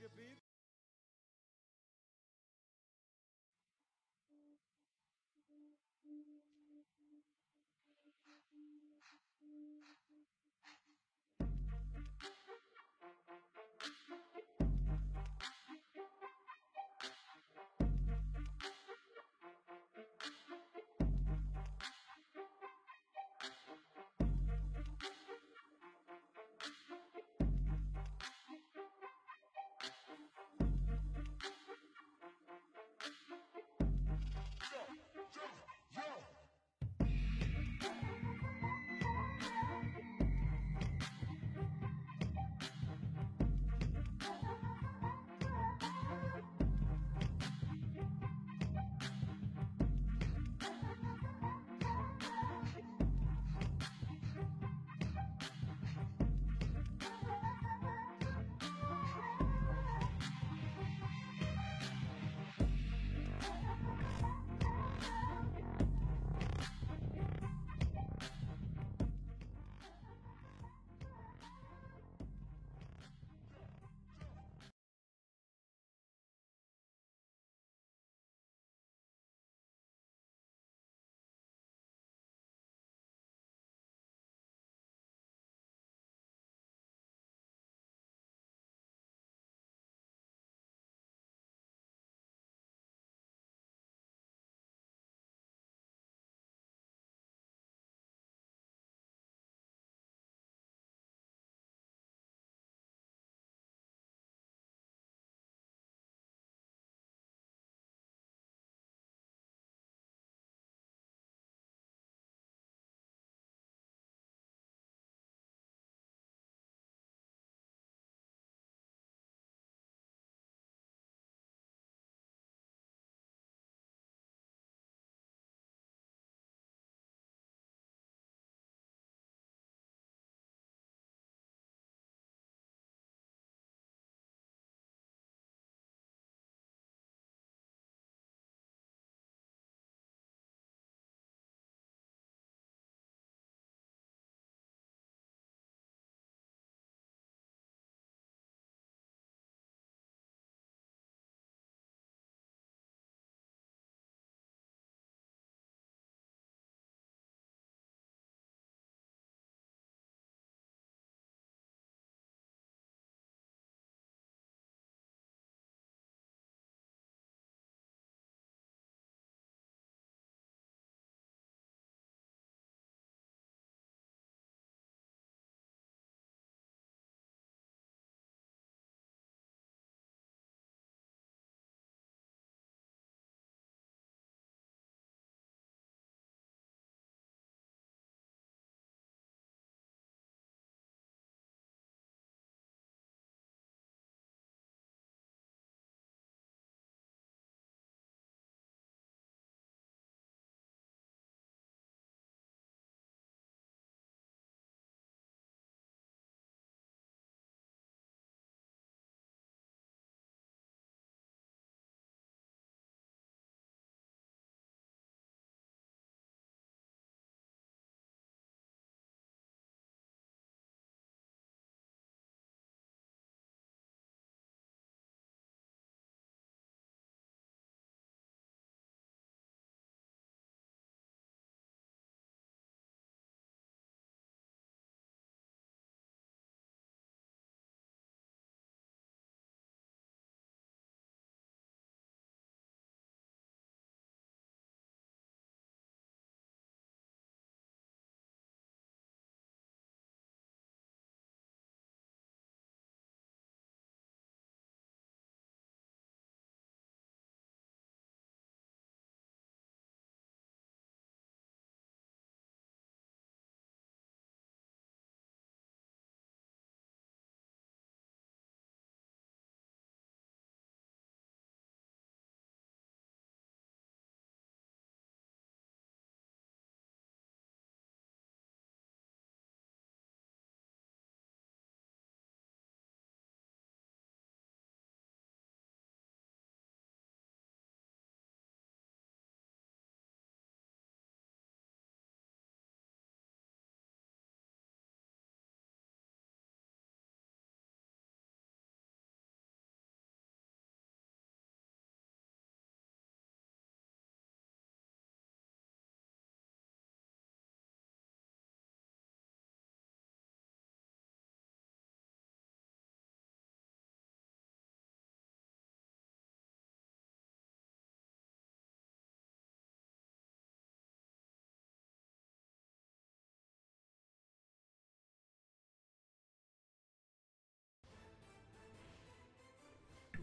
Gebiet.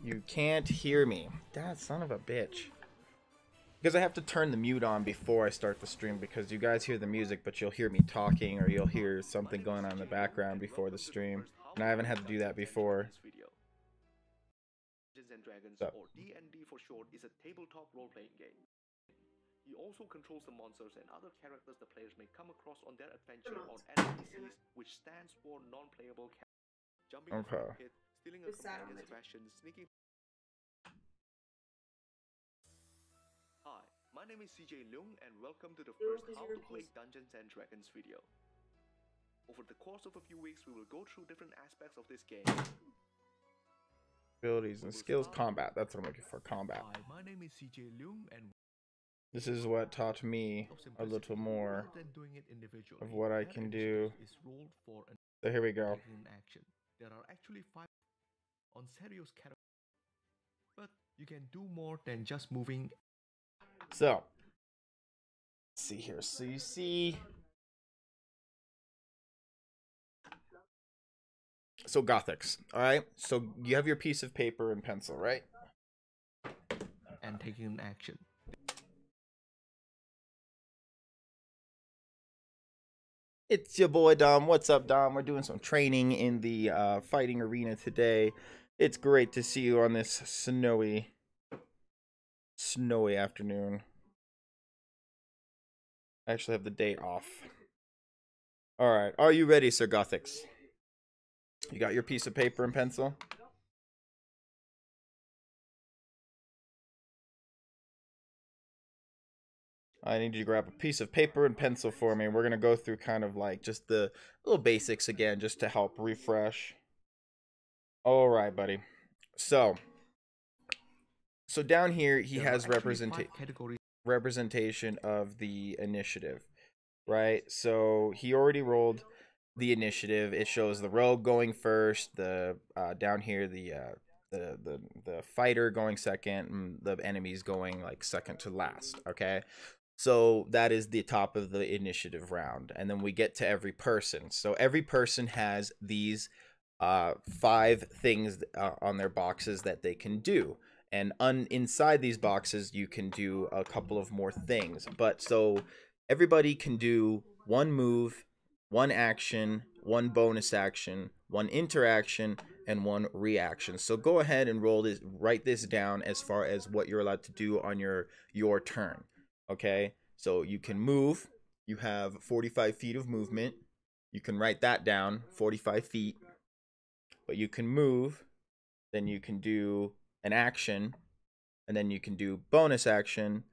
You can't hear me. That son of a bitch. Because I have to turn the mute on before I start the stream, because you guys hear the music, but you'll hear me talking, or you'll hear something going on in the background before the stream. And I haven't had to do that before. Dungeons and Dragons, or D&D for short, is a tabletop role-playing game. He also controls the monsters and other characters the players may come across on their adventure on NPCs, which stands for non-playable characters. Jumping from a pit, stealing a companion's ration, sneaking... Hi, my name is CJ Leung, and welcome to the first How to Play Dungeons and Dragons video. Over the course of a few weeks, we will go through different aspects of this game. Abilities and skills, combat. That's what I'm looking for, combat. Hi, my name is CJ Leung, and this is what taught me a little more of what I can do. So here we go. There are actually 5 on Serio's character, but you can do more than just moving. So, let's see here. So you see, so Gothics, all right? So you have your piece of paper and pencil, right? And taking an action. It's your boy Dom. What's up, Dom? We're doing some training in the fighting arena today. It's great to see you on this snowy afternoon. I actually have the date off. All right, are you ready, Sir Gothics? You got your piece of paper and pencil? I need you to grab a piece of paper and pencil for me. We're going to go through kind of like just the little basics again, just to help refresh. All right, buddy. So down here, he has representation of the initiative, right? So he already rolled the initiative. It shows the rogue going first, the down here the fighter going second, and the enemies going like second to last. Okay, so that is the top of the initiative round, and then we get to every person. So every person has these 5 things on their boxes that they can do, and inside these boxes you can do a couple of more things. But so everybody can do 1 move, 1 action, 1 bonus action, 1 interaction, and 1 reaction. So go ahead and write this down as far as what you're allowed to do on your turn. Okay, so you can move. You have 45 feet of movement. You can write that down, 45 feet. But you can move, then you can do an action, and then you can do bonus action,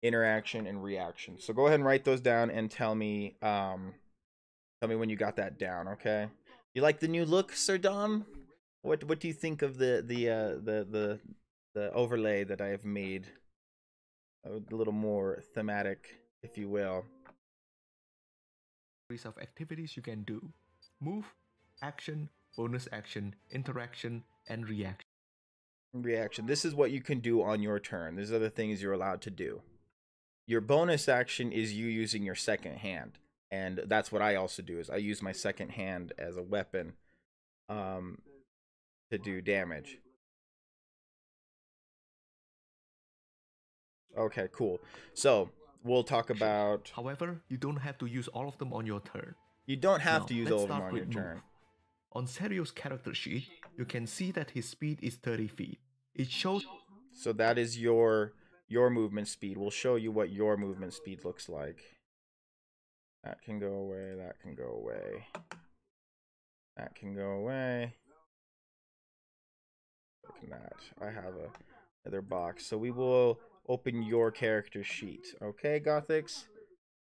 interaction, and reaction. So go ahead and write those down and tell me when you got that down, okay? You like the new look, Sir Dom? What do you think of the overlay that I have made? A little more thematic, if you will. Of activities you can do: move, action, bonus action, interaction, and reaction. Reaction. This is what you can do on your turn. There's other things you're allowed to do. Your bonus action is you using your second hand, and that's what I also do. Is I use my second hand as a weapon to do damage. Okay, cool. So we'll talk about... However, you don't have to use all of them on your turn. You don't have to use all of them on your turn. On Serio's character sheet, you can see that his speed is 30 feet. It shows... So that is your movement speed. We'll show you what your movement speed looks like. That can go away. That can go away. That can go away. Look at that. I have another box. So we will open your character sheet. Okay, Gothics?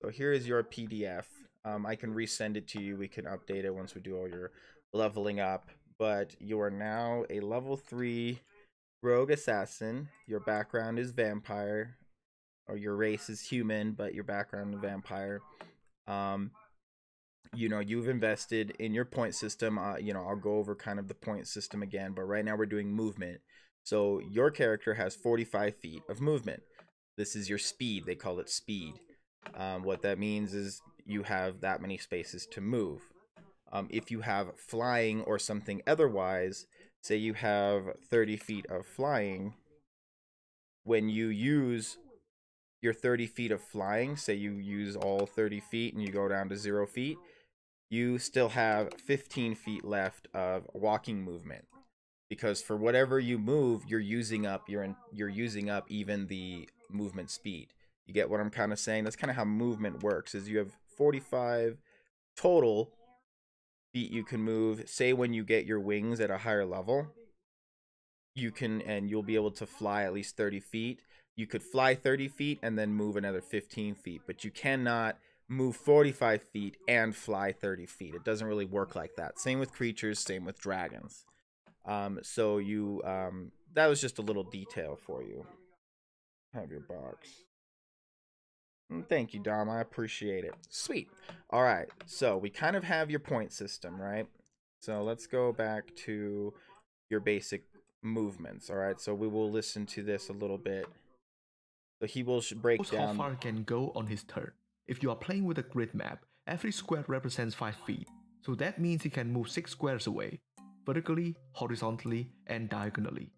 So here is your PDF. I can resend it to you. We can update it once we do all your leveling up. But you are now a level 3 rogue assassin. Your background is vampire. Or your race is human, but your background is vampire. You know, you've invested in your point system. You know, I'll go over kind of the point system again, but right now we're doing movement. So your character has 45 feet of movement. This is your speed. They call it speed. What that means is you have that many spaces to move. If you have flying or something otherwise, say you have 30 feet of flying, when you use your 30 feet of flying, say you use all 30 feet and you go down to 0 feet, you still have 15 feet left of walking movement, because for whatever you move, you're using up even the movement speed. You get what I'm kind of saying? That's kind of how movement works, is you have 45 total feet you can move. Say when you get your wings at a higher level, you'll be able to fly at least 30 feet. You could fly 30 feet and then move another 15 feet, but you cannot move 45 feet and fly 30 feet. It doesn't really work like that. Same with creatures, same with dragons. So that was just a little detail for you. Have your box. Thank you, Dom. I appreciate it. Sweet. All right. So we kind of have your point system, right? So let's go back to your basic movements. All right. So we will listen to this a little bit. So he will break down how far he can go on his turn. If you are playing with a grid map, every square represents 5 feet. So that means he can move 6 squares away, vertically, horizontally, and diagonally.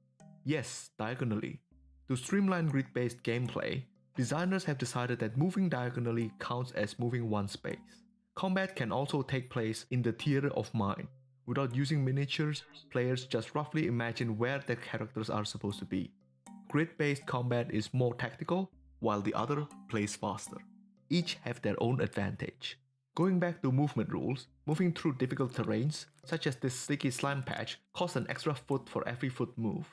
Yes, diagonally. To streamline grid-based gameplay, designers have decided that moving diagonally counts as moving one space. Combat can also take place in the theater of mind. Without using miniatures, players just roughly imagine where their characters are supposed to be. Grid-based combat is more tactical, while the other plays faster. Each have their own advantage. Going back to movement rules, moving through difficult terrains, such as this sticky slime patch, costs an extra foot for every foot moved.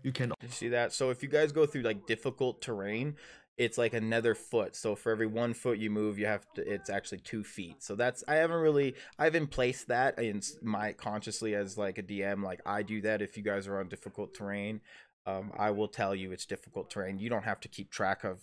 You can see that. So if you guys go through like difficult terrain, it's like another foot. So for every 1 foot you move, it's actually 2 feet. So that's, I haven't placed that in my consciously as like a DM. Like I do that if you guys are on difficult terrain. I will tell you it's difficult terrain. You don't have to keep track of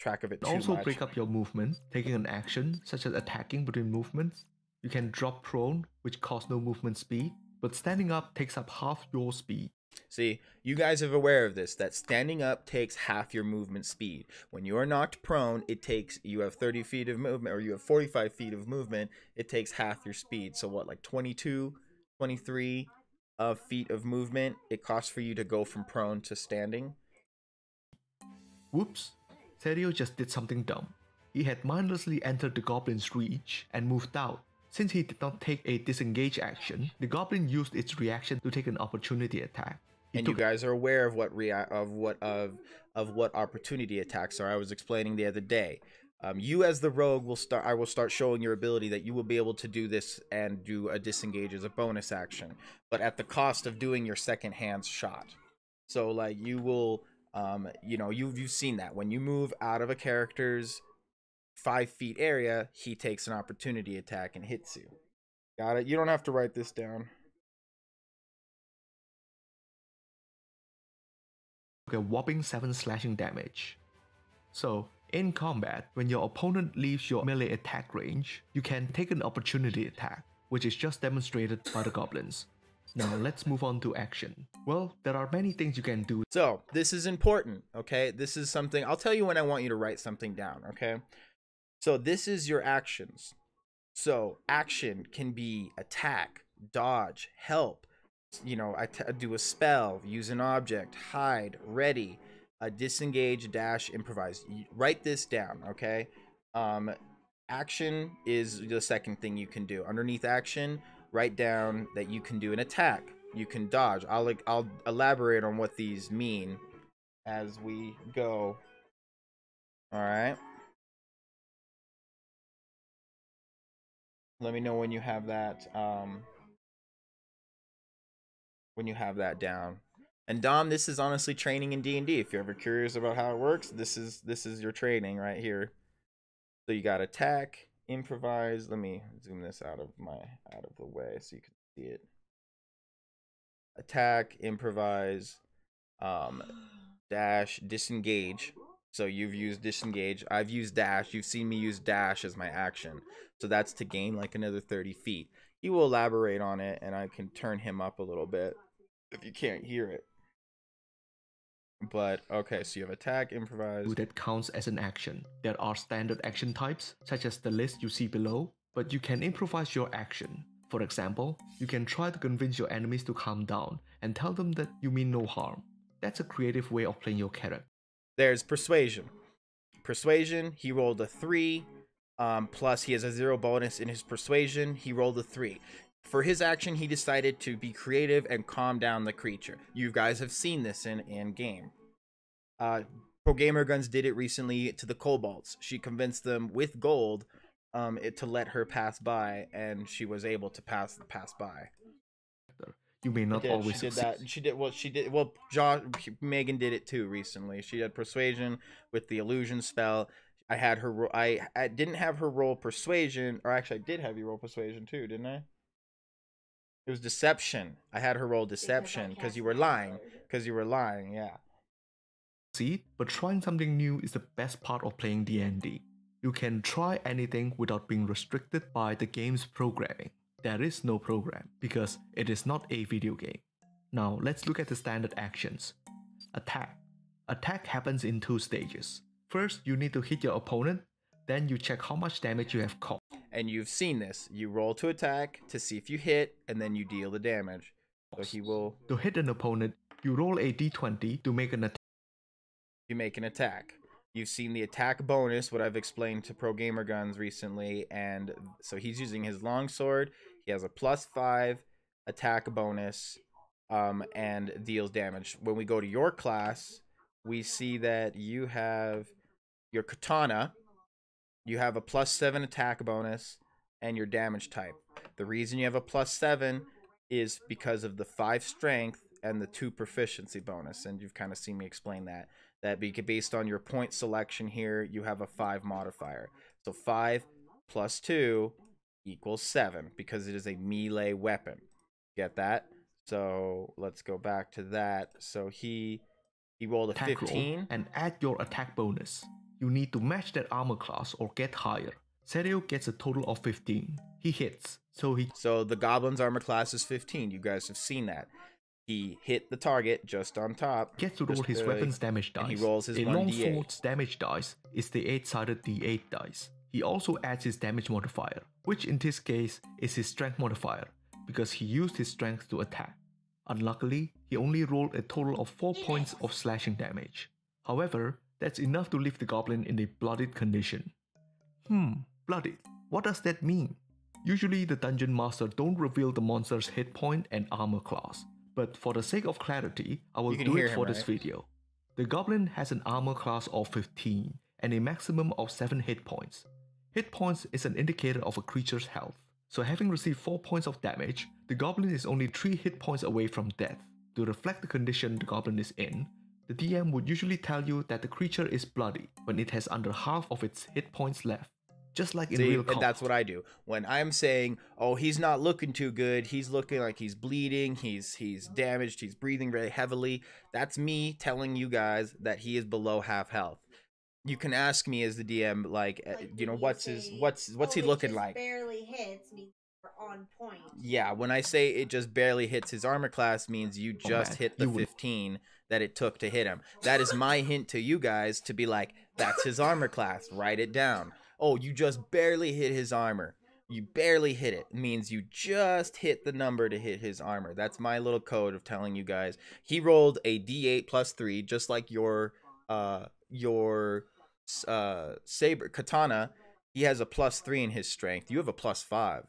it too also much. break up your movement, taking an action such as attacking between movements. You can drop prone, which costs no movement speed, but standing up takes up half your speed. See, you guys are aware of this, that standing up takes half your movement speed. When you are knocked prone, you have 30 feet of movement, or you have 45 feet of movement, it takes half your speed. So what, like 22, 23 feet of movement it costs for you to go from prone to standing? Whoops, Sergio just did something dumb. He had mindlessly entered the goblin's reach and moved out. Since he did not take a disengage action, the goblin used its reaction to take an opportunity attack. And you guys are aware of what opportunity attacks are. I was explaining the other day. You as the rogue I will start showing your ability that you will be able to do this and do a disengage as a bonus action, but at the cost of doing your second hand shot. So like you will, you've seen that when you move out of a character's 5 feet area, he takes an opportunity attack and hits you. Got it? You don't have to write this down. A whopping 7 slashing damage. So, in combat, when your opponent leaves your melee attack range, you can take an opportunity attack, which is just demonstrated by the goblins. Now let's move on to action. Well, there are many things you can do. So, this is important, okay? This is something, I'll tell you when I want you to write something down, okay? So, this is your actions. So, action can be attack, dodge, help, do a spell, use an object, hide, ready, disengage, dash, improvise. Write this down, okay? Action is the second thing you can do. Underneath action, write down that you can do an attack, you can dodge. I'll elaborate on what these mean as we go. All right. Let me know when you have that. When you have that down. And Dom, this is honestly training in D&D. If you're ever curious about how it works, this is your training right here. So you got attack, improvise. Let me zoom this out of the way so you can see it. Attack, improvise, dash, disengage. So you've used disengage. I've used dash. You've seen me use dash as my action. So that's to gain like another 30 feet. He will elaborate on it, and I can turn him up a little bit if you can't hear it. But okay, so you have attack, improvise. That counts as an action. There are standard action types, such as the list you see below, but you can improvise your action. For example, you can try to convince your enemies to calm down and tell them that you mean no harm. That's a creative way of playing your character. There's Persuasion. Persuasion, he rolled a 3, plus he has a 0 bonus in his Persuasion. He rolled a 3. For his action, he decided to be creative and calm down the creature. You guys have seen this in game. Pro Gamer Guns did it recently to the Kobolds. She convinced them with gold to let her pass by, and she was able to pass by. You may not always she did succeed. that. Well, Megan did it too recently. She had Persuasion with the illusion spell. I had her. I didn't have her roll Persuasion, or actually, I did have you roll Persuasion too, didn't I? It was Deception. I had her roll Deception because you were lying. Yeah. But trying something new is the best part of playing D&D. You can try anything without being restricted by the game's programming. There is no program because it is not a video game. Now let's look at the standard actions. Attack. Attack happens in 2 stages. First, you need to hit your opponent, then you check how much damage you have caused. And you've seen this. You roll to attack to see if you hit, and then you deal the damage. So he will... To hit an opponent, you roll a d20 to make an attack. You make an attack. You've seen the attack bonus, what I've explained to Pro Gamer Guns recently, and so he's using his longsword. He has a +5 attack bonus, and deals damage. When we go to your class, we see that you have your katana. You have a +7 attack bonus and your damage type. The reason you have a +7 is because of the 5 strength and the 2 proficiency bonus, and you've kind of seen me explain that. That based on your point selection here, you have a 5 modifier. So 5 + 2 = 7 because it is a melee weapon. Get that? So let's go back to that. So he rolled a attack 15 roll and add your attack bonus. You need to match that armor class or get higher. Sergio gets a total of 15. He hits, so the goblin's armor class is 15. You guys have seen that. He hit the target just on top. Gets to roll his weapon's damage dice. He rolls his a 1d8. longsword's damage dice is the 8-sided d8 dice. He also adds his damage modifier, which in this case is his strength modifier, because he used his strength to attack. Unluckily, he only rolled a total of 4 points of slashing damage. However, that's enough to leave the goblin in a bloodied condition. Bloodied. What does that mean? Usually the dungeon master don't reveal the monster's hit point and armor class, but for the sake of clarity, I will do it for this video. The goblin has an armor class of 15 and a maximum of 7 hit points. Hit points is an indicator of a creature's health, so having received 4 points of damage, the goblin is only 3 hit points away from death. To reflect the condition the goblin is in, the DM would usually tell you that the creature is bloody when it has under half of its hit points left. Just like in real combat. And that's what I do. When I'm saying, oh, he's not looking too good, he's looking like he's bleeding, he's damaged, he's breathing very heavily, that's me telling you guys that he is below half health. You can ask me as the DM, like you know, what's he looking like? Barely hits means we're on point. Yeah, when I say it just barely hits his armor class, means you just hit the 15 that it took to hit him. That is my hint to you guys to be like, that's his armor class. Write it down. Oh, you just barely hit his armor. You barely hit it. It means you just hit the number to hit his armor. That's my little code of telling you guys. He rolled a d8 + 3, just like your saber katana. He has a +3 in his strength. You have a +5.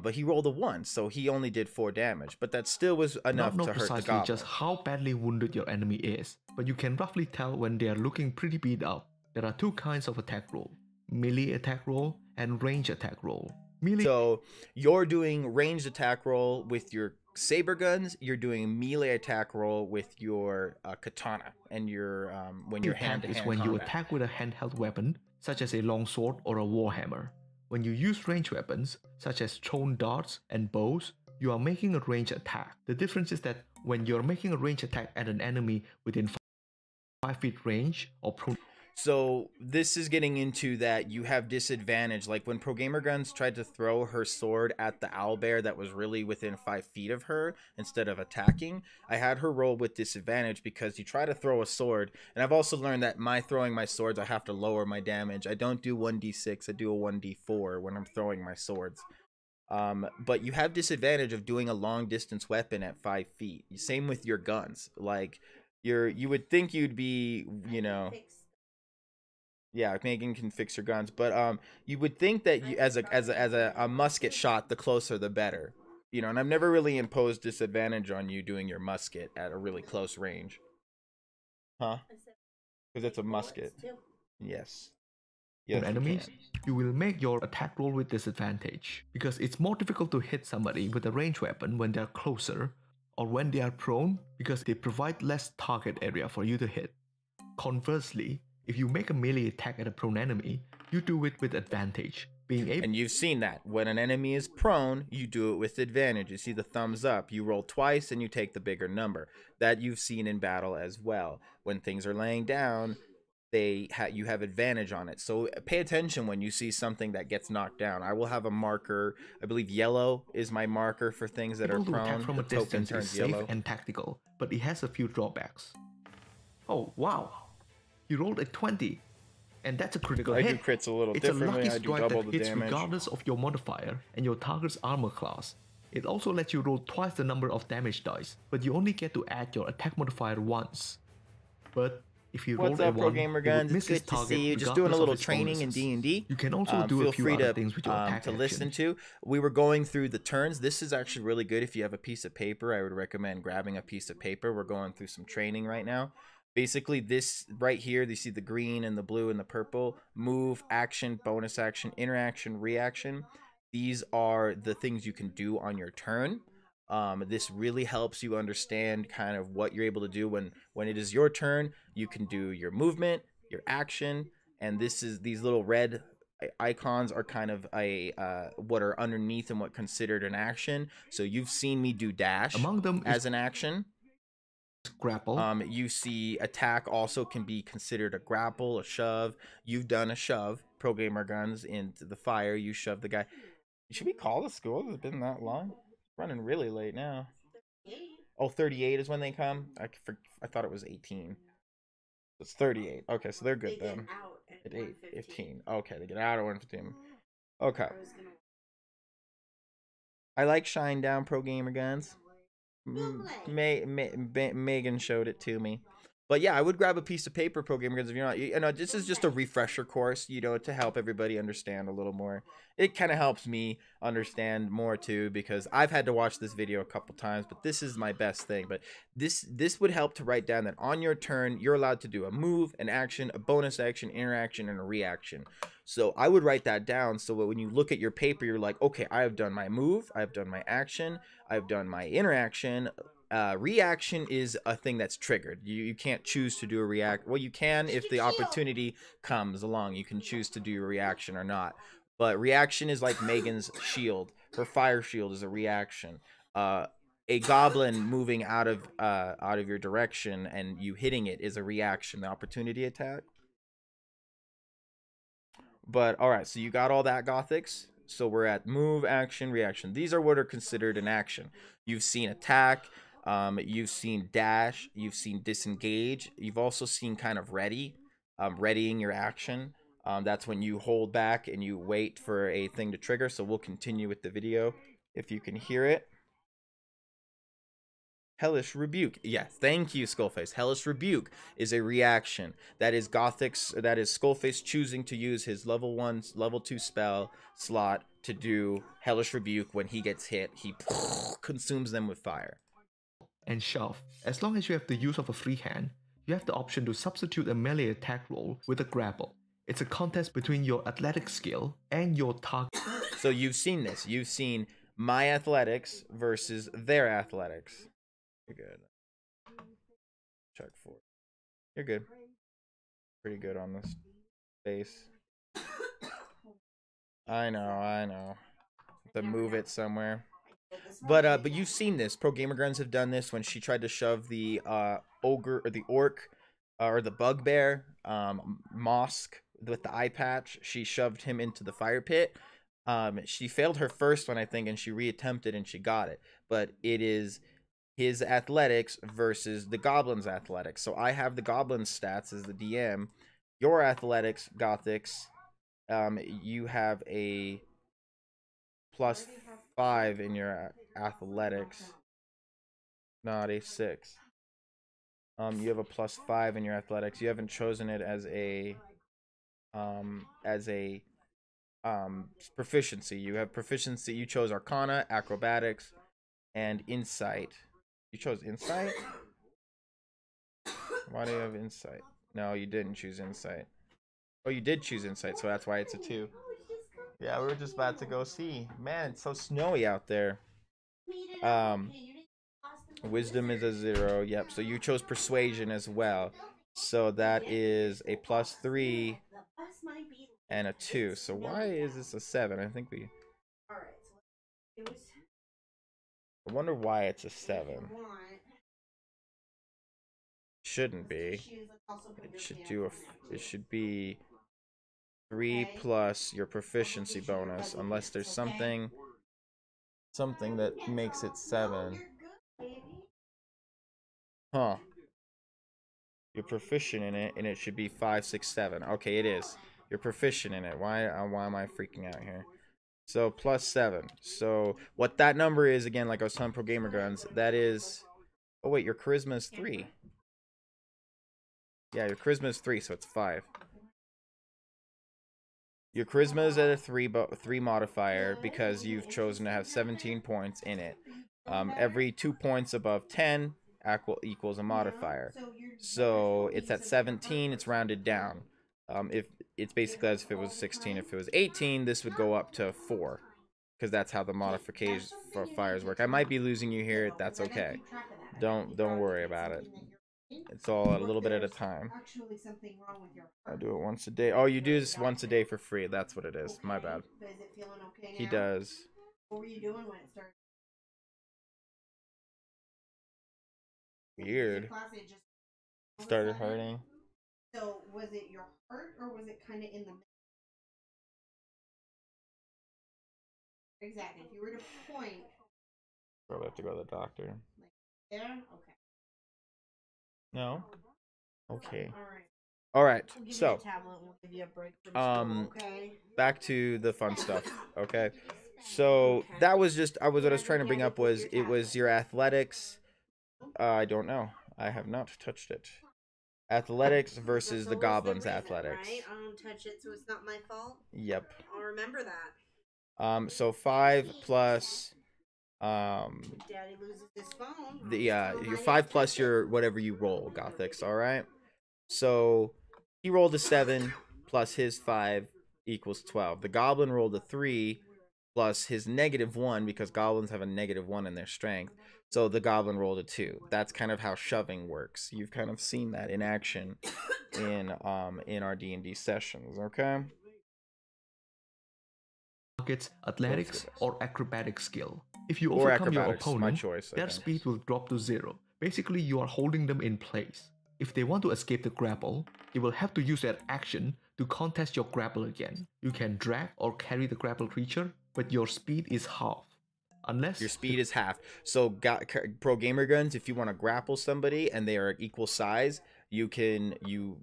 But he rolled a 1, so he only did 4 damage. But that still was enough to hurt the goblin. Not precisely just how badly wounded your enemy is, but you can roughly tell when they are looking pretty beat up. There are 2 kinds of attack roll: melee attack roll and range attack roll. Melee. So you're doing ranged attack roll with your saber guns. You're doing melee attack roll with your katana and your when you're hand-to-hand is when you attack with a handheld weapon, such as a longsword or a warhammer. When you use ranged weapons, such as thrown darts and bows, you are making a ranged attack. The difference is that when you're making a ranged attack at an enemy within 5 feet range or So this is getting into that you have disadvantage. Like when Pro Gamer Guns tried to throw her sword at the owlbear that was really within 5 feet of her instead of attacking, I had her roll with disadvantage because you try to throw a sword. And I've also learned that throwing my swords, I have to lower my damage. I don't do 1d6, I do a 1d4 when I'm throwing my swords. But you have disadvantage of doing a long distance weapon at 5 feet. Same with your guns. Like you would think you'd be, you know, yeah, Megan can fix your guns, but you would think that you, as a musket shot, the closer the better. You know, and I've never really imposed disadvantage on you doing your musket at a really close range. Huh? Because it's a musket. Yes. Yes, enemies, you will make your attack roll with disadvantage, because it's more difficult to hit somebody with a ranged weapon when they're closer, or when they are prone, because they provide less target area for you to hit. Conversely, if you make a melee attack at a prone enemy, you do it with advantage, being able. And you've seen that. When an enemy is prone, you do it with advantage. You see the thumbs up. You roll twice and you take the bigger number. That you've seen in battle as well. When things are laying down, you have advantage on it. So pay attention when you see something that gets knocked down. I will have a marker. I believe yellow is my marker for things that are prone. Attack from a distance is safe and tactical, but it has a few drawbacks. Oh wow, you rolled a 20, and that's a critical hit. I do crits a little differently. I do double the damage. Regardless of your modifier and your target's armor class. It also lets you roll twice the number of damage dice, but you only get to add your attack modifier once. But if you roll a 1, Pro Gamer Guns? It's good to see you. Just doing a little training in D&D. You can also do a few other things with your attack to listen to. We were going through the turns. This is actually really good. If you have a piece of paper, I would recommend grabbing a piece of paper. We're going through some training right now. Basically, this right here, you see the green and the blue and the purple. Move, action, bonus action, interaction, reaction. These are the things you can do on your turn. This really helps you understand kind of what you're able to do when it is your turn. You can do your movement, your action, and these little red icons are kind of what are underneath and what considered an action. So you've seen me do dash among them as an action. Grapple. You see attack also can be considered a grapple, a shove. You've done a shove. Pro Gamer Guns into the fire. You shove the guy. Should we call the school? Has it been that long? Running really late now. Oh, 38 is when they come? I thought it was 18. It's 38. Okay, so they're good then. At 8:15. Okay, they get out at 1:15. Okay. I like Shine Down Pro Gamer Guns. Megan showed it to me. But yeah, I would grab a piece of paper, Pro Gamer Guns, if you're not, you know, this is just a refresher course, you know, to help everybody understand a little more. It kind of helps me understand more too, because I've had to watch this video a couple times, but this is my best thing. But this would help to write down that on your turn, you're allowed to do a move, an action, a bonus action, interaction, and a reaction. So I would write that down so when you look at your paper, you're like, okay, I have done my move, I've done my action, I've done my interaction. Reaction is a thing that's triggered. You can't choose to do a react. Well, you can if the opportunity comes along. You can choose to do a reaction or not. But reaction is like Megan's shield. Her fire shield is a reaction. A goblin moving out of your direction and you hitting it is a reaction. The opportunity attack. But all right, so you got all that, Gothics. So we're at move, action, reaction. These are what are considered an action. You've seen attack. You've seen dash, you've seen disengage, you've also seen kind of ready, readying your action. That's when you hold back and you wait for a thing to trigger. So we'll continue with the video if you can hear it. Hellish Rebuke. Yeah, thank you, Skullface. Hellish Rebuke is a reaction. That is Skullface choosing to use his level 1, level 2 spell slot to do Hellish Rebuke. When he gets hit, he consumes them with fire. And shove. As long as you have the use of a free hand, you have the option to substitute a melee attack roll with a grapple. It's a contest between your athletic skill and your target. So you've seen this. You've seen my athletics versus their athletics. You're good. Check 4. You're good. Pretty good on this base. I know. To move it somewhere. But you've seen this. Pro Gamer Guns have done this when she tried to shove the ogre or the orc or the bugbear Mosk with the eye patch. She shoved him into the fire pit. She failed her first one, I think, and she reattempted and she got it. But it is his athletics versus the goblin's athletics. So I have the goblin's stats as the DM. Your athletics, Gothics, you have a plus 5 in your athletics, not a 6. You have a +5 in your athletics. You haven't chosen it as a proficiency. You have proficiency. You chose Arcana, Acrobatics, and Insight. You chose Insight? Why do you have Insight? No, you didn't choose Insight. Oh, you did choose Insight, so that's why it's a 2. Yeah, we were just about to go see. Man, it's so snowy out there. Wisdom is a 0. Yep, so you chose Persuasion as well. So that is a +3 and a 2. So why is this a 7? I think we... I wonder why it's a 7. Shouldn't be. It should do it should be 3 plus your proficiency bonus, unless there's something that makes it 7. Huh. You're proficient in it, and it should be 5, 6, 7. Okay, it is. You're proficient in it. Why am I freaking out here? So +7. So what that number is, again, like I was telling Pro Gamer Guns, that is... Oh wait, your charisma is 3. Yeah, your charisma is 3, so it's 5. Your charisma is at a 3 modifier because you've chosen to have 17 points in it. Every 2 points above 10 equals a modifier. So it's at 17, it's rounded down. If it's basically as if it was 16. If it was 18, this would go up to 4. Because that's how the modifications for fires work. I might be losing you here. That's okay. Don't worry about it. It's all a little bit at a time. I do it once a day. Oh, you do this once a day for free. That's what it is. My bad. But is it feeling okay now? He does. What were you doing when it started? Weird. Started hurting. So was it your heart or was it kind of in the middle? Exactly. If you were to point. Probably have to go to the doctor. Like there? Okay. No? Okay. Alright. Alright, We'll give so you a tablet and we'll give you a break from school, okay? back to the fun stuff, okay? So that was just what I was trying to bring up was it was your athletics. I don't know. I have not touched it. Athletics versus the goblins' athletics. Right? I don't touch it, so it's not my fault. Yep. I'll remember that. So 5 plus Daddy loses his phone. your 5 plus your whatever you roll, Gothics, alright? So he rolled a 7 plus his 5 equals 12. The goblin rolled a 3 plus his -1 because goblins have a -1 in their strength. So the goblin rolled a 2. That's kind of how shoving works. You've kind of seen that in action in our D&D sessions, okay? Target's athletics or acrobatic skill. If you Or overcome your acrobatics, my opponent, choice, I their think. speed will drop to 0. Basically, you are holding them in place. If they want to escape the grapple, they will have to use their action to contest your grapple again. You can drag or carry the grapple creature, but your speed is half. Unless your speed is half. So Pro Gamer Guns, if you want to grapple somebody and they are equal size, you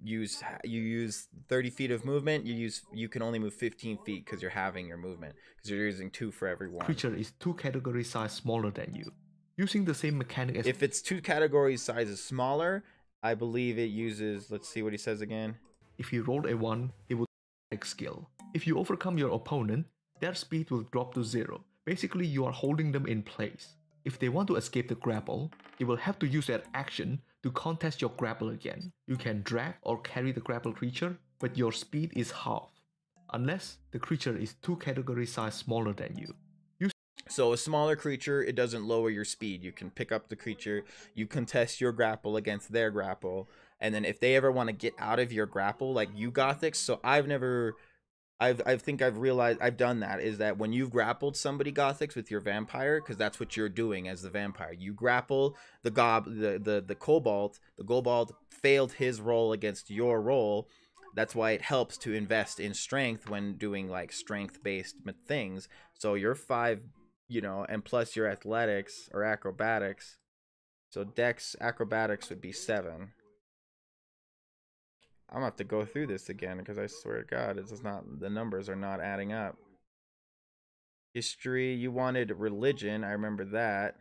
use 30 feet of movement. You can only move 15 feet because you're halving your movement because you're using 2 for every one. Creature is 2 category size smaller than you. Using the same mechanic as if it's 2 categories sizes smaller, I believe it uses. Let's see what he says again. If you roll a 1, it will skill. If you overcome your opponent, their speed will drop to 0. Basically, you are holding them in place. If they want to escape the grapple, they will have to use their action to contest your grapple again. You can drag or carry the grapple creature, but your speed is half. Unless the creature is 2 category size smaller than you. So a smaller creature, it doesn't lower your speed. You can pick up the creature, you contest your grapple against their grapple, and then if they ever want to get out of your grapple, like you Gothics, so I think I've realized I've done that, is that when you've grappled somebody, Gothics, with your vampire, because that's what you're doing as the vampire, you grapple the kobold failed his roll against your roll. That's why it helps to invest in strength when doing like strength-based things. So your 5, and plus your athletics or acrobatics. So Dex acrobatics would be 7. I'm gonna have to go through this again because I swear to God, it's just not, the numbers are not adding up. History, you wanted religion. I remember that.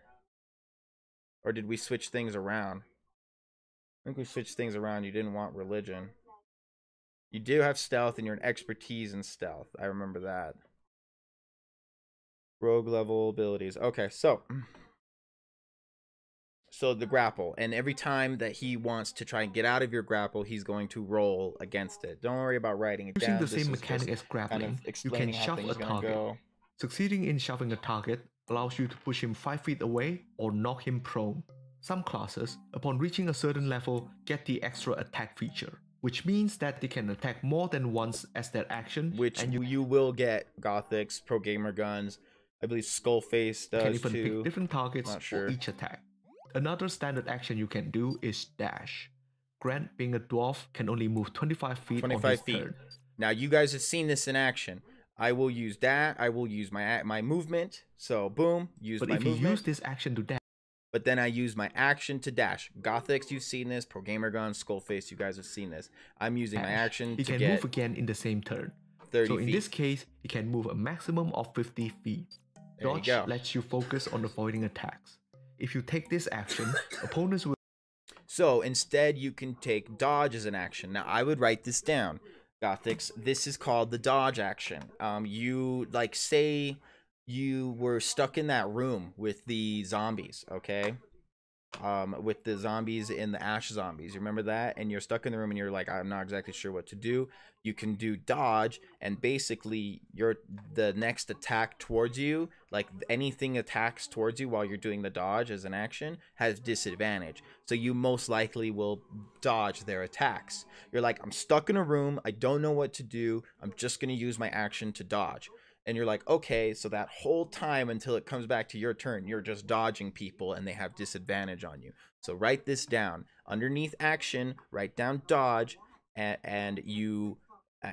Or did we switch things around? I think we switched things around. You didn't want religion. You do have stealth and you're an expertise in stealth. I remember that. Rogue level abilities. Okay, so the grapple, and every time that he wants to try and get out of your grapple, he's going to roll against it. Don't worry about writing it Using down. the same mechanic as grappling, you can shove a target. Succeeding in shoving a target allows you to push him 5 feet away or knock him prone. Some classes, upon reaching a certain level, get the extra attack feature, which means that they can attack more than once as their action, which and you will get Gothics, Pro Gamer Guns. I believe Skullface does can even too. pick different targets Not sure. for each attack. Another standard action you can do is dash. Grant, being a dwarf, can only move 25 feet 25 on his feet. turn. Now you guys have seen this in action. I will use that. I will use my movement. So boom, use but my if movement. you use this action to dash, but then I use my action to dash. Gothics, you've seen this. Pro Gamer Gun, Skullface, you guys have seen this. I'm using my action he to can get move again in the same turn. 30 so in feet. this case, he can move a maximum of 50 feet. There Dodge you go. lets you focus on avoiding attacks. If you take this action, opponents will... So instead, you can take dodge as an action. Now, I would write this down. Gothics, this is called the dodge action. You, like, say you were stuck in that room with the zombies, okay? With the zombies in the ash zombies. You remember that? And you're stuck in the room and you're like, I'm not exactly sure what to do. You can do dodge, and basically the next attack towards you, like anything attacks towards you while you're doing the dodge as an action, has disadvantage. So you most likely will dodge their attacks. You're like, I'm stuck in a room, I don't know what to do, I'm just gonna use my action to dodge. And you're like, okay, so that whole time until it comes back to your turn, you're just dodging people and they have disadvantage on you. So write this down. Underneath action, write down dodge, and you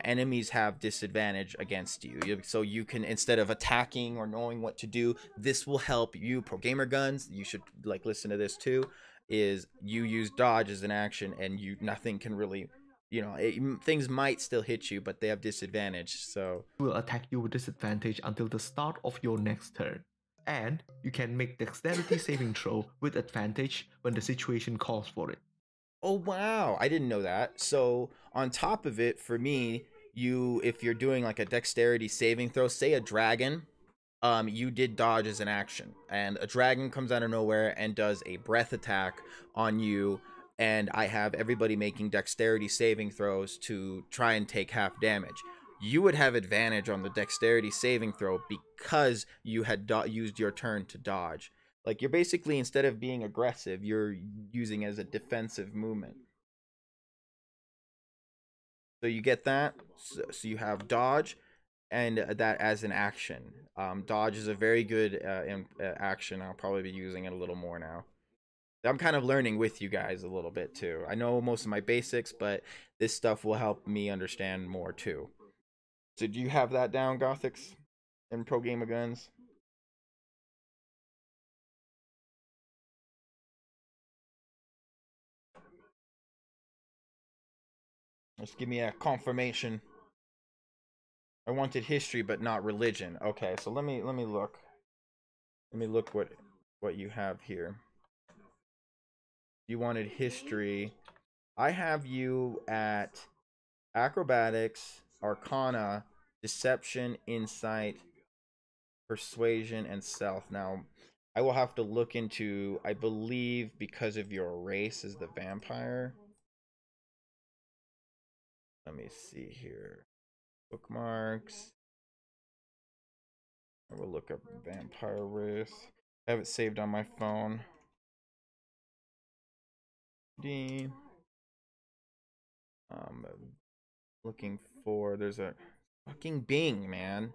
enemies have disadvantage against you. So you can, instead of attacking or knowing what to do, this will help you. Pro Gamer Guns, you should like listen to this too, is you use dodge as an action and nothing can really, you know, things might still hit you, but they have disadvantage. So will attack you with disadvantage until the start of your next turn. And you can make dexterity saving throw with advantage when the situation calls for it. Oh wow, I didn't know that. So on top of it, for me, if you're doing like a dexterity saving throw, say a dragon, you did dodge as an action, and a dragon comes out of nowhere and does a breath attack on you, and I have everybody making dexterity saving throws to try and take half damage. You would have advantage on the dexterity saving throw because you had used your turn to dodge. Like, you're basically, instead of being aggressive, you're using as a defensive movement. So you get that? So you have dodge and that as an action. Dodge is a very good action. I'll probably be using it a little more now. I'm kind of learning with you guys a little bit too. I know most of my basics, but this stuff will help me understand more too. So do you have that down, Gothics, and Pro Gamer Guns? Just give me a confirmation. I wanted history, but not religion. Okay, so let me look. Let me look what you have here. You wanted history. I have you at acrobatics, arcana, deception, insight, persuasion, and stealth. Now, I will have to look into, I believe because of your race is the vampire. Let me see here. Bookmarks. I will look up vampire race. I have it saved on my phone. D. Looking for, there's a fucking Bing, man.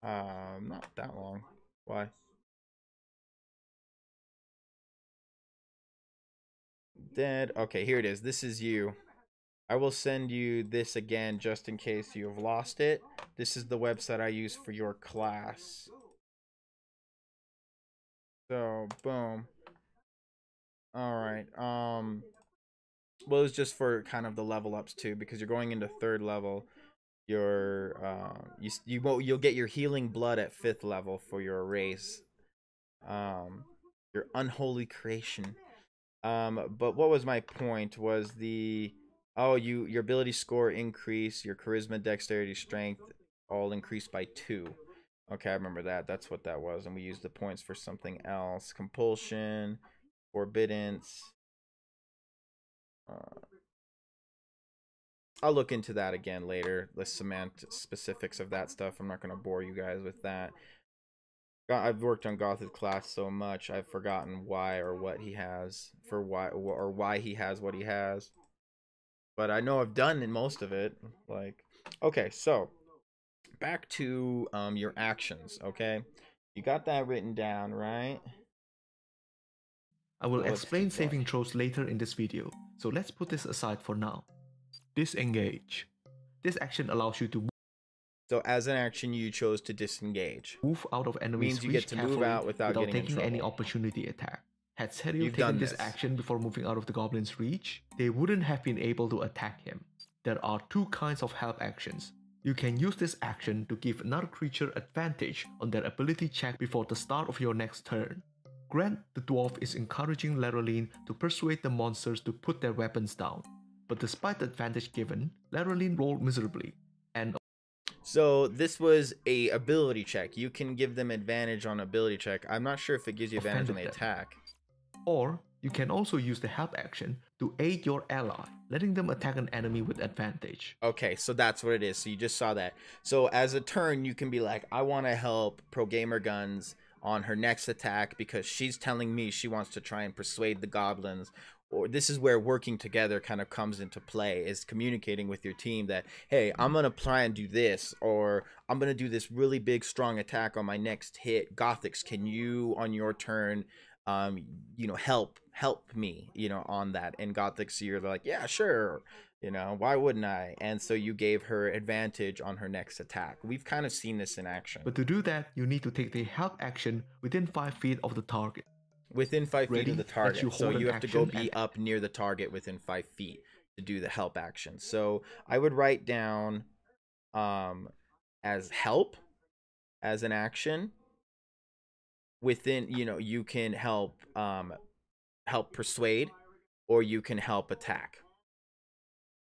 Not that long. Why? Dead. Okay, here it is. This is you. I will send you this again just in case you have lost it. This is the website I use for your class. So, boom. Alright, well, it's just for kind of the level ups too, because you're going into 3rd level. you'll get your healing blood at 5th level for your erase. Your unholy creation. But what was my point? Was your ability score increase, your charisma, dexterity, strength all increased by 2. Okay, I remember that. That's what that was. And we used the points for something else. Compulsion, forbiddance. I'll look into that again later. The specifics of that stuff. I'm not going to bore you guys with that. I've worked on Gothic class so much, I've forgotten why or what he has why he has what he has. But I know I've done most of it. Like, okay, so back to your actions. Okay, you got that written down, right? I will explain saving throws later in this video, so let's put this aside for now. Disengage. This action allows you to So as an action, you chose to disengage. Move out of enemies' Means you get to move out without getting taking in trouble. any opportunity attack. Had Serial You've taken done this this. action before moving out of the goblin's reach, they wouldn't have been able to attack him. There are 2 kinds of help actions. You can use this action to give another creature advantage on their ability check before the start of your next turn. Grant the dwarf is encouraging Laroline to persuade the monsters to put their weapons down, but despite the advantage given, Laroline rolled miserably, and so this was a ability check. You can give them advantage on ability check. I'm not sure if it gives you advantage on the attack. Or you can also use the help action to aid your ally, letting them attack an enemy with advantage. Okay, so that's what it is. So you just saw that. So as a turn, you can be like, I want to help Pro Gamer Guns on her next attack because she's telling me she wants to try and persuade the goblins. Or this is where working together kind of comes into play, is communicating with your team that, hey, I'm going to try and do this, or I'm going to do this really big, strong attack on my next hit. Gothics, can you, on your turn, help me, on that? And Gothics, you're like, yeah, sure. Why wouldn't I? And so you gave her advantage on her next attack. We've kind of seen this in action. But to do that, you need to take the help action within 5 feet of the target. Within 5 feet of the target. So you have to go be and up near the target within 5 feet to do the help action. So I would write down as help as an action. Within, you can help persuade, or you can help attack.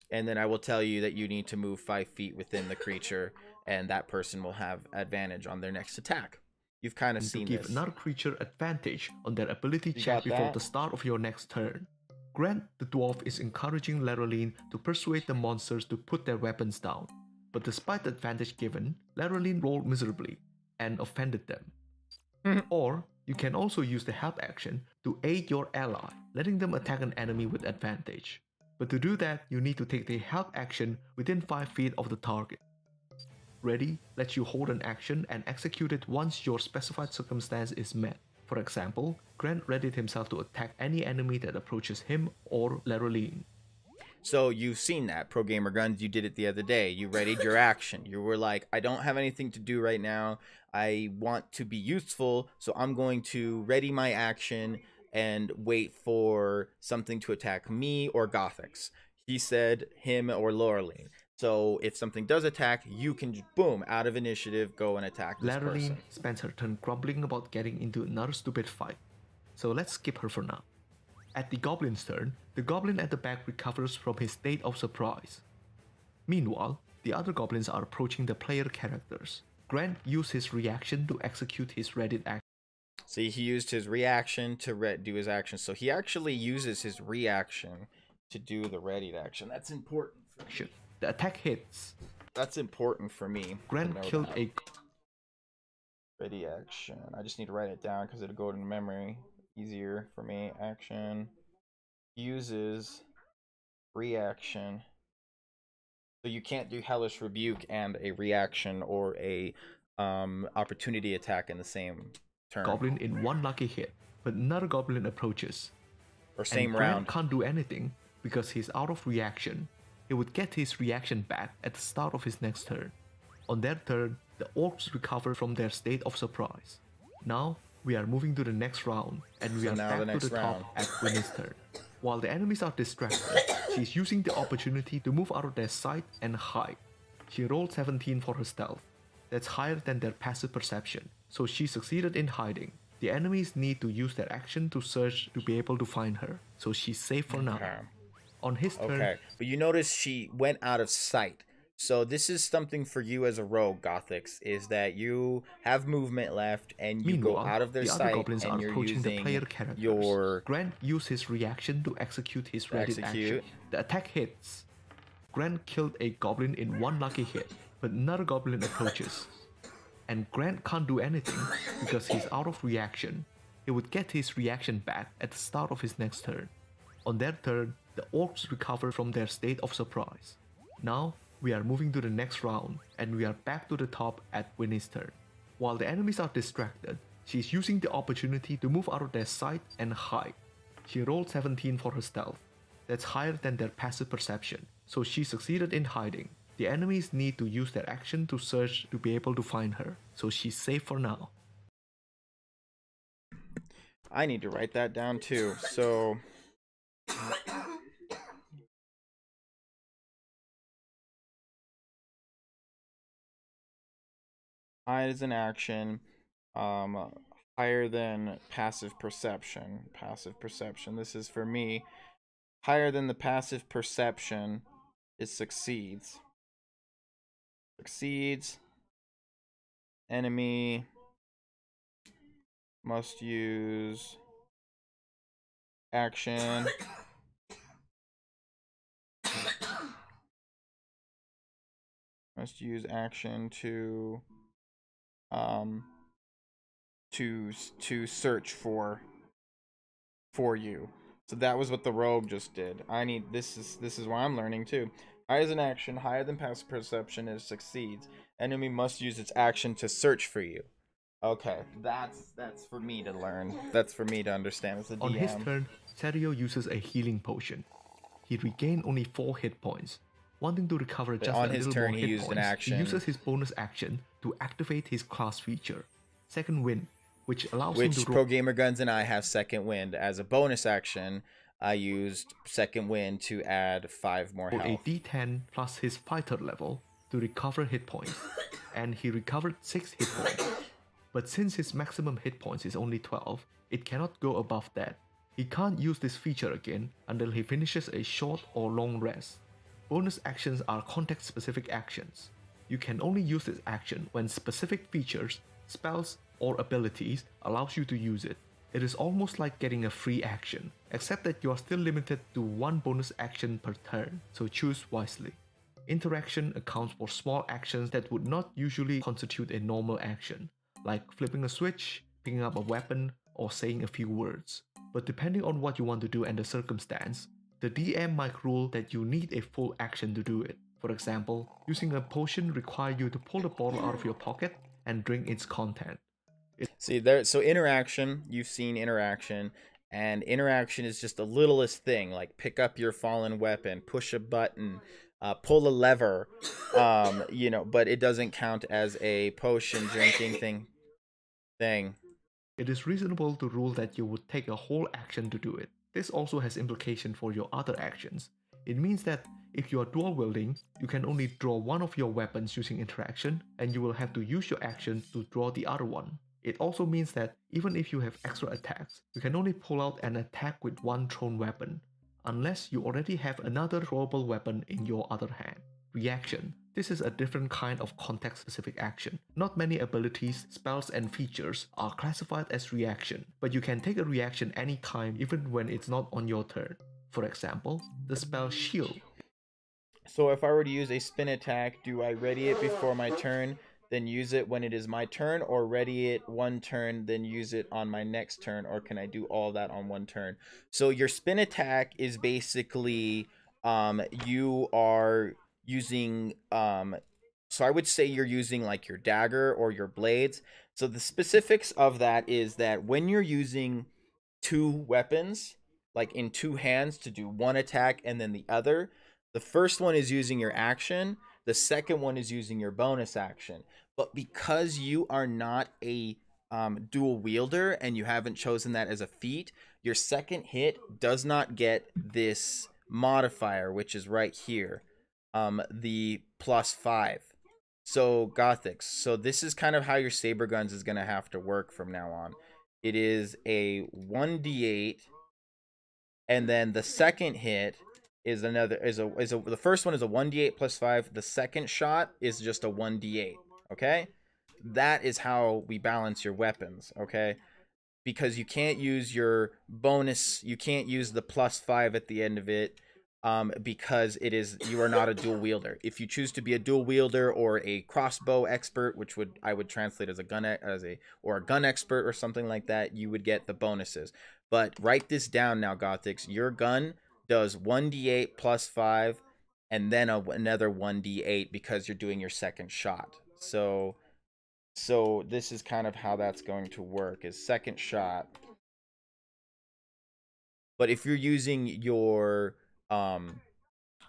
And then I will tell you that you need to move 5 feet within the creature, and that person will have advantage on their next attack. You've kind of seen this. Give another creature advantage on their ability check before the start of your next turn. Grant the dwarf is encouraging Laroline to persuade the monsters to put their weapons down, but despite the advantage given, Laroline rolled miserably and offended them. Or you can also use the help action to aid your ally, letting them attack an enemy with advantage. But to do that, you need to take the help action within 5 feet of the target. Ready lets you hold an action and execute it once your specified circumstance is met. For example, Grant readied himself to attack any enemy that approaches him or Laroline. So you've seen that, Pro Gamer Guns. You did it the other day. You readied your action. You were like, I don't have anything to do right now. I want to be useful, so I'm going to ready my action and wait for something to attack me or Gothics. He said him or Laroline. So if something does attack, you can, boom, out of initiative, go and attack this person. Laroline spends her turn grumbling about getting into another stupid fight. So let's skip her for now. At the goblin's turn, the goblin at the back recovers from his state of surprise. Meanwhile, the other goblins are approaching the player characters. Grant used his reaction to execute his readied action. See, he used his reaction to do his action. So he actually uses his reaction to do the readied action. That's important for me. The attack hits. That's important for me. Grant killed a ready action. I just need to write it down because it'll go to memory easier for me. Action uses reaction. So you can't do Hellish Rebuke and a reaction or a opportunity attack in the same turn. Goblin in one lucky hit, but another goblin approaches. Or same and round. Grant can't do anything because he's out of reaction. He would get his reaction back at the start of his next turn. On their turn, the orcs recover from their state of surprise. Now, we are moving to the next round, and we are back to the top at Winnie's turn. While the enemies are distracted, she's using the opportunity to move out of their sight and hide. She rolled 17 for her stealth. That's higher than their passive perception, so she succeeded in hiding. The enemies need to use their action to search to be able to find her, so she's safe for now. Okay. On his turn... Okay, but you notice she went out of sight. So this is something for you as a rogue, Gothix, is that you have movement left and you go out of their sight and you're using your... Grant used his reaction to execute his ready action. The attack hits. Grant killed a goblin in one lucky hit, but another goblin approaches. And Grant can't do anything because he's out of reaction. He would get his reaction back at the start of his next turn. On their turn, the orcs recover from their state of surprise. Now, we are moving to the next round, and we are back to the top at Winnie's turn. While the enemies are distracted, she's using the opportunity to move out of their sight and hide. She rolled 17 for her stealth. That's higher than their passive perception, so she succeeded in hiding. The enemies need to use their action to search to be able to find her, so she's safe for now. I need to write that down too, so... Hide is an action, higher than passive perception. Passive perception, this is for me. Higher than the passive perception is succeeds. Succeeds. Enemy must use action to search for you. So that was what the rogue just did. This is why I'm learning too. Higher as an action, higher than passive perception is succeeds. Enemy must use its action to search for you. Okay, that's for me to learn. That's for me to understand as a DM. On his turn, Serio uses a healing potion. He regained only 4 hit points. Wanting to recover just a little more hit points, he uses his bonus action to activate his class feature, Second Wind, which allows him to... Pro Gamer Guns and I have Second Wind. As a bonus action, I used Second Wind to add 5 more health. A D10 plus his fighter level to recover hit points, and he recovered 6 hit points. But since his maximum hit points is only 12, it cannot go above that. He can't use this feature again until he finishes a short or long rest. Bonus actions are context-specific actions. You can only use this action when specific features, spells, or abilities allows you to use it. It is almost like getting a free action, except that you are still limited to 1 bonus action per turn, so choose wisely. Interaction accounts for small actions that would not usually constitute a normal action, like flipping a switch, picking up a weapon, or saying a few words. But depending on what you want to do and the circumstance, the DM might rule that you need a full action to do it. For example, using a potion requires you to pull the bottle out of your pocket and drink its content. So interaction, you've seen interaction, and interaction is just the littlest thing, like pick up your fallen weapon, push a button, pull a lever, but it doesn't count as a potion drinking thing. It is reasonable to rule that you would take a whole action to do it. This also has implication for your other actions. It means that if you are dual wielding, you can only draw one of your weapons using interaction, and you will have to use your action to draw the other one. It also means that even if you have extra attacks, you can only pull out an attack with one thrown weapon, unless you already have another throwable weapon in your other hand. Reaction. This is a different kind of context-specific action. Not many abilities, spells, and features are classified as reaction, but you can take a reaction anytime even when it's not on your turn. For example, the spell Shield. So if I were to use a spin attack, do I ready it before my turn, then use it when it is my turn, or ready it one turn, then use it on my next turn, or can I do all that on one turn? So your spin attack is basically you are using so I would say you're using like your dagger or your blades. So the specifics of that is that when you're using 2 weapons, like in 2 hands to do one attack and then the other, the first one is using your action, the second one is using your bonus action. But because you are not a dual wielder and you haven't chosen that as a feat, your second hit does not get this modifier, which is right here. the +5. So Gothics, so this is kind of how your saber guns is gonna have to work from now on. It is a 1d8, and then the second hit is the first one is a 1d8 +5. The second shot is just a 1d8. Okay, that is how we balance your weapons. Okay, because you can't use your bonus, you can't use the +5 at the end of it, because you are not a dual wielder. If you choose to be a dual wielder or a crossbow expert, which I would translate as a gun expert or something like that, you would get the bonuses. But write this down now, Gothics. Your gun does 1d8 +5 and then another 1d8 because you're doing your second shot. So this is kind of how that's going to work, is second shot. But if you're using your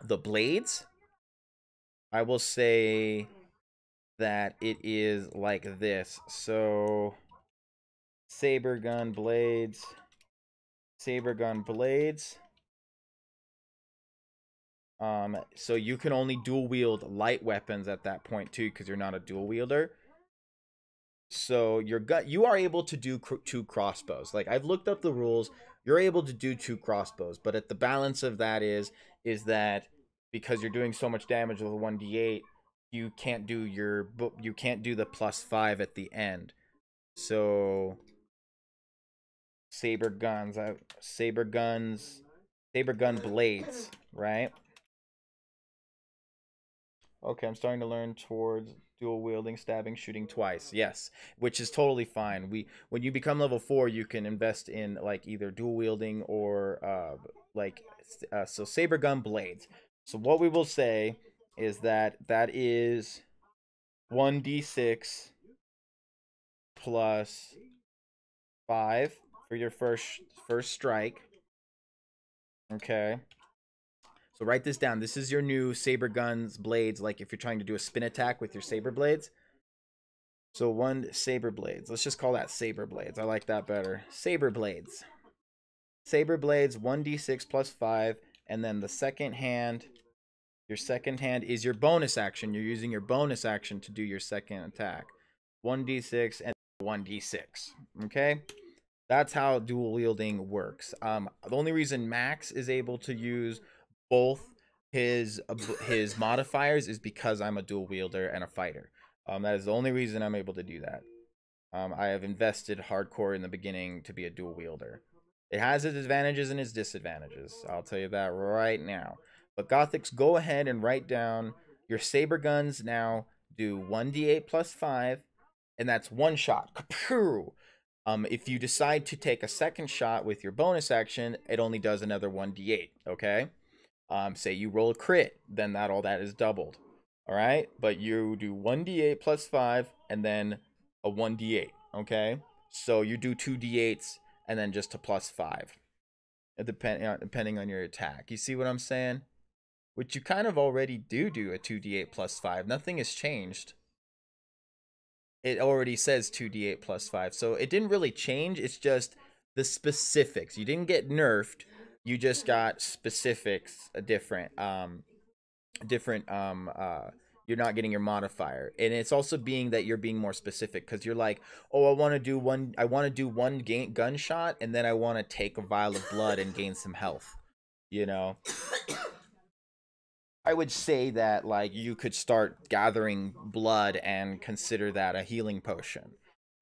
the blades, I will say that it is like this. So saber gun blades. So you can only dual wield light weapons at that point too, because you're not a dual wielder. So you are able to do 2 crossbows. Like, I've looked up the rules. You're able to do 2 crossbows, but at the balance of that is that because you're doing so much damage with a 1d8, you can't do the +5 at the end. So saber gun blades, right? Okay, I'm starting to learn towards dual wielding, stabbing, shooting twice. Yes, which is totally fine. When you become level 4, you can invest in like either dual wielding or so saber gun blades. So what we will say is that is 1d6 plus 5 for your first strike. Okay. So write this down. This is your new saber guns blades, like if you're trying to do a spin attack with your saber blades. So 1 saber blades. Let's just call that saber blades. I like that better. Saber blades. Saber blades, 1d6 plus 5, and then the second hand, your second hand is your bonus action. You're using your bonus action to do your second attack. 1d6 and 1d6. Okay? That's how dual wielding works. The only reason Max is able to use both his modifiers is because I'm a dual wielder and a fighter. That is the only reason I'm able to do that. I have invested hardcore in the beginning to be a dual wielder. It has its advantages and its disadvantages. I'll tell you that right now. But Gothics, go ahead and write down your saber guns now do 1d8 plus 5, and that's 1 shot. Kapoo! If you decide to take a second shot with your bonus action, it only does another 1d8, okay? Say you roll a crit, then all that is doubled. All right? But you do 1d8 plus 5 and then a 1d8, okay? So you do 2d8s and then just a plus 5. Depending on your attack. You see what I'm saying? Which you kind of already do a 2d8 plus 5. Nothing has changed. It already says 2d8 plus 5. So it didn't really change. It's just the specifics. You didn't get nerfed. You just got specifics different. You're not getting your modifier. And it's also that you're being more specific, because you're like, oh, I want to do one gunshot, and then I want to take a vial of blood and gain some health. You know? I would say that, like, you could start gathering blood and consider that a healing potion,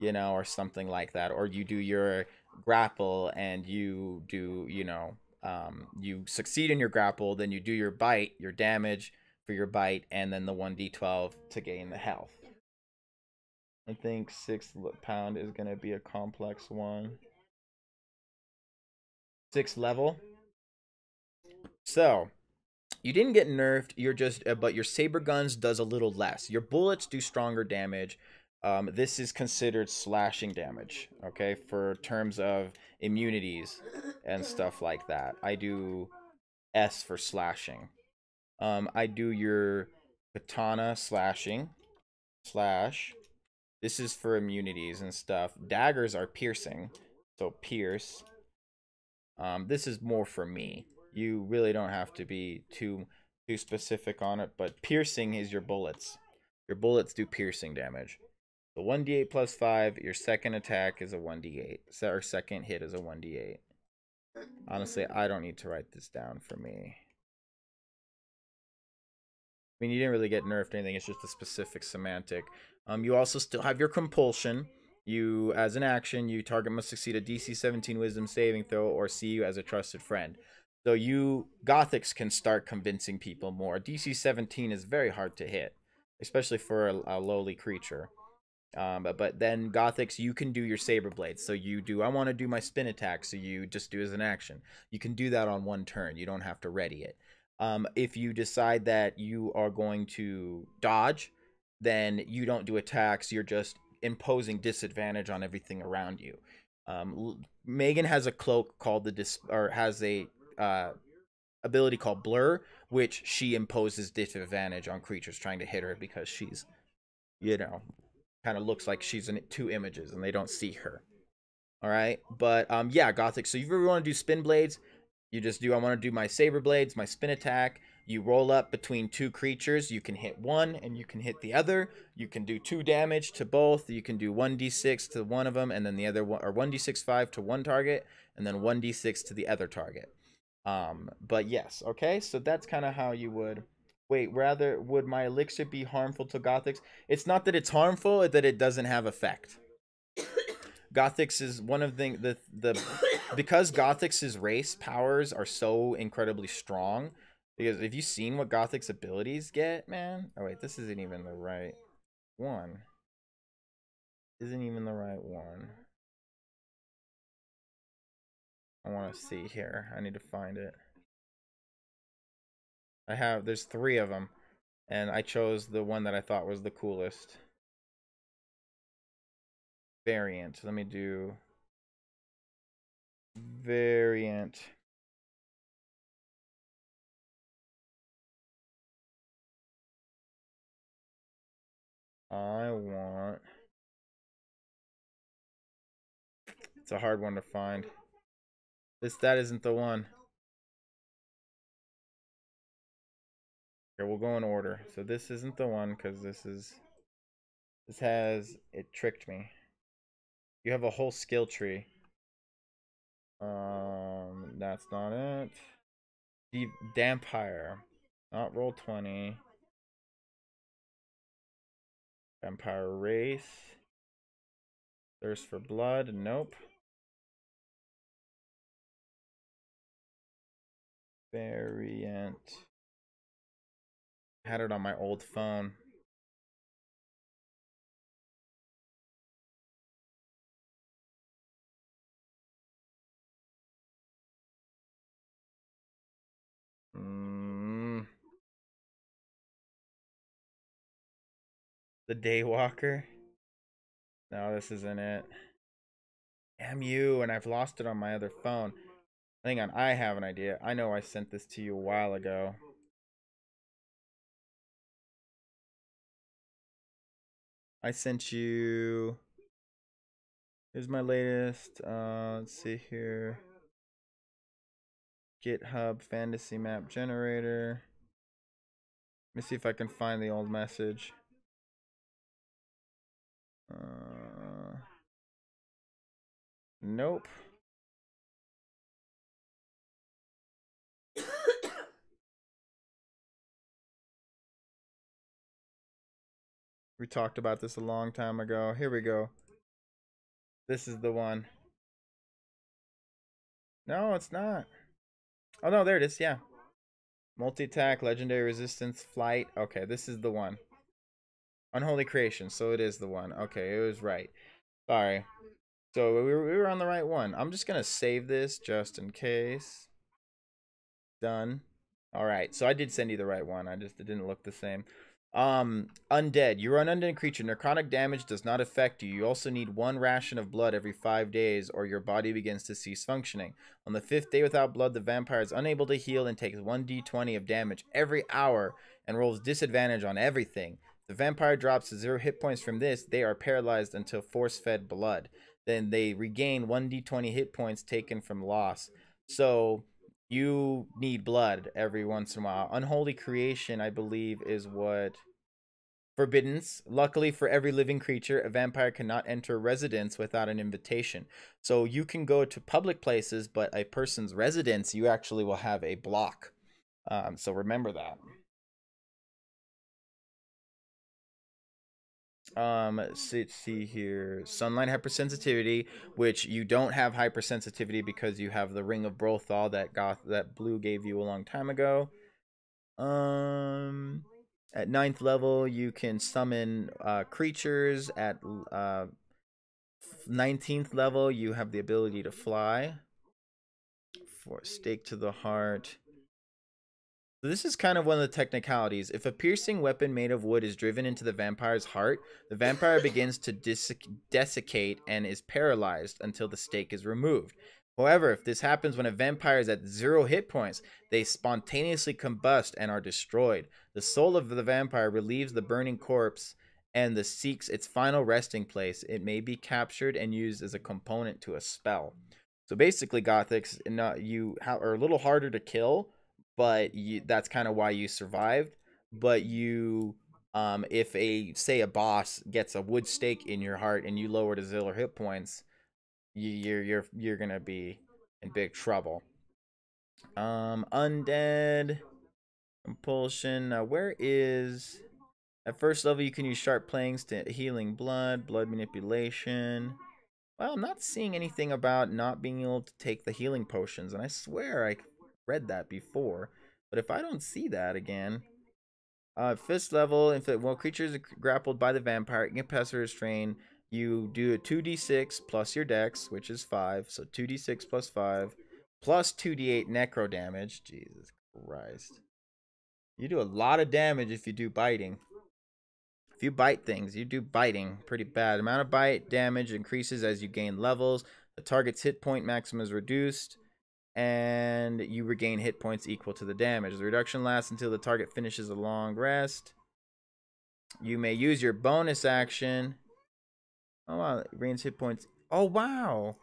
you know, or something like that. Or you do your grapple and you do, you succeed in your grapple, then you do your bite, your damage for your bite, and then the 1d12 to gain the health. I think 6th pound is going to be a complex one. 6th level. So you didn't get nerfed. But your saber guns does a little less. Your bullets do stronger damage. This is considered slashing damage, okay, for terms of immunities and stuff like that. I do S for slashing. I do your katana slashing, slash. This is for immunities and stuff. Daggers are piercing, so pierce. This is more for me. You really don't have to be too too specific on it, but piercing is your bullets. Your bullets do piercing damage. So 1d8 plus 5, your second attack is a 1d8. So our second hit is a 1d8. Honestly, I don't need to write this down for me. I mean, you didn't really get nerfed or anything. It's just a specific semantic. You also still have your compulsion. You, as an action, you target must succeed a DC 17 Wisdom saving throw or see you as a trusted friend. So you Gothics can start convincing people more. DC 17 is very hard to hit, especially for a lowly creature. But then Gothics, you can do your saber blades. So you do, I want to do my spin attack, so you just do as an action. You can do that on one turn. You don't have to ready it. If you decide that you are going to dodge, then you don't do attacks. You're just imposing disadvantage on everything around you. Megan has a cloak called has a ability called Blur, which she imposes disadvantage on creatures trying to hit her because she's, you know, kind of looks like she's in two images and they don't see her. All right, but yeah, Gothic. So if you ever want to do spin blades, you just do, I want to do my saber blades, my spin attack. You roll up between two creatures. You can hit one and you can hit the other. You can do 2 damage to both. You can do 1d6 to one of them and then the other one, or 1d6 5 to one target and then 1d6 to the other target. But yes, okay, so that's kind of how you would. Wait, rather, would my elixir be harmful to Gothics? It's not that it's harmful, it's that it doesn't have effect. Gothics is one of the because Gothics' race powers are so incredibly strong. Because have you seen what Gothics' abilities get, man? Oh wait, this isn't even the right one. Isn't even the right one. I want to see here. I need to find it. There's 3 of them. And I chose the one that I thought was the coolest. Variant. Let me do variant. I want. It's a hard one to find. That isn't the one. Here, we'll go in order. So this isn't the one because it tricked me. You have a whole skill tree. That's not it. Vampire. Not roll 20. Vampire race. Thirst for blood. Nope. Variant. I had it on my old phone. The Daywalker. No, this isn't it. Damn you, and I've lost it on my other phone. Hang on, I have an idea. I know I sent this to you a while ago. I sent you. Here's my latest. Let's see here. GitHub fantasy map generator. Let me see if I can find the old message. Nope. We talked about this a long time ago. Here we go. This is the one. No, it's not. Oh, no, there it is. Yeah. Multi-attack, legendary resistance, flight. Okay, this is the one. Unholy creation. So it is the one. Okay, it was right. Sorry. So we were on the right one. I'm just going to save this just in case. Done. All right. So I did send you the right one. It didn't look the same. Undead. You're an undead creature. Necrotic damage does not affect you. You also need 1 ration of blood every 5 days or your body begins to cease functioning. On the 5th day without blood, the vampire is unable to heal and takes 1d20 of damage every hour and rolls disadvantage on everything. The vampire drops to 0 hit points from this. They are paralyzed until force-fed blood. Then they regain 1d20 hit points taken from loss. So you need blood every once in a while. Unholy creation, I believe, is what... Forbiddance. Luckily for every living creature, a vampire cannot enter a residence without an invitation. So you can go to public places, but a person's residence, you actually will have a block. So remember that. Let's see here. Sunlight hypersensitivity, which you don't have hypersensitivity because you have the Ring of Brothal that Blue gave you a long time ago. At 9th level, you can summon creatures. At 19th level, you have the ability to fly. For stake to the heart. This is kind of one of the technicalities. If a piercing weapon made of wood is driven into the vampire's heart, the vampire begins to desiccate and is paralyzed until the stake is removed. However, if this happens when a vampire is at 0 hit points, they spontaneously combust and are destroyed. The soul of the vampire relieves the burning corpse and seeks its final resting place. It may be captured and used as a component to a spell. So basically, Gothics, you are a little harder to kill, but that's kind of why you survived. But you, if say a boss gets a wood stake in your heart and you lower to 0 hit points, you're gonna be in big trouble. Undead compulsion. Now, where is at first level you can use sharp planks to healing blood manipulation. Well, I'm not seeing anything about not being able to take the healing potions, and I swear I read that before. But if I don't see that again, 5th level, while creatures are grappled by the vampire, incapacitated, restrained, you do a 2d6 plus your dex, which is 5, so 2d6 plus 5, plus 2d8 necro damage. Jesus Christ. You do a lot of damage if you do biting. If you bite things, you do biting pretty bad. The amount of bite damage increases as you gain levels. The target's hit point maximum is reduced, and you regain hit points equal to the damage. The reduction lasts until the target finishes a long rest. You may use your bonus action. Oh wow, it gains hit points. Oh wow.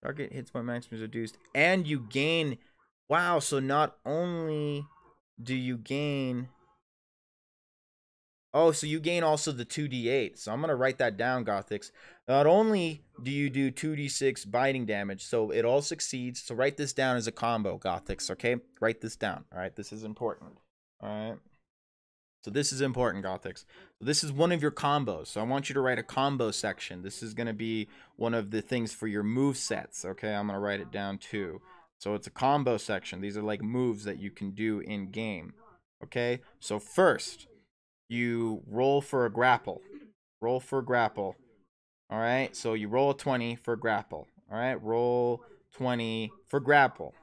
Target hit point maximum is reduced, and you gain... Wow, so not only do you gain... Oh, so you gain also the 2d8. So I'm going to write that down, Gothics. Not only do you do 2d6 biting damage, so it all succeeds. So write this down as a combo, Gothics, okay? Write this down, all right? This is important, all right? So this is important, Gothics. So this is one of your combos. So I want you to write a combo section. This is going to be one of the things for your move sets, okay? I'm going to write it down too. So it's a combo section. These are like moves that you can do in game, okay? So first... you roll for a grapple. Roll for grapple. All right. So you roll a 20 for grapple. All right. Roll 20 for grapple.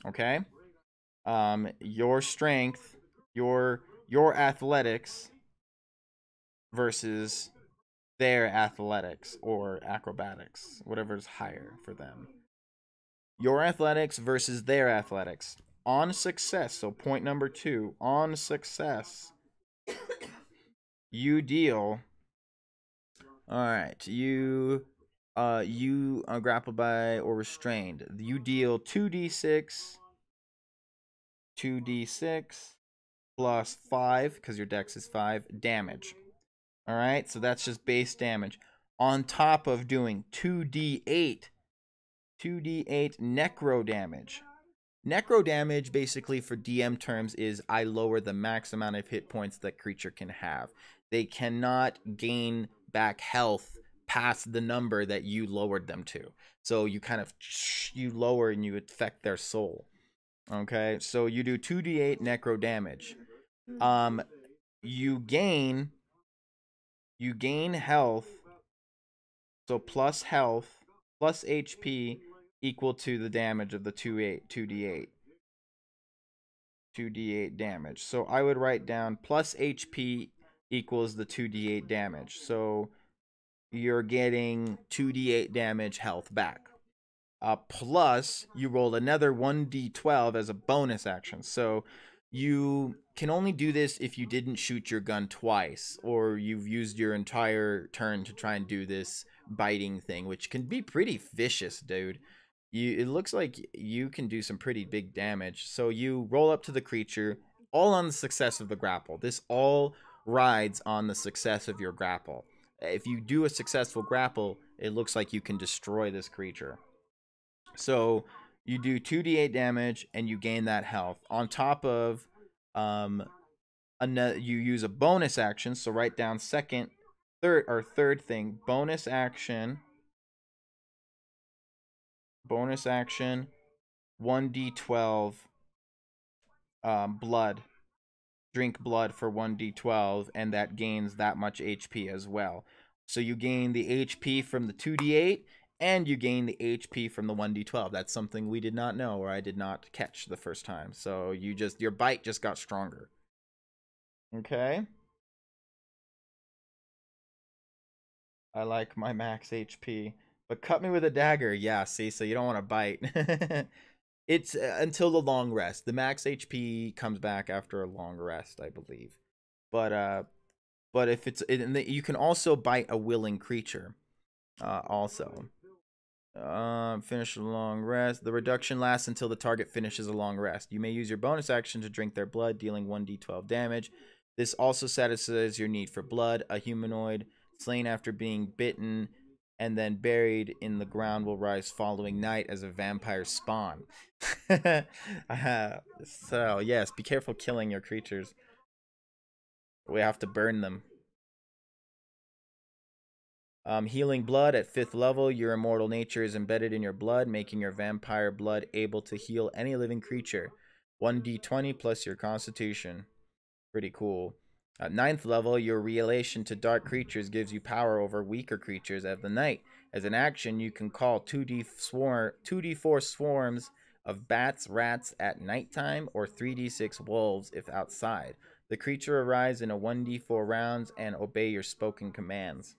Okay. Your strength, your athletics versus their athletics or acrobatics, whatever's higher for them. Your athletics versus their athletics. On success. So point number 2. On success. You deal... Alright, you are grappled by or restrained. You deal 2d6 plus 5, because your dex is 5, damage. Alright, so that's just base damage. On top of doing 2d8 necro damage. Necro damage, basically for DM terms, is I lower the max amount of hit points that creature can have. They cannot gain back health past the number that you lowered them to. So you kind of you lower and you affect their soul. Okay, so you do 2d8 necro damage. You gain health. So plus health plus HP equal to the damage of the 2d8 damage. So I would write down plus HP equals the 2d8 damage. So you're getting 2d8 damage health back. Plus you roll another 1d12 as a bonus action. So you can only do this if you didn't shoot your gun twice, or you've used your entire turn to try and do this biting thing, which can be pretty vicious, dude. it looks like you can do some pretty big damage. So you roll up to the creature, all on the success of the grapple. This all rides on the success of your grapple. If you do a successful grapple, it looks like you can destroy this creature. So you do 2d8 damage and you gain that health on top of you use a bonus action. So write down third thing, bonus action 1d12 blood. Drink blood for 1d12, and that gains that much HP as well. So you gain the HP from the 2d8, and you gain the HP from the 1d12. That's something we did not know, or I did not catch the first time. So your bite just got stronger. Okay. I like my max HP. But cut me with a dagger. Yeah, see, so you don't want to bite. It's until the long rest. The max HP comes back after a long rest, I believe. But if you can also bite a willing creature. Also. Finish a long rest. The reduction lasts until the target finishes a long rest. You may use your bonus action to drink their blood, dealing 1d12 damage. This also satisfies your need for blood. A humanoid slain after being bitten and then buried in the ground will rise following night as a vampire spawn. So, yes, be careful killing your creatures. We have to burn them. Healing blood at 5th level. Your immortal nature is embedded in your blood, making your vampire blood able to heal any living creature. 1d20 plus your constitution. Pretty cool. At 9th level, your relation to dark creatures gives you power over weaker creatures of the night. As an action, you can call 2d4 swarms of bats, rats at nighttime, or 3d6 wolves if outside. The creature arrives in a 1d4 rounds and obey your spoken commands.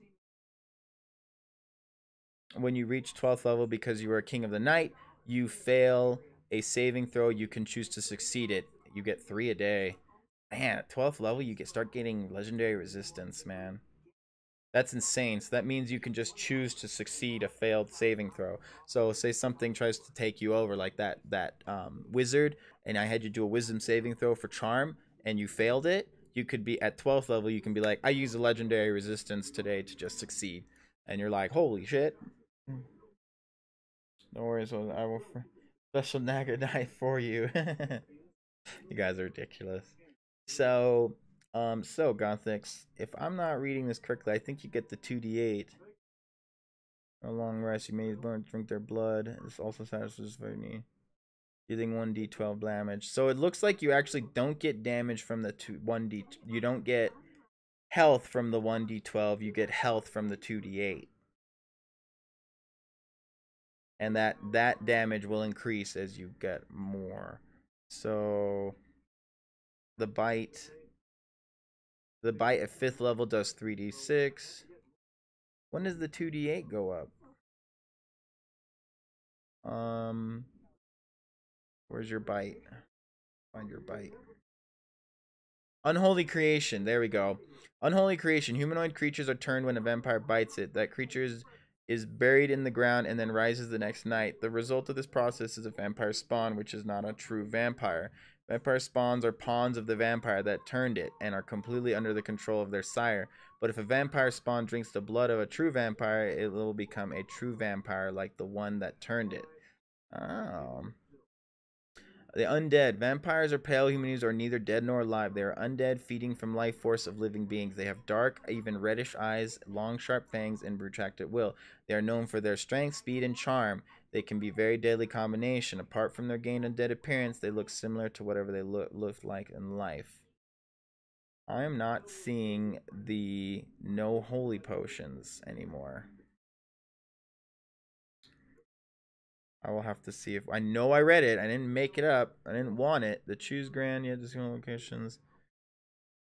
When you reach 12th level, because you are a king of the night, you fail a saving throw. You can choose to succeed it. You get 3 a day. Man, at 12th level, you start getting legendary resistance, man. That's insane. So that means you can just choose to succeed a failed saving throw. So say something tries to take you over, like that wizard, and I had you do a wisdom saving throw for charm, and you failed it. You could be at 12th level. You can be like, I use a legendary resistance today to just succeed, and you're like, holy shit. No worries, I will special Naga knife for you. You guys are ridiculous. So Gothics, if I'm not reading this correctly, I think you get the 2d8. A long rest, you may drink their blood. This also satisfies very neat. Dealing 1d12 damage. So it looks like you actually don't get damage from the 1d. You don't get health from the 1d12. You get health from the 2d8. And that damage will increase as you get more. So the bite at 5th level does 3d6. When does the 2d8 go up? Where's your bite? Find your bite. Unholy creation. There we go. Unholy creation. Humanoid creatures are turned when a vampire bites it. That creature is buried in the ground and then rises the next night. The result of this process is a vampire spawn, which is not a true vampire. Vampire spawns are pawns of the vampire that turned it and are completely under the control of their sire. But if a vampire spawn drinks the blood of a true vampire, it will become a true vampire like the one that turned it. Oh. The undead. Vampires or pale humanoids are neither dead nor alive. They are undead, feeding from life force of living beings. They have dark, even reddish eyes, long, sharp fangs, and retract at will. They are known for their strength, speed, and charm. They can be very deadly combination. Apart from their gained undead appearance, they look similar to whatever they looked like in life. I am not seeing the no holy potions anymore. I will have to see if I know I read it. I didn't make it up. I didn't want it. The choose grand, you have to see locations.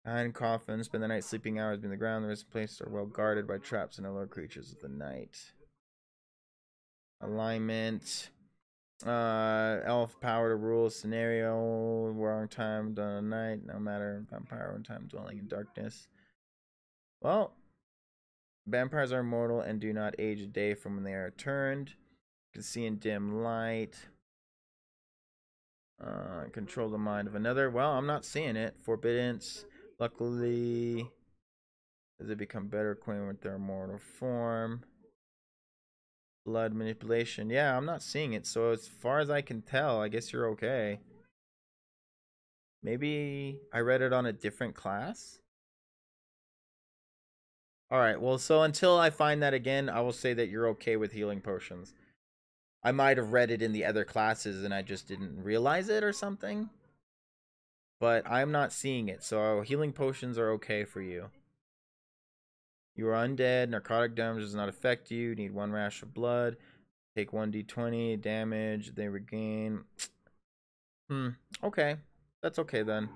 Behind coffins, spend the night sleeping hours beneath the ground. The rest of the place are well guarded by traps and other creatures of the night. Alignment. Elf power to rule scenario. Wrong time done at night. No matter vampire on time dwelling in darkness. Well, vampires are immortal and do not age a day from when they are turned. can see in dim light. Control the mind of another. Well, I'm not seeing it. Forbiddance. Luckily, as they become better acquainted with their mortal form. Blood manipulation. Yeah, I'm not seeing it. So as far as I can tell, I guess you're okay. Maybe I read it on a different class. Alright, well, so until I find that again, I will say that you're okay with healing potions. I might have read it in the other classes and I just didn't realize it or something. But I'm not seeing it, so healing potions are okay for you. You are undead. Narcotic damage does not affect you. You need 1 rash of blood. Take 1d20 damage. They regain. Okay. That's okay then.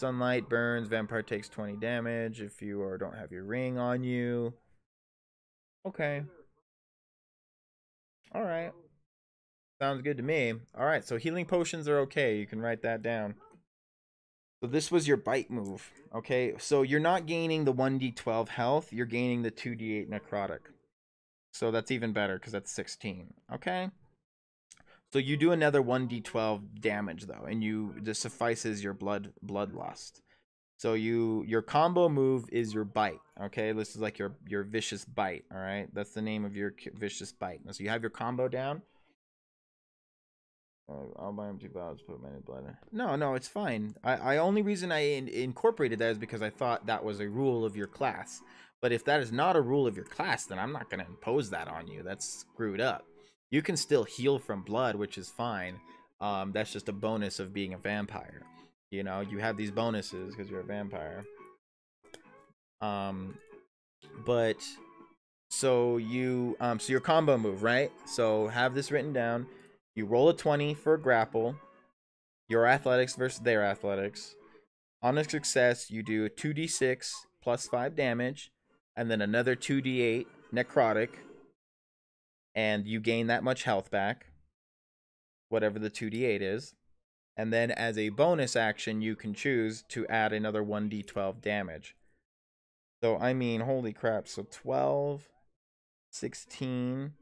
Sunlight burns. Vampire takes 20 damage if you don't have your ring on you. Okay. Alright. Sounds good to me. Alright, so healing potions are okay. You can write that down. So this was your bite move. Okay, so you're not gaining the 1d12 health. You're gaining the 2d8 necrotic. So that's even better because that's 16. Okay. So you do another 1d12 damage though, and this suffices your bloodlust. So your combo move is your bite. Okay, this is like your vicious bite. All right, that's the name of your vicious bite. So you have your combo down. I'll buy him 2 vials, put my blood in. No, it's fine. I only reason I incorporated that is because I thought that was a rule of your class. But if that is not a rule of your class, then I'm not going to impose that on you. That's screwed up. You can still heal from blood, which is fine. That's just a bonus of being a vampire. You know, you have these bonuses because you're a vampire. But so so your combo move, right? So have this written down. You roll a 20 for a grapple. Your athletics versus their athletics. On a success, you do a 2d6 plus 5 damage, and then another 2d8 necrotic, and you gain that much health back, whatever the 2d8 is. And then as a bonus action, you can choose to add another 1d12 damage. So, I mean, holy crap. So 12, 16,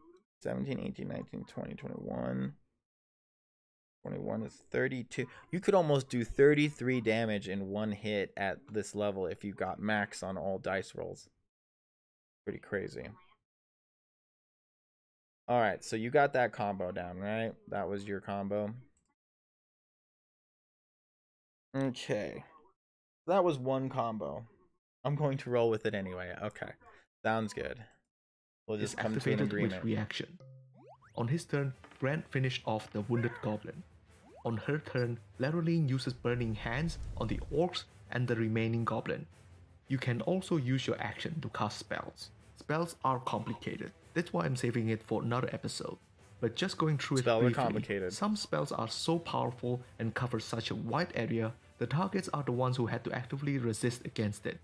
17, 18, 19, 20, 21... 21 is 32. You could almost do 33 damage in one hit at this level if you got max on all dice rolls. Pretty crazy. Alright, so you got that combo down, right? That was your combo. Okay. That was one combo. I'm going to roll with it anyway. Okay. Sounds good. We'll just come to an agreement. With reaction. On his turn, Grant finished off the wounded goblin. On her turn, Laroline uses Burning Hands on the orcs and the remaining goblin. You can also use your action to cast spells. Spells are complicated, that's why I'm saving it for another episode. But just going through it briefly, some spells are so powerful and cover such a wide area, the targets are the ones who had to actively resist against it.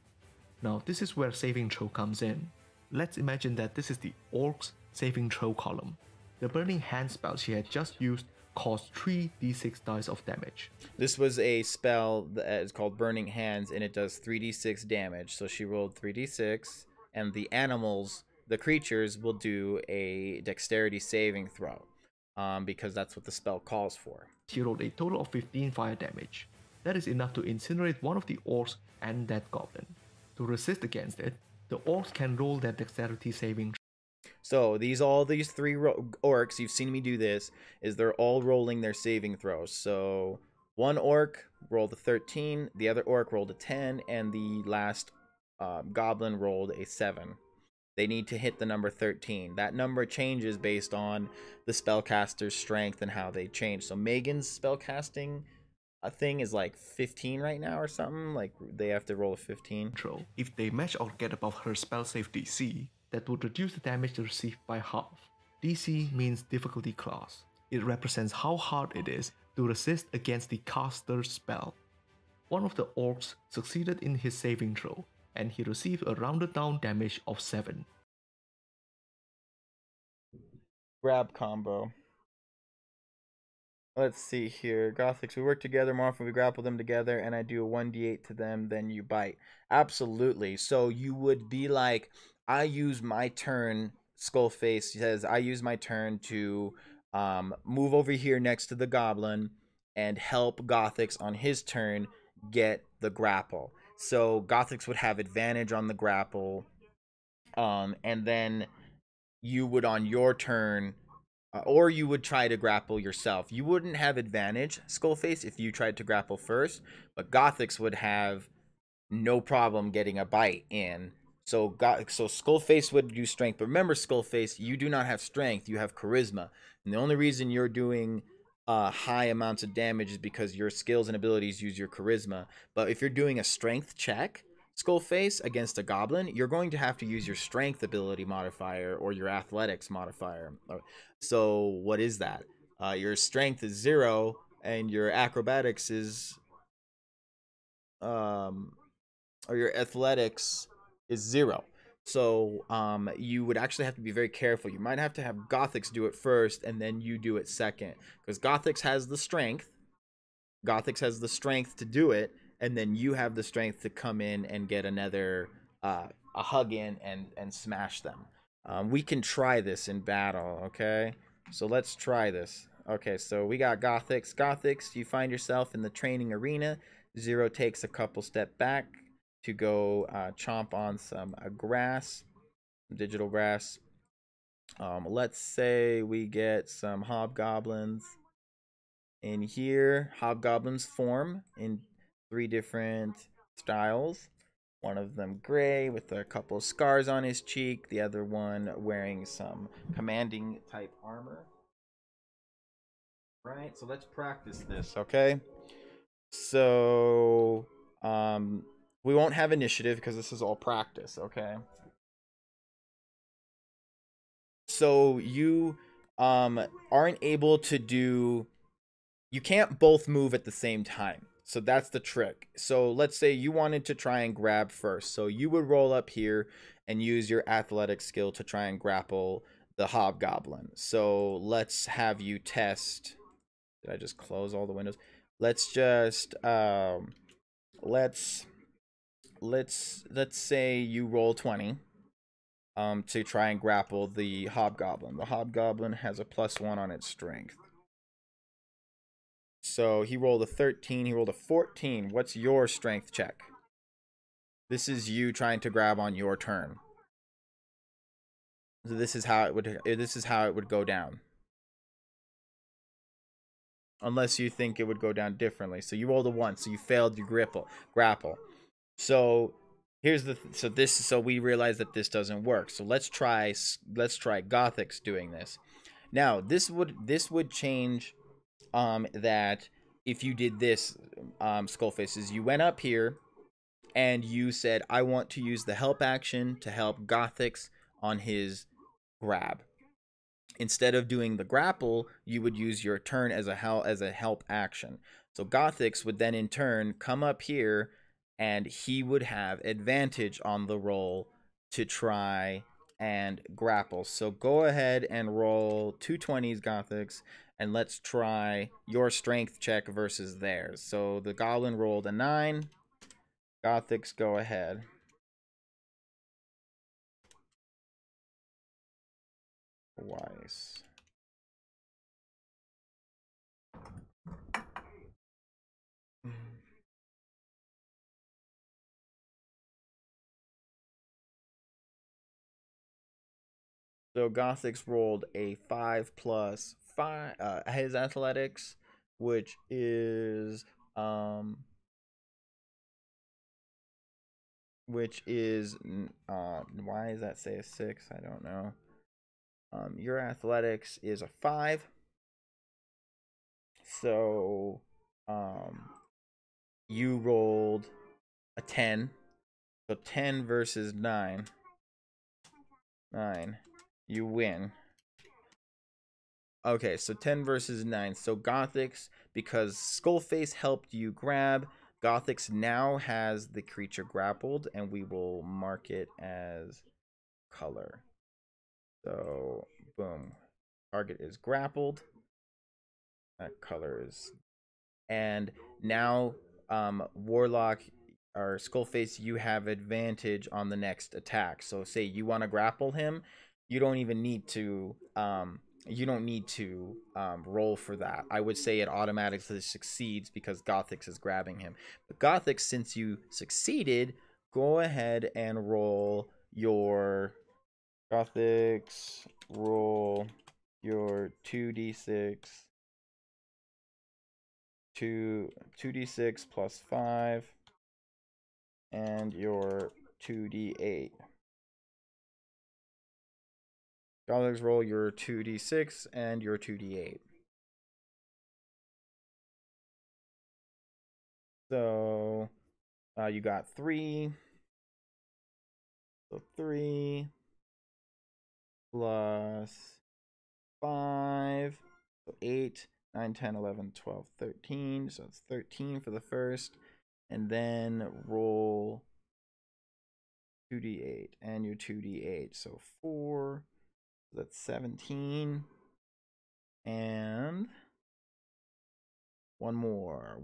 Now this is where saving throw comes in. Let's imagine that this is the orcs saving throw column. The Burning Hand spell she had just used caused 3d6 dice of damage. This was a spell that is called Burning Hands, and it does 3d6 damage. So she rolled 3d6, and the animals, the creatures, will do a dexterity saving throw, because that's what the spell calls for. She rolled a total of 15 fire damage. That is enough to incinerate one of the orcs and that goblin. To resist against it, the orcs can roll their dexterity saving. So all these 3 orcs, you've seen me do this, is they're all rolling their saving throws. So one orc rolled a 13, the other orc rolled a 10, and the last goblin rolled a 7. They need to hit the number 13. That number changes based on the spellcaster's strength and how they change. So Megan's spellcasting thing is like 15 right now or something. Like they have to roll a 15. If they match or get above her spell save DC, that would reduce the damage received by half. DC means difficulty class. It represents how hard it is to resist against the caster's spell. One of the orcs succeeded in his saving throw, and he received a rounded down damage of 7. Grab combo. Let's see here. Gothics, we work together more often. We grapple them together, and I do a 1d8 to them, then you bite. Absolutely. So you would be like, I use my turn Skullface says, I use my turn to move over here next to the goblin and help Gothix on his turn get the grapple. So Gothix would have advantage on the grapple, and then you would on your turn, or you would try to grapple yourself. You wouldn't have advantage, Skullface, if you tried to grapple first, but Gothix would have no problem getting a bite in. So Skullface would do strength, but remember, Skullface, you do not have strength, you have charisma, and the only reason you're doing high amounts of damage is because your skills and abilities use your charisma. But if you're doing a strength check, Skullface, against a goblin, you're going to have to use your strength ability modifier or your athletics modifier. So what is that? Your strength is 0 and your acrobatics is or your athletics is 0. So you would actually have to be very careful. You might have to have Gothix do it first and then you do it second, because Gothix has the strength. Gothix has the strength to do it, and then you have the strength to come in and get another a hug in and smash them. We can try this in battle, okay? So let's try this. Okay, so we got Gothix. Gothix, you find yourself in the training arena. Zero takes a couple step back to go chomp on some grass, digital grass. Let's say we get some hobgoblins in here. Hobgoblins form in 3 different styles. One of them gray with a couple of scars on his cheek. The other one wearing some commanding type armor. Right, so let's practice this, okay? So, we won't have initiative because this is all practice, okay? So you aren't able to do, you can't both move at the same time. So that's the trick. So let's say you wanted to try and grab first. So you would roll up here and use your athletic skill to try and grapple the hobgoblin. So let's have you test. Did I just close all the windows? Let's just let's say you roll 20 to try and grapple the hobgoblin. The hobgoblin has a +1 on its strength. So he rolled a 13, he rolled a 14. What's your strength check? This is you trying to grab on your turn. So this is how it would go down. Unless you think it would go down differently. So you rolled a 1, so you failed your grapple. So here's the so we realize that this doesn't work. So let's try Gothix doing this. Now this would change that if you did this, Skullfaces, you went up here and you said, I want to use the help action to help Gothix on his grab. Instead of doing the grapple, you would use your turn as a help action. So Gothix would then in turn come up here and he would have advantage on the roll to try and grapple. So go ahead and roll 2 20s, Gothix, and let's try your strength check versus theirs. So the goblin rolled a 9. Gothix, go ahead. Twice. So Gothix rolled a 5 plus 5, his athletics, which is why does that say a 6? I don't know. Your athletics is a 5. So you rolled a 10. So 10 versus 9. 9. You win. Okay, so 10 versus 9. So Gothix, because Skullface helped you grab, Gothix now has the creature grappled, and we will mark it as color. So, boom. Target is grappled. That color is... And now, Warlock, or Skullface, you have advantage on the next attack. So say you want to grapple him, you don't even need to roll for that. I would say it automatically succeeds because Gothix is grabbing him. But Gothix, since you succeeded, go ahead and roll your Gothix, roll your 2d6 2d6 plus 5 and your 2d8. Gothix, roll your 2d6 and your 2d8. So you got 3. So 3 plus 5, so 8, 9, 10, 11, 12, 13. So it's 13 for the first. And then roll 2d8 and your 2d8. So 4, that's 17. And one more.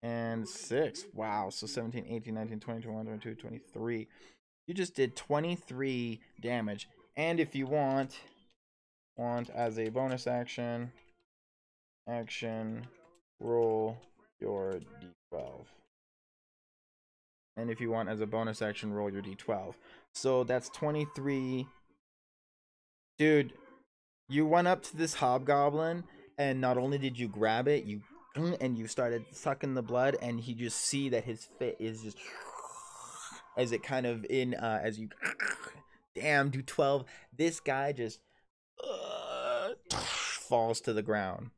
And 6. Wow. So 17, 18, 19, 20, 21, 22, 23. You just did 23 damage. And if you want as a bonus action, roll your d12. And if you want as a bonus action, roll your d12. So that's 23. Dude, you went up to this hobgoblin, and not only did you grab it, you started sucking the blood, and you just see that his fit is just as it kind of as you damn, do 12. This guy just falls to the ground.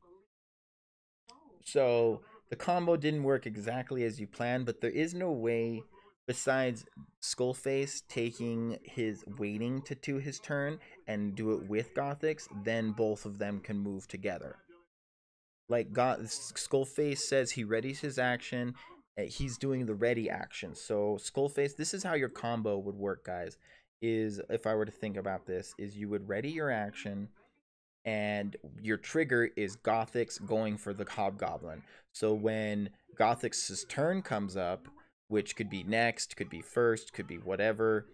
So the combo didn't work exactly as you planned, but there is no way besides Skullface taking his waiting to do his turn and do it with Gothix, then both of them can move together. Like Skullface says he readies his action, he's doing the ready action. So Skullface, this is how your combo would work, guys. Is if I were to think about this, is you would ready your action, and your trigger is Gothix going for the hobgoblin. So when Gothix's turn comes up, which could be next, could be first, could be whatever,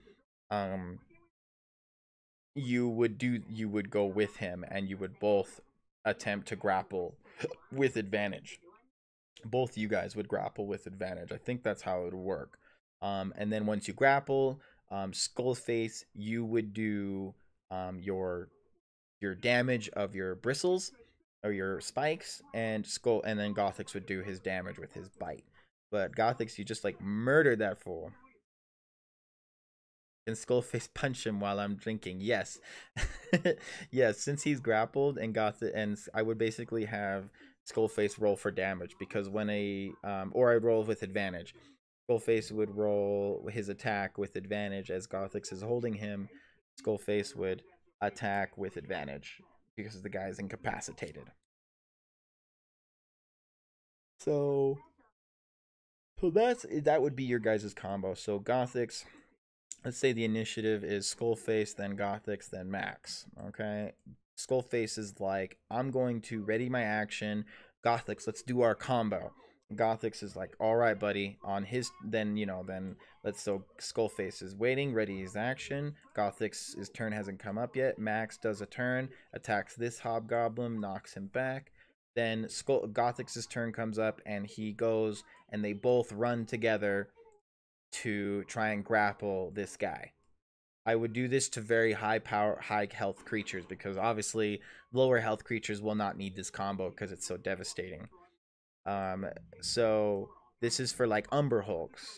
you would go with him, and you would both attempt to grapple with advantage. Both you guys would grapple with advantage. I think that's how it would work. And then once you grapple, Skullface, you would do your damage of your bristles or your spikes, and then Gothix would do his damage with his bite. But Gothix, you just like murdered that fool. Can Skullface punch him while I'm drinking? Yes. Yes, since he's grappled, and I would basically have Skullface roll for damage, because when or I roll with advantage. Skullface would roll his attack with advantage as Gothix is holding him. Skullface would attack with advantage because the guy's incapacitated. So that would be your guys' combo. So Gothix, let's say the initiative is Skullface, then Gothix, then Max. Okay, Skullface is like, I'm going to ready my action. Gothix, let's do our combo. Gothix is like, all right, buddy. On his so Skullface is waiting, ready his action. Gothix's turn hasn't come up yet. Max does a turn, attacks this hobgoblin, knocks him back. Then Gothix's turn comes up, and he goes, and they both run together to try and grapple this guy. I would do this to very high health creatures, because obviously lower health creatures will not need this combo because it's so devastating. So this is for like Umber Hulks,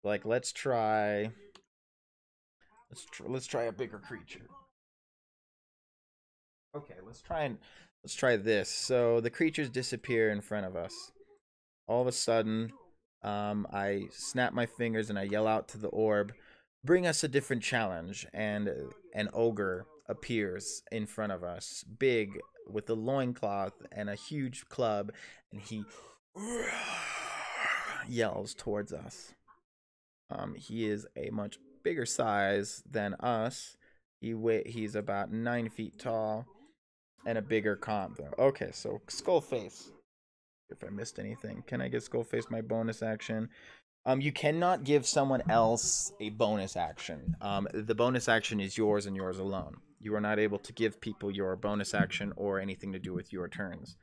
like let's try a bigger creature. Okay, let's try this. So the creatures disappear in front of us. All of a sudden, I snap my fingers and I yell out to the orb, bring us a different challenge. And an ogre appears in front of us, big, with a loincloth and a huge club, and he yells towards us. He is a much bigger size than us. He's about 9 feet tall. and a bigger combo. Okay, so Skullface. If I missed anything, can I give Skullface my bonus action? You cannot give someone else a bonus action. The bonus action is yours and yours alone. You are not able to give people your bonus action or anything to do with your turns,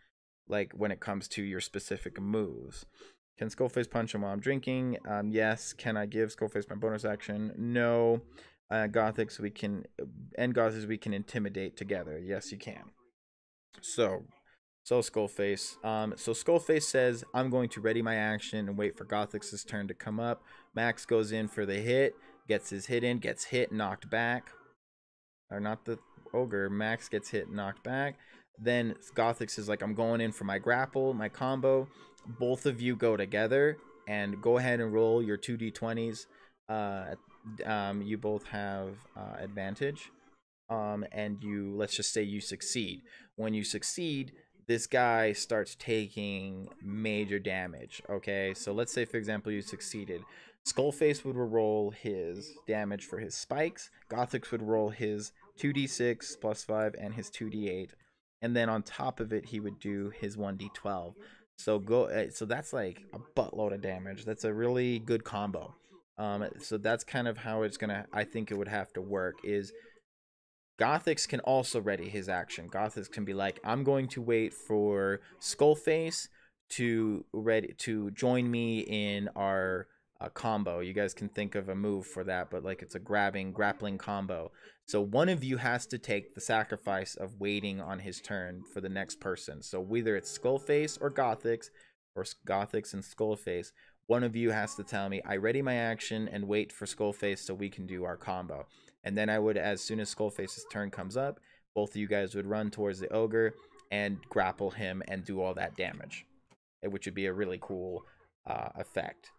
like when it comes to your specific moves. Can Skullface punch him while I'm drinking? Yes. Can I give Skullface my bonus action? No. Gothics we can intimidate together. Yes, you can. So Skullface. So Skullface says, I'm going to ready my action and wait for Gothix's turn to come up. Max goes in for the hit, gets his hit in, gets hit, knocked back. Or not the ogre. Max gets hit, knocked back. Then Gothix is like, I'm going in for my grapple, my combo. Both of you go together and go ahead and roll your 2d20s. You both have advantage. And you, let's just say you succeed. When you succeed, this guy starts taking major damage. Okay, so let's say, for example, you succeeded. Skullface would roll his damage for his spikes. Gothix would roll his 2d6 plus 5 and his 2d8. And then on top of it, he would do his 1d12. So that's like a buttload of damage. That's a really good combo. So that's kind of how it's gonna, I think it would have to work, is Gothix can also ready his action. Gothix can be like, I'm going to wait for Skullface to join me in our combo. You guys can think of a move for that, but like it's a grappling combo. So one of you has to take the sacrifice of waiting on his turn for the next person. So whether it's Skullface or Gothix and Skullface, one of you has to tell me, I ready my action and wait for Skullface so we can do our combo. And then I would, as soon as Skullface's turn comes up, both of you guys would run towards the ogre and grapple him and do all that damage, which would be a really cool effect.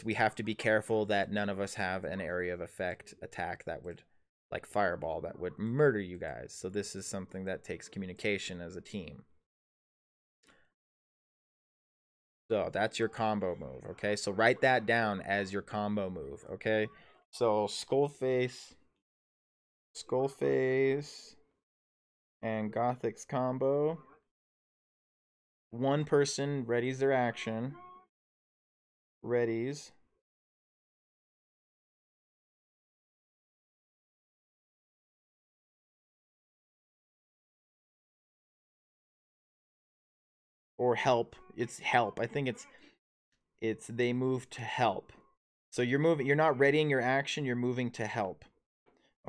We have to be careful that none of us have an area of effect attack that would, like Fireball, that would murder you guys. So this is something that takes communication as a team. So that's your combo move, okay? So write that down as your combo move, okay? So Skullface and Gothix combo. One person readies their action. Readies. Or help. It's help. I think it's they move to help. So you're not readying your action, you're moving to help.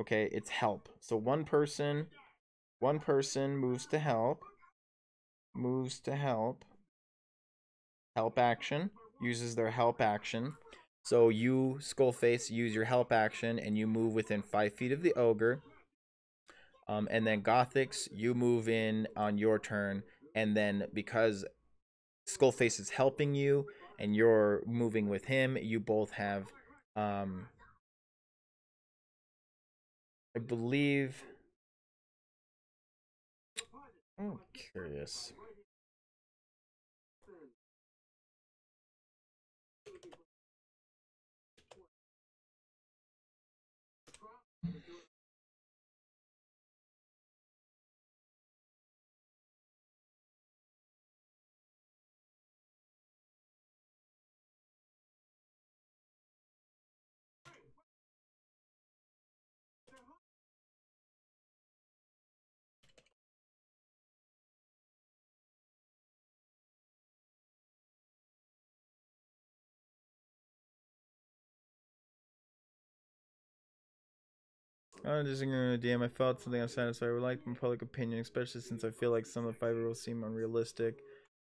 Okay, it's help. So one person moves to help. Help action. Uses their help action. So you, Skullface, use your help action and you move within 5 feet of the ogre. And then Gothix, you move in on your turn, and then because Skullface is helping you and you're moving with him, you both have I believe, I'm curious. I'm disagreeing with the DM. I felt something I'm satisfied. I would like my public opinion, especially since I feel like some of the 5 rules seem unrealistic.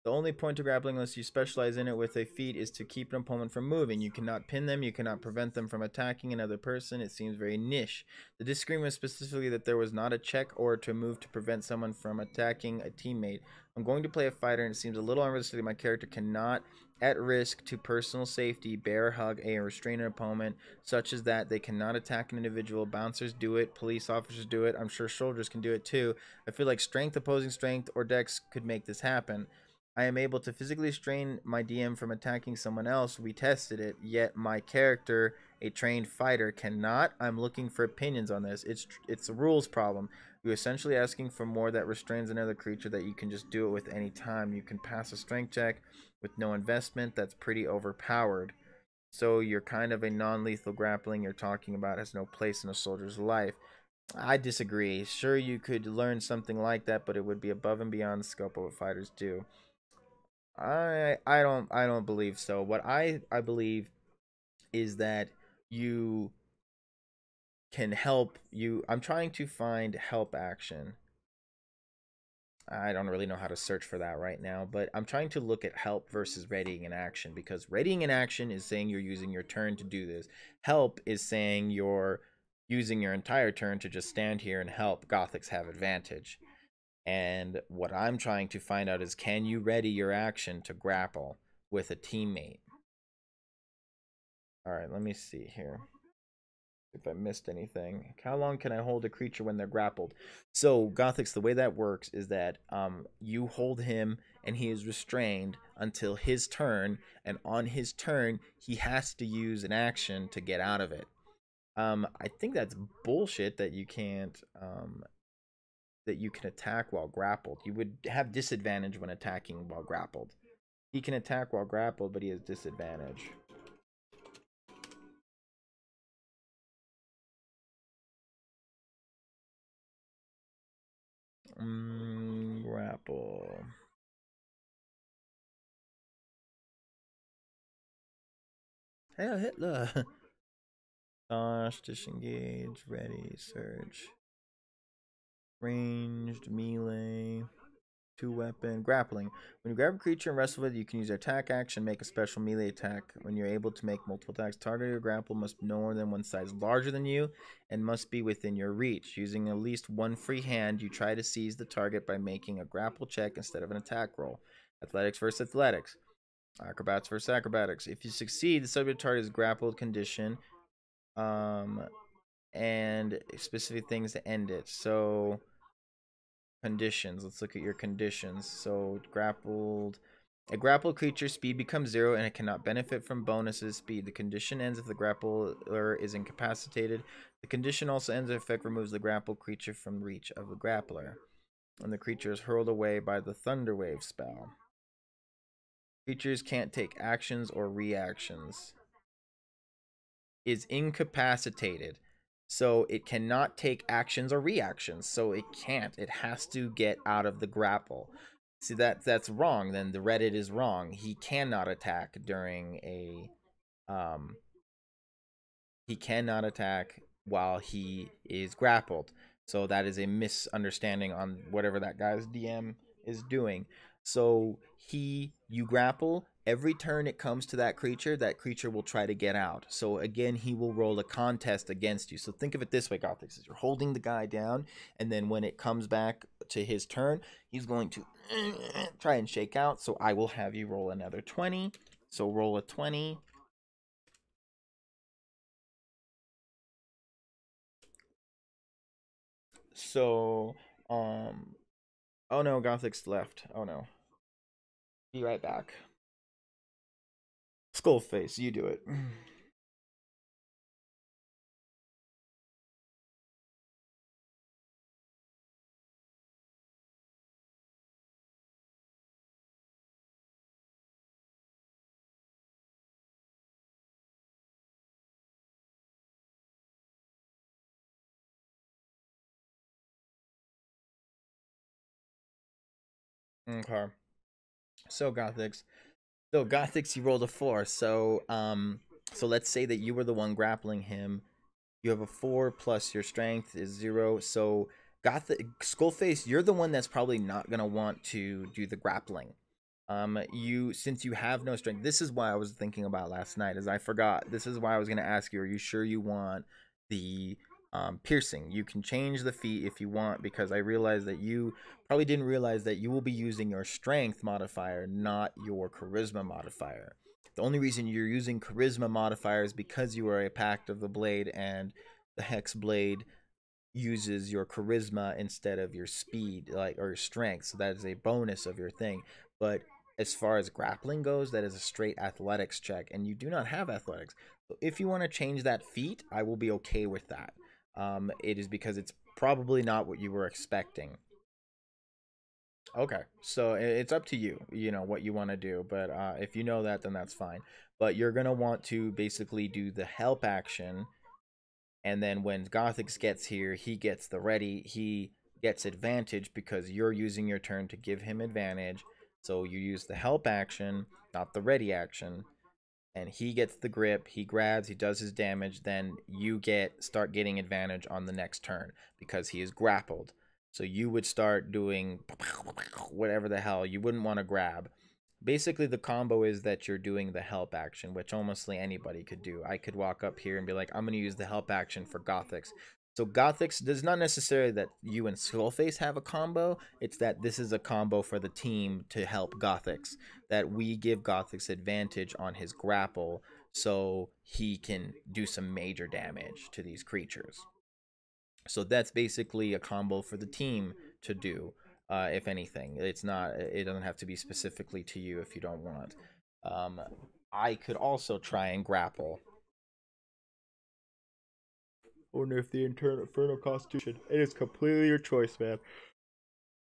The only point to grappling, unless you specialize in it with a feat, is to keep an opponent from moving. You cannot pin them, you cannot prevent them from attacking another person. It seems very niche. The disagreement was specifically that there was not a check or to move to prevent someone from attacking a teammate. I'm going to play a fighter, and it seems a little unrealistic that my character cannot, at risk to personal safety, bear hug a restrain an opponent, such as that they cannot attack an individual. Bouncers do it, police officers do it, I'm sure soldiers can do it too. I feel like strength, opposing strength, or dex could make this happen. I am able to physically restrain my DM from attacking someone else. We tested it, yet my character, a trained fighter, cannot. I'm looking for opinions on this. It's a rules problem. You're essentially asking for more that restrains another creature that you can just do it with any time. You can pass a strength check with no investment. That's pretty overpowered. So you're kind of a non-lethal grappling you're talking about has no place in a soldier's life. I disagree. Sure, you could learn something like that, but it would be above and beyond the scope of what fighters do. I don't believe so. What I believe is that you can help you. I'm trying to find help action. I don't really know how to search for that right now, but I'm trying to look at help versus readying in action, because readying in action is saying you're using your turn to do this. Help is saying you're using your entire turn to just stand here and help Gothics have advantage. And what I'm trying to find out is, can you ready your action to grapple with a teammate? All right, let me see here if I missed anything. How long can I hold a creature when they're grappled? So Gothics, the way that works is that you hold him and he is restrained until his turn, and on his turn he has to use an action to get out of it. I think that's bullshit that you can't that you can attack while grappled. You would have disadvantage when attacking while grappled. He can attack while grappled, but he has disadvantage. Grapple. Hail Hitler! Dodge, disengage, ready, surge. Ranged, melee, 2-weapon, grappling. When you grab a creature and wrestle with it, you can use your attack action, make a special melee attack. When you're able to make multiple attacks, target your grapple must be no more than one size larger than you and must be within your reach. Using at least one free hand, you try to seize the target by making a grapple check instead of an attack roll. Athletics versus athletics. Acrobats versus acrobatics. If you succeed, the subject target is grappled condition. And specific things to end it. So conditions, let's look at your conditions. So grappled, a grappled creature's speed becomes 0 and it cannot benefit from bonuses speed. The condition ends if the grappler is incapacitated. The condition also ends if effect removes the grappled creature from reach of the grappler, and the creature is hurled away by the Thunderwave spell. Creatures can't take actions or reactions. Is incapacitated. So it cannot take actions or reactions. So it can't. It has to get out of the grapple. See, that's wrong. Then the Reddit is wrong. He cannot attack during a he cannot attack while he is grappled. So that is a misunderstanding on whatever that guy's DM is doing. So you grapple, every turn it comes to that creature will try to get out. So again, he will roll a contest against you. So think of it this way, Gothics, you're holding the guy down, and then when it comes back to his turn, he's going to try and shake out. So I will have you roll another 20. So roll a 20. So, oh no, Gothic's left. Oh no. Be right back. Skullface, you do it. Okay. So Gothics. So Gothics, you rolled a 4. So let's say that you were the one grappling him. You have a 4 plus your strength is 0. So Skullface, you're the one that's probably not gonna want to do the grappling. Since you have no strength, this is why I was thinking about last night, as I forgot. This is why I was gonna ask you, are you sure you want the piercing? You can change the feat if you want, because I realized that you probably didn't realize that you will be using your strength modifier, not your charisma modifier. The only reason you're using charisma modifier is because you are a Pact of the Blade, and the Hex Blade uses your charisma instead of your speed, or your strength. So that is a bonus of your thing. But as far as grappling goes, that is a straight athletics check, and you do not have athletics. So if you want to change that feat, I will be okay with that. It is because it's probably not what you were expecting. Okay, so it's up to you, you know, what you want to do. But if you know that, then that's fine. But you're going to want to basically do the help action. And then when Gothix gets here, he gets the ready. He gets advantage because you're using your turn to give him advantage. So you use the help action, not the ready action. And he gets the grip, he grabs, he does his damage, then you start getting advantage on the next turn because he is grappled. So you would start doing whatever the hell. You wouldn't want to grab. Basically, the combo is that you're doing the help action, which almost anybody could do. I could walk up here and be like, I'm going to use the help action for Gothix. So Gothix does not necessarily that you and Skullface have a combo. It's that this is a combo for the team to help Gothix. That we give Gothix advantage on his grapple so he can do some major damage to these creatures. So that's basically a combo for the team to do, if anything. It doesn't have to be specifically to you if you don't want. I could also try and grapple. Or if the Infernal Constitution. It is completely your choice, man.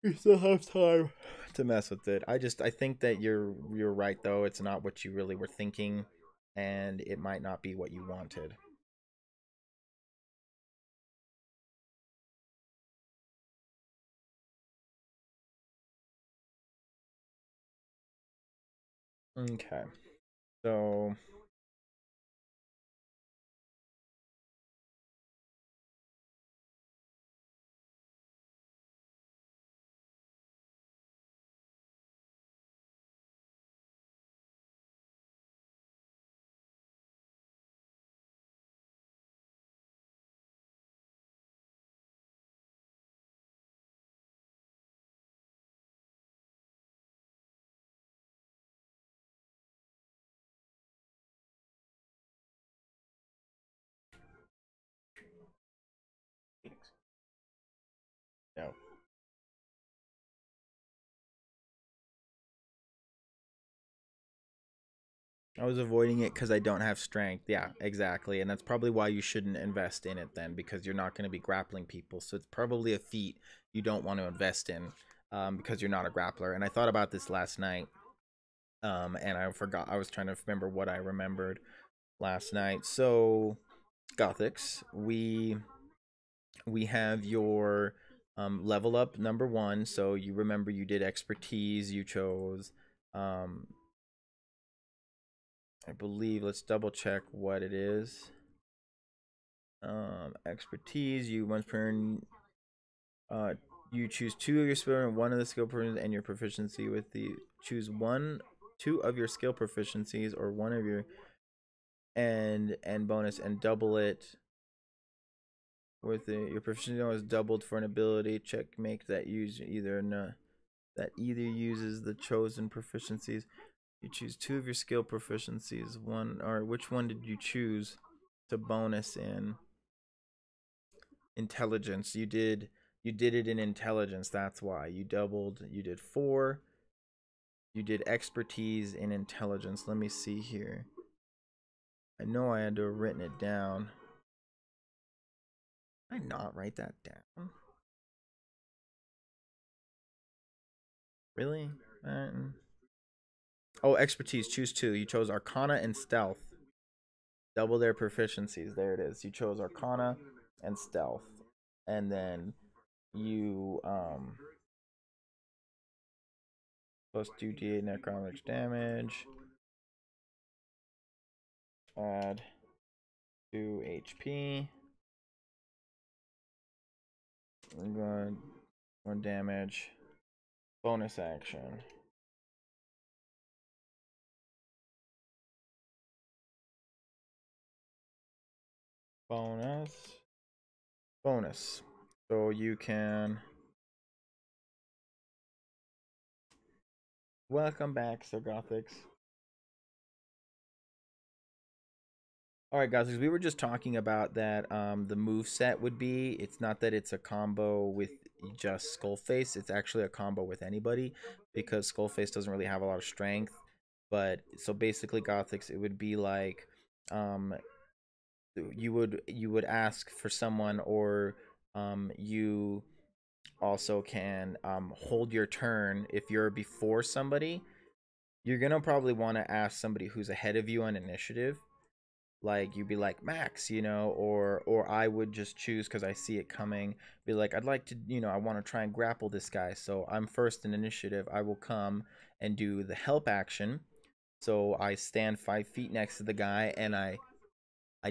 You still have time to mess with it. I think that you're right though. It's not what you really were thinking, and it might not be what you wanted. Okay. So no. I was avoiding it because I don't have strength. Yeah, exactly. And that's probably why you shouldn't invest in it then, because you're not going to be grappling people. So it's probably a feat you don't want to invest in, because you're not a grappler. And I thought about this last night, and I forgot. I was trying to remember what I remembered last night. So, Gothix, we have your level up number 1. So you remember you did expertise. You chose... I believe, let's double check what it is. Expertise, you once per you choose 2 of your skill and 1 of the skill proficiencies and your proficiency with the choose 2 of your skill proficiencies or 1 of your and bonus and double it with your proficiency is doubled for an ability check make that use that either uses the chosen proficiencies. You choose 2 of your skill proficiencies. Which one did you choose to bonus in? Intelligence. You did it in intelligence. That's why you doubled. You did 4. You did expertise in intelligence. Let me see here. I know I had to have written it down. Did I not write that down? Really? Oh, expertise. Choose 2. You chose Arcana and Stealth. Double their proficiencies. There it is. You chose Arcana and Stealth. And then you plus 2d8 necrotic damage. Add 2 HP. 1 damage. Bonus action. Bonus. So you can... Welcome back, Sir Gothix. Alright, guys, we were just talking about that the move set would be, it's not that it's a combo with just Skullface, it's actually a combo with anybody, because Skullface doesn't really have a lot of strength. But, so basically, Gothix, it would be like, you would ask for someone, or You also can hold your turn. If you're before somebody, you're gonna probably want to ask somebody who's ahead of you on initiative. Like you'd be like, Max, you know, or I would just choose because I see it coming. Be like, I'd like to, you know, I want to try and grapple this guy. So I'm first in initiative. I will come and do the help action. So I stand 5 feet next to the guy and I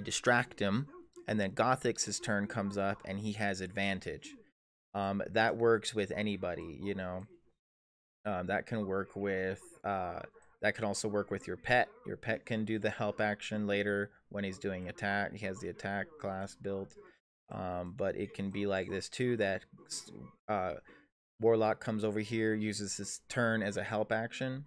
distract him. And then Gothix's turn comes up and he has advantage. That works with anybody, you know. That can work with that can also work with your pet. Your pet can do the help action later when he's doing attack. He has the attack class built. But it can be like this too, that Warlock comes over here, uses his turn as a help action,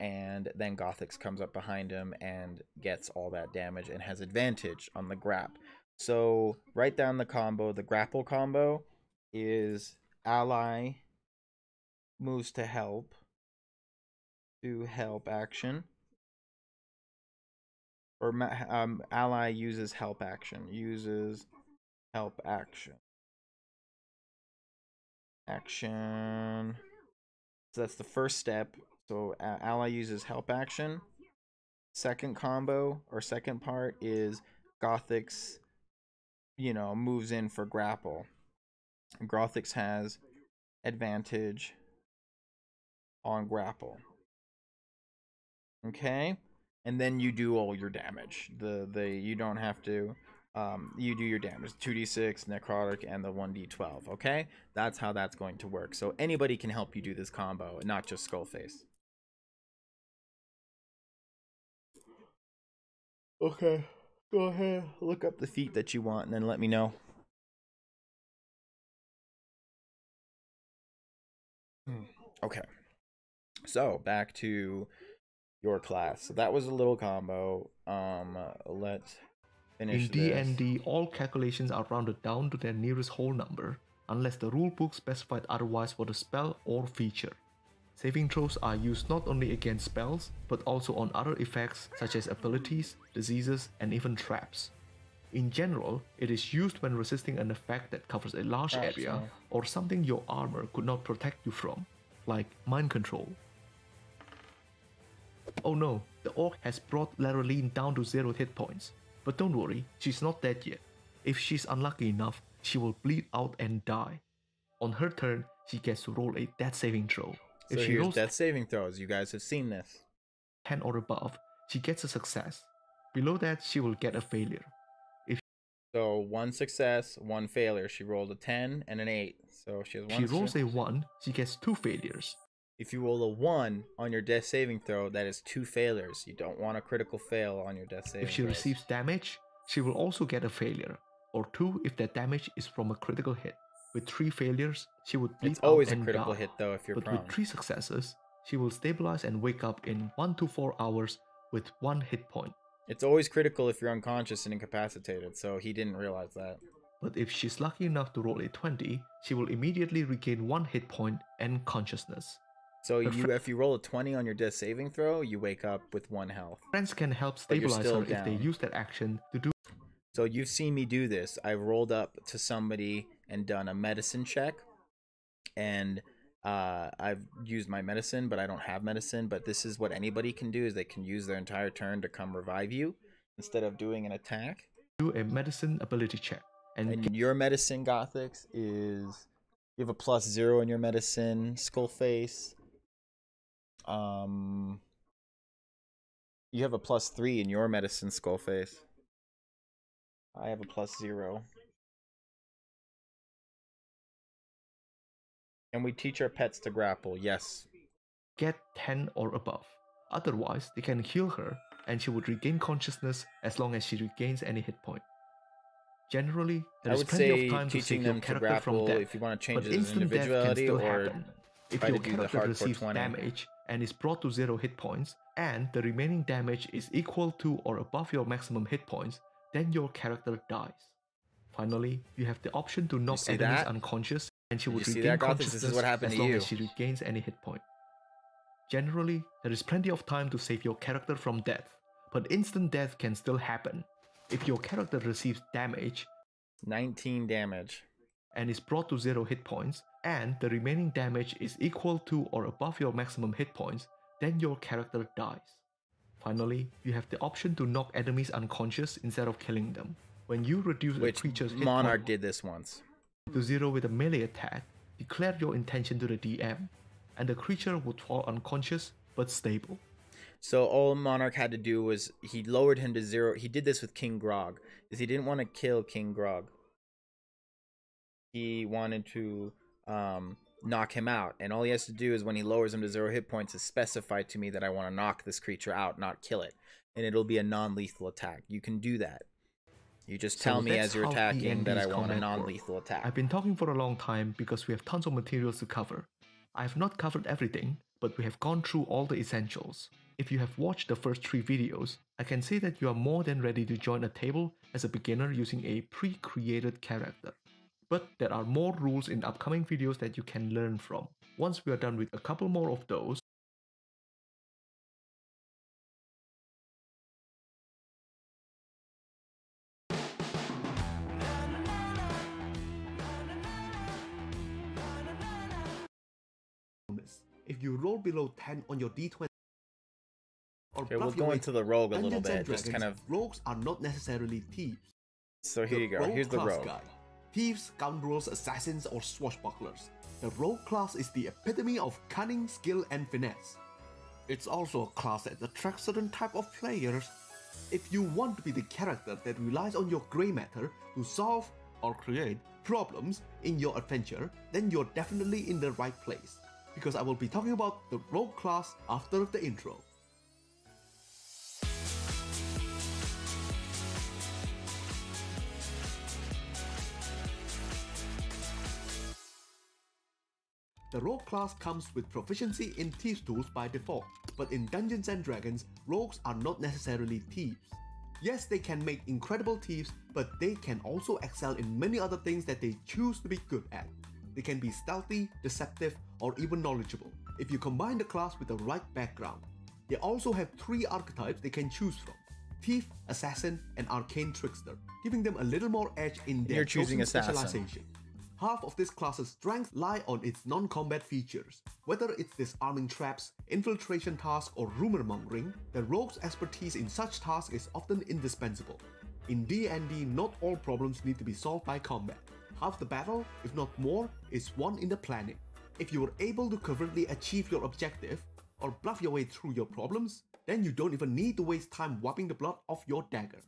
and then Gothix comes up behind him and gets all that damage and has advantage on the grap. So write down the combo. The grapple combo is ally moves to help action, or ally uses help action, so that's the first step. So ally uses help action. Second combo or second part is Gothix, you know, moves in for grapple. Gothix has advantage on grapple. Okay, and then you do all your damage. You don't have to. You do your damage, 2d6 necrotic and the 1d12. Okay, that's how that's going to work. So anybody can help you do this combo, and not just Skullface. Okay, go ahead, look up the feat that you want, and then let me know. Okay, so back to your class. So that was a little combo. Let's finish this. In D&D, all calculations are rounded down to their nearest whole number, unless the rulebook specified otherwise for the spell or feature. Saving throws are used not only against spells, but also on other effects such as abilities, diseases, and even traps. In general, it is used when resisting an effect that covers a large area, or something your armor could not protect you from, like mind control. Oh no, the orc has brought Laroline down to 0 hit points. But don't worry, she's not dead yet. If she's unlucky enough, she will bleed out and die. On her turn, she gets to roll a death saving throw. So If she here's rolls death saving throws. You guys have seen this. 10 or above, she gets a success. Below that, she will get a failure. So 1 success, 1 failure. She rolled a 10 and an 8. So she has 1. If she rolls a 1, she gets 2 failures. If you roll a 1 on your death saving throw, that is 2 failures. You don't want a critical fail on your death saving If she throws. receives damage, she will also get a failure, or 2 if that damage is from a critical hit. With 3 failures, she would bleed It's always out a and critical die. hit though if you're But prone. with 3 successes, she will stabilize and wake up in 1 to 4 hours with 1 hit point. It's always critical if you're unconscious and incapacitated, so he didn't realize that. But if she's lucky enough to roll a 20, she will immediately regain 1 hit point and consciousness. So if you roll a 20 on your death saving throw, you wake up with 1 health. Friends can help But you're stabilize still her if they down. use that action to do. So you've seen me do this. I've rolled up to somebody and done a medicine check, and I've used my medicine, but I don't have medicine. But this is what anybody can do, is they can use their entire turn to come revive you instead of doing an attack. Do a medicine ability check. And your medicine, Gothix, is you have a +0 in your medicine. Skullface, you have a +3 in your medicine, Skullface. I have a +0. And we teach our pets to grapple, yes. Get 10 or above. Otherwise, they can heal her and she would regain consciousness as long as she regains any hit point. Generally, there I is would plenty say of time to teaching save your them to character from grapple death, if you want to change but his instant death can individuality, still or happen. If try your to do the character hardcore receives 20. damage and is brought to 0 hit points, and the remaining damage is equal to or above your maximum hit points, then your character dies. Finally, you have the option to knock see enemies that? unconscious, and she Did would you see regain that, Gothix? consciousness This is what happened as to long you. as she regains any hit point. Generally, there is plenty of time to save your character from death, but instant death can still happen. If your character receives damage, 19 damage. and is brought to 0 hit points, and the remaining damage is equal to or above your maximum hit points, then your character dies. Finally, you have the option to knock enemies unconscious instead of killing them. When you reduce a creature's hit Monarch point did this once to 0 with a melee attack, declare your intention to the DM, and the creature would fall unconscious but stable. So all Monarch had to do was he lowered him to 0. He did this with King Grog, because he didn't want to kill King Grog. He wanted to knock him out, and all he has to do is when he lowers him to 0 hit points is specify to me that I want to knock this creature out, not kill it, and it'll be a non-lethal attack. You can do that. You just tell me as you're attacking that I want a non-lethal attack. I've been talking for a long time because we have tons of materials to cover. I have not covered everything, but we have gone through all the essentials. If you have watched the first 3 videos, I can say that you are more than ready to join a table as a beginner using a pre-created character. But there are more rules in upcoming videos that you can learn from. Once we are done with a couple more of those, if you roll below 10 on your d20 or okay, we'll go into the rogue a little bit, just kind of. Rogues are not necessarily thieves. So here you go, here's the rogue. Guide. Thieves, scoundrels, assassins, or swashbucklers. The rogue class is the epitome of cunning, skill, and finesse. It's also a class that attracts certain type of players. If you want to be the character that relies on your grey matter to solve or create problems in your adventure, then you're definitely in the right place, because I will be talking about the rogue class after the intro. The rogue class comes with proficiency in Thieves tools by default, but in Dungeons & Dragons, rogues are not necessarily thieves. Yes, they can make incredible thieves, but they can also excel in many other things that they choose to be good at. They can be stealthy, deceptive, or even knowledgeable, if you combine the class with the right background. They also have 3 archetypes they can choose from: Thief, Assassin, and Arcane Trickster, giving them a little more edge in their chosen specialization. Half of this class's strength lie on its non-combat features. Whether it's disarming traps, infiltration tasks, or rumor mongering, the rogue's expertise in such tasks is often indispensable. In D&D, not all problems need to be solved by combat. Half the battle, if not more, is won in the planning. If you are able to covertly achieve your objective, or bluff your way through your problems, then you don't even need to waste time wiping the blood off your dagger.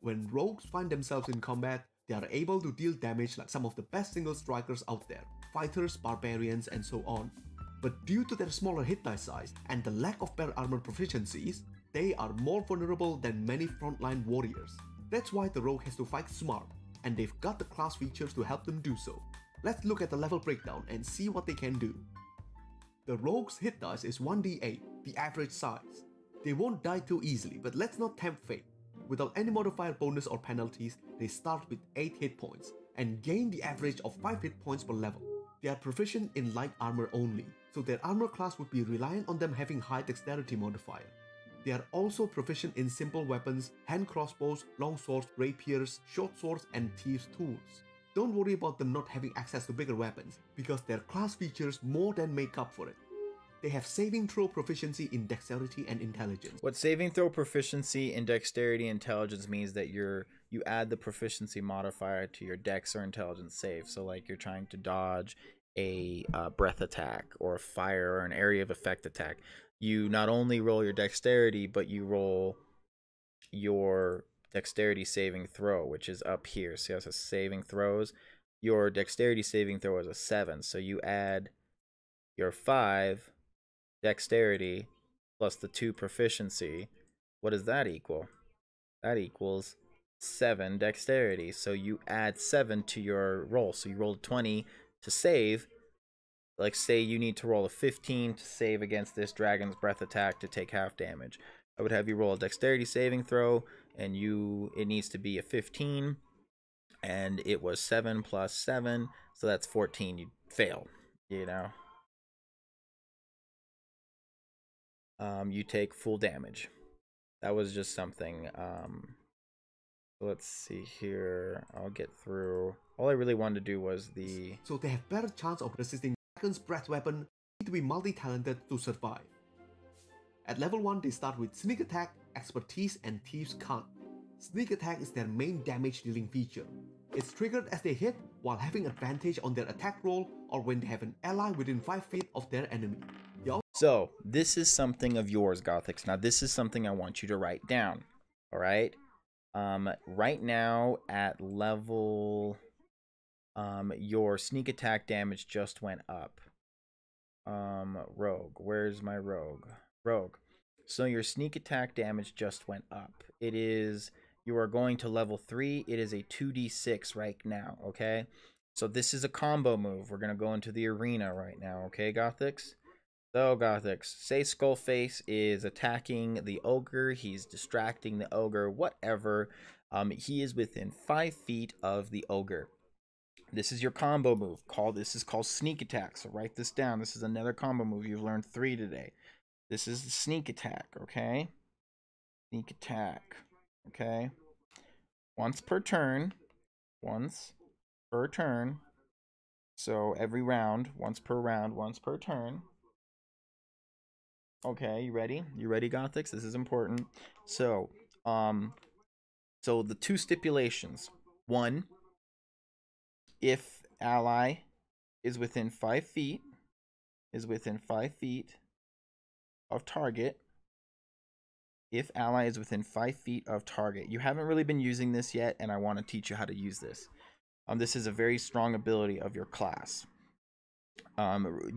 When rogues find themselves in combat, they are able to deal damage like some of the best single strikers out there, fighters, barbarians, and so on. But due to their smaller hit die size and the lack of better armor proficiencies, they are more vulnerable than many frontline warriors. That's why the rogue has to fight smart, and they've got the class features to help them do so. Let's look at the level breakdown and see what they can do. The rogue's hit dice is 1d8, the average size. They won't die too easily, but let's not tempt fate. Without any modifier bonus or penalties, they start with 8 hit points and gain the average of 5 hit points per level. They are proficient in light armor only, so their armor class would be reliant on them having high dexterity modifier. They are also proficient in simple weapons, hand crossbows, long swords, rapiers, short swords, and thieves' tools. Don't worry about them not having access to bigger weapons, because their class features more than make up for it. They have saving throw proficiency in dexterity and intelligence. What saving throw proficiency in dexterity and intelligence means that you add the proficiency modifier to your dex or intelligence save. So like you're trying to dodge a breath attack or a fire or an area of effect attack. You not only roll your dexterity, but you roll your dexterity saving throw, which is up here. So it has saving throws. Your dexterity saving throw is a 7. So you add your 5 dexterity plus the 2 proficiency. What does that equal? That equals 7 dexterity. So you add 7 to your roll. So you rolled 20 to save. Like say you need to roll a 15 to save against this dragon's breath attack to take half damage. I would have you roll a dexterity saving throw, and it needs to be a 15, and it was 7 plus 7, so that's 14. You fail, you know. You take full damage. That was just something Let's see here. I'll get through. All I really wanted to do was the... So they have better chance of resisting Dragon's Breath weapon, need to be multi-talented to survive. At level 1 they start with Sneak Attack, Expertise and Thieves' Cant. Sneak Attack is their main damage dealing feature. It's triggered as they hit while having advantage on their attack roll or when they have an ally within 5 feet of their enemy. So, this is something of yours, Gothics. Now, this is something I want you to write down. Alright? Right now, at level... your sneak attack damage just went up. Rogue. Where's my rogue? Rogue. So, your sneak attack damage just went up. It is... You are going to level 3. It is a 2d6 right now, okay? So, this is a combo move. We're going to go into the arena right now, okay, Gothics? So, Gothics, say Skullface is attacking the ogre, he's distracting the ogre, whatever. He is within 5 feet of the ogre. This is your combo move. This is called Sneak Attack, so write this down. This is another combo move. You've learned 3 today. This is the Sneak Attack, okay? Sneak Attack, okay? Once per turn. Once per turn. So, every round, once per turn. Okay, you ready? You ready, Gothics? This is important. So, so the 2 stipulations. 1, if ally is within 5 feet, of target. If ally is within 5 feet of target. You haven't really been using this yet, and I want to teach you how to use this. This is a very strong ability of your class.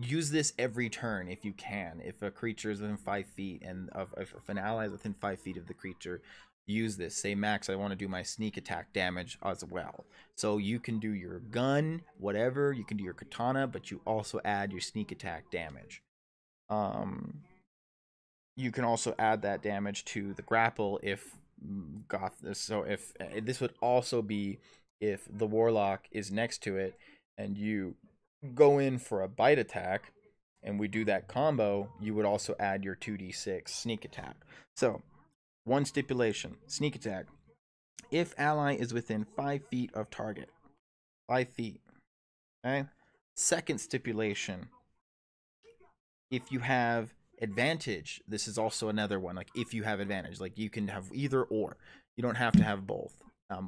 Use this every turn if you can. If a creature is within 5 feet and if an ally is within 5 feet of the creature, use this. Say, Max, I want to do my sneak attack damage as well. So you can do your gun, whatever. You can do your katana, but you also add your sneak attack damage. You can also add that damage to the grapple if this would also be if the warlock is next to it and you go in for a bite attack and we do that combo, you would also add your 2d6 sneak attack. So, 1 stipulation, sneak attack. If ally is within 5 feet of target. 5 feet. Okay? 2nd stipulation, if you have advantage, this is also another one. Like, if you have advantage, like you can have either or. You don't have to have both.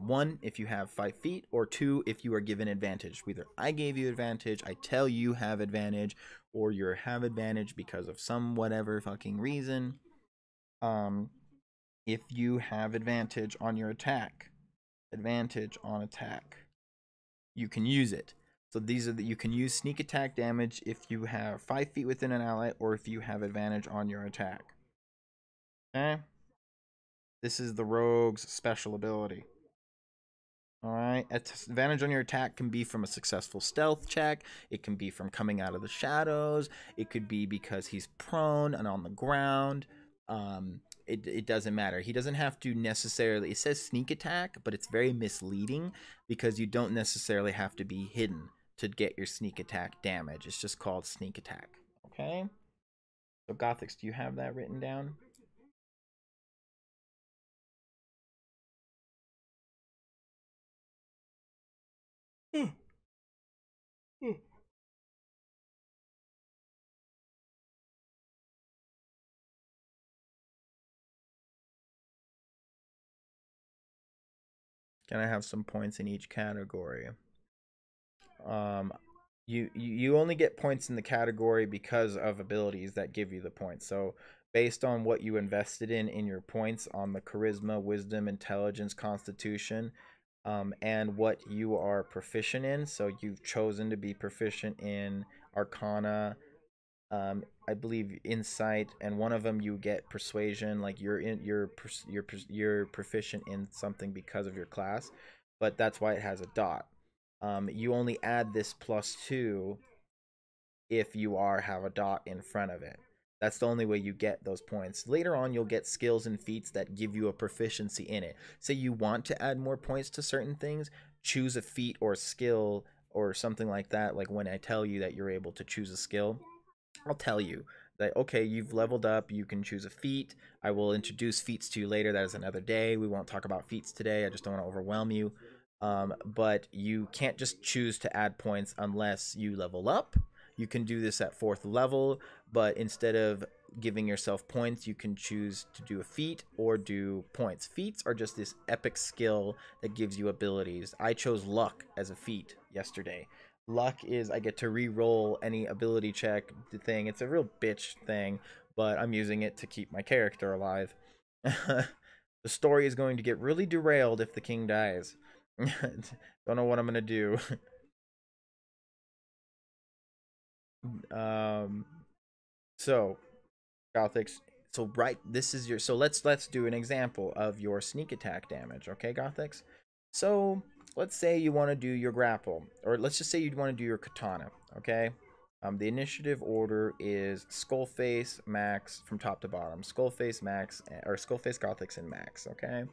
1, if you have 5 feet, or 2, if you are given advantage. Either I gave you advantage, I tell you have advantage, or you have advantage because of some whatever fucking reason. If you have advantage on your attack, you can use it. So these are you can use sneak attack damage if you have 5 feet within an ally, or if you have advantage on your attack. Okay? This is the rogue's special ability. Alright, advantage on your attack can be from a successful stealth check, it can be from coming out of the shadows, it could be because he's prone and on the ground. It doesn't matter. He doesn't have to necessarily, it says sneak attack, but it's very misleading because you don't necessarily have to be hidden to get your sneak attack damage. It's just called sneak attack. Okay? So Gothics, do you have that written down? Can I have some points in each category? You only get points in the category because of abilities that give you the points. So based on what you invested in your points on the charisma, wisdom, intelligence, constitution, and what you are proficient in. So you've chosen to be proficient in arcana, I believe insight, and one of them you get persuasion. Like you're proficient in something because of your class, but that's why it has a dot. You only add this +2 if you have a dot in front of it. That's the only way you get those points. Later on, you'll get skills and feats that give you a proficiency in it. Say you want to add more points to certain things, choose a feat or skill or something like that. Like when I tell you that you're able to choose a skill, I'll tell you that, okay, you've leveled up, you can choose a feat. I will introduce feats to you later. That is another day. We won't talk about feats today. I just don't want to overwhelm you. But you can't just choose to add points unless you level up. You can do this at 4th level, but instead of giving yourself points, you can choose to do a feat or do points. Feats are just this epic skill that gives you abilities. I chose luck as a feat yesterday. Luck is I get to re-roll any ability check thing. It's a real bitch thing, but I'm using it to keep my character alive. The story is going to get really derailed if the king dies. Don't know what I'm gonna do. So Gothics, so right, this is your, so let's do an example of your sneak attack damage, okay, Gothics? So let's say you want to do your grapple, or let's just say you want to do your katana, okay? The initiative order is Skullface, Max, from top to bottom. Skullface, Max, or Skullface, Gothics, and Max, okay?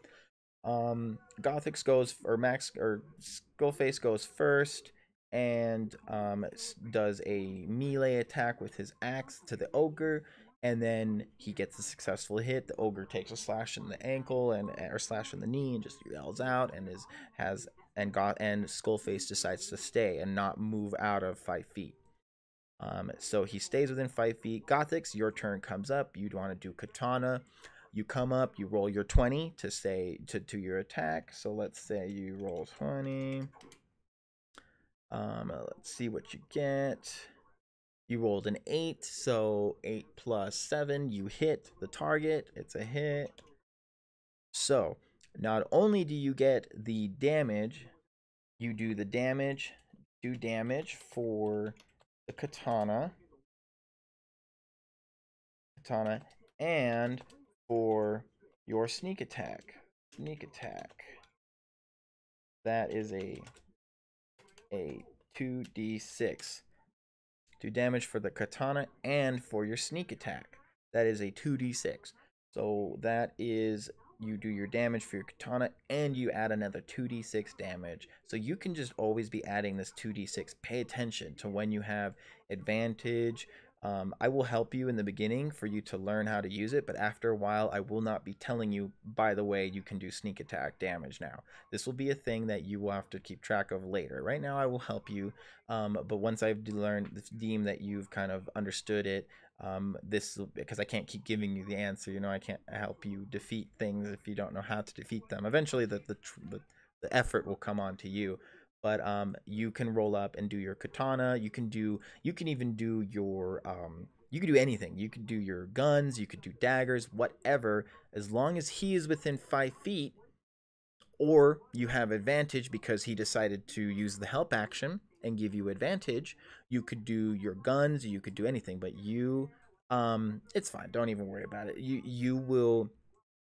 Gothics goes, or Max, or Skullface goes first, and does a melee attack with his axe to the ogre, and then he gets a successful hit. The ogre takes a slash in the ankle or slash in the knee and just yells out, and and Skullface decides to stay and not move out of 5 feet. So he stays within 5 feet. Gothics, your turn comes up. You want to do katana. You come up, you roll your 20 to say to your attack. So let's say you roll 20. Let's see what you get. You rolled an 8, so 8 plus 7, you hit the target. It's a hit. So not only do you get the damage, you do the damage, do damage for the katana, and for your sneak attack. That is a 2d6. Do damage for the katana and for your sneak attack. That is a 2d6. So that is, you do your damage for your katana and you add another 2d6 damage. So you can just always be adding this 2d6. Pay attention to when you have advantage. I will help you in the beginning for you to learn how to use it, but after a while I will not be telling you, by the way, you can do sneak attack damage now. This will be a thing that you will have to keep track of later. Right now I will help you, but once I've deemed that you've kind of understood it, because I can't keep giving you the answer, you know, I can't help you defeat things if you don't know how to defeat them. Eventually the effort will come on to you. But you can roll up and do your katana. You can even do your you can do anything. You could do your guns, you could do daggers, whatever, as long as he is within 5 feet, or you have advantage because he decided to use the help action and give you advantage. You could do your guns, you could do anything, but you it's fine. Don't even worry about it. You will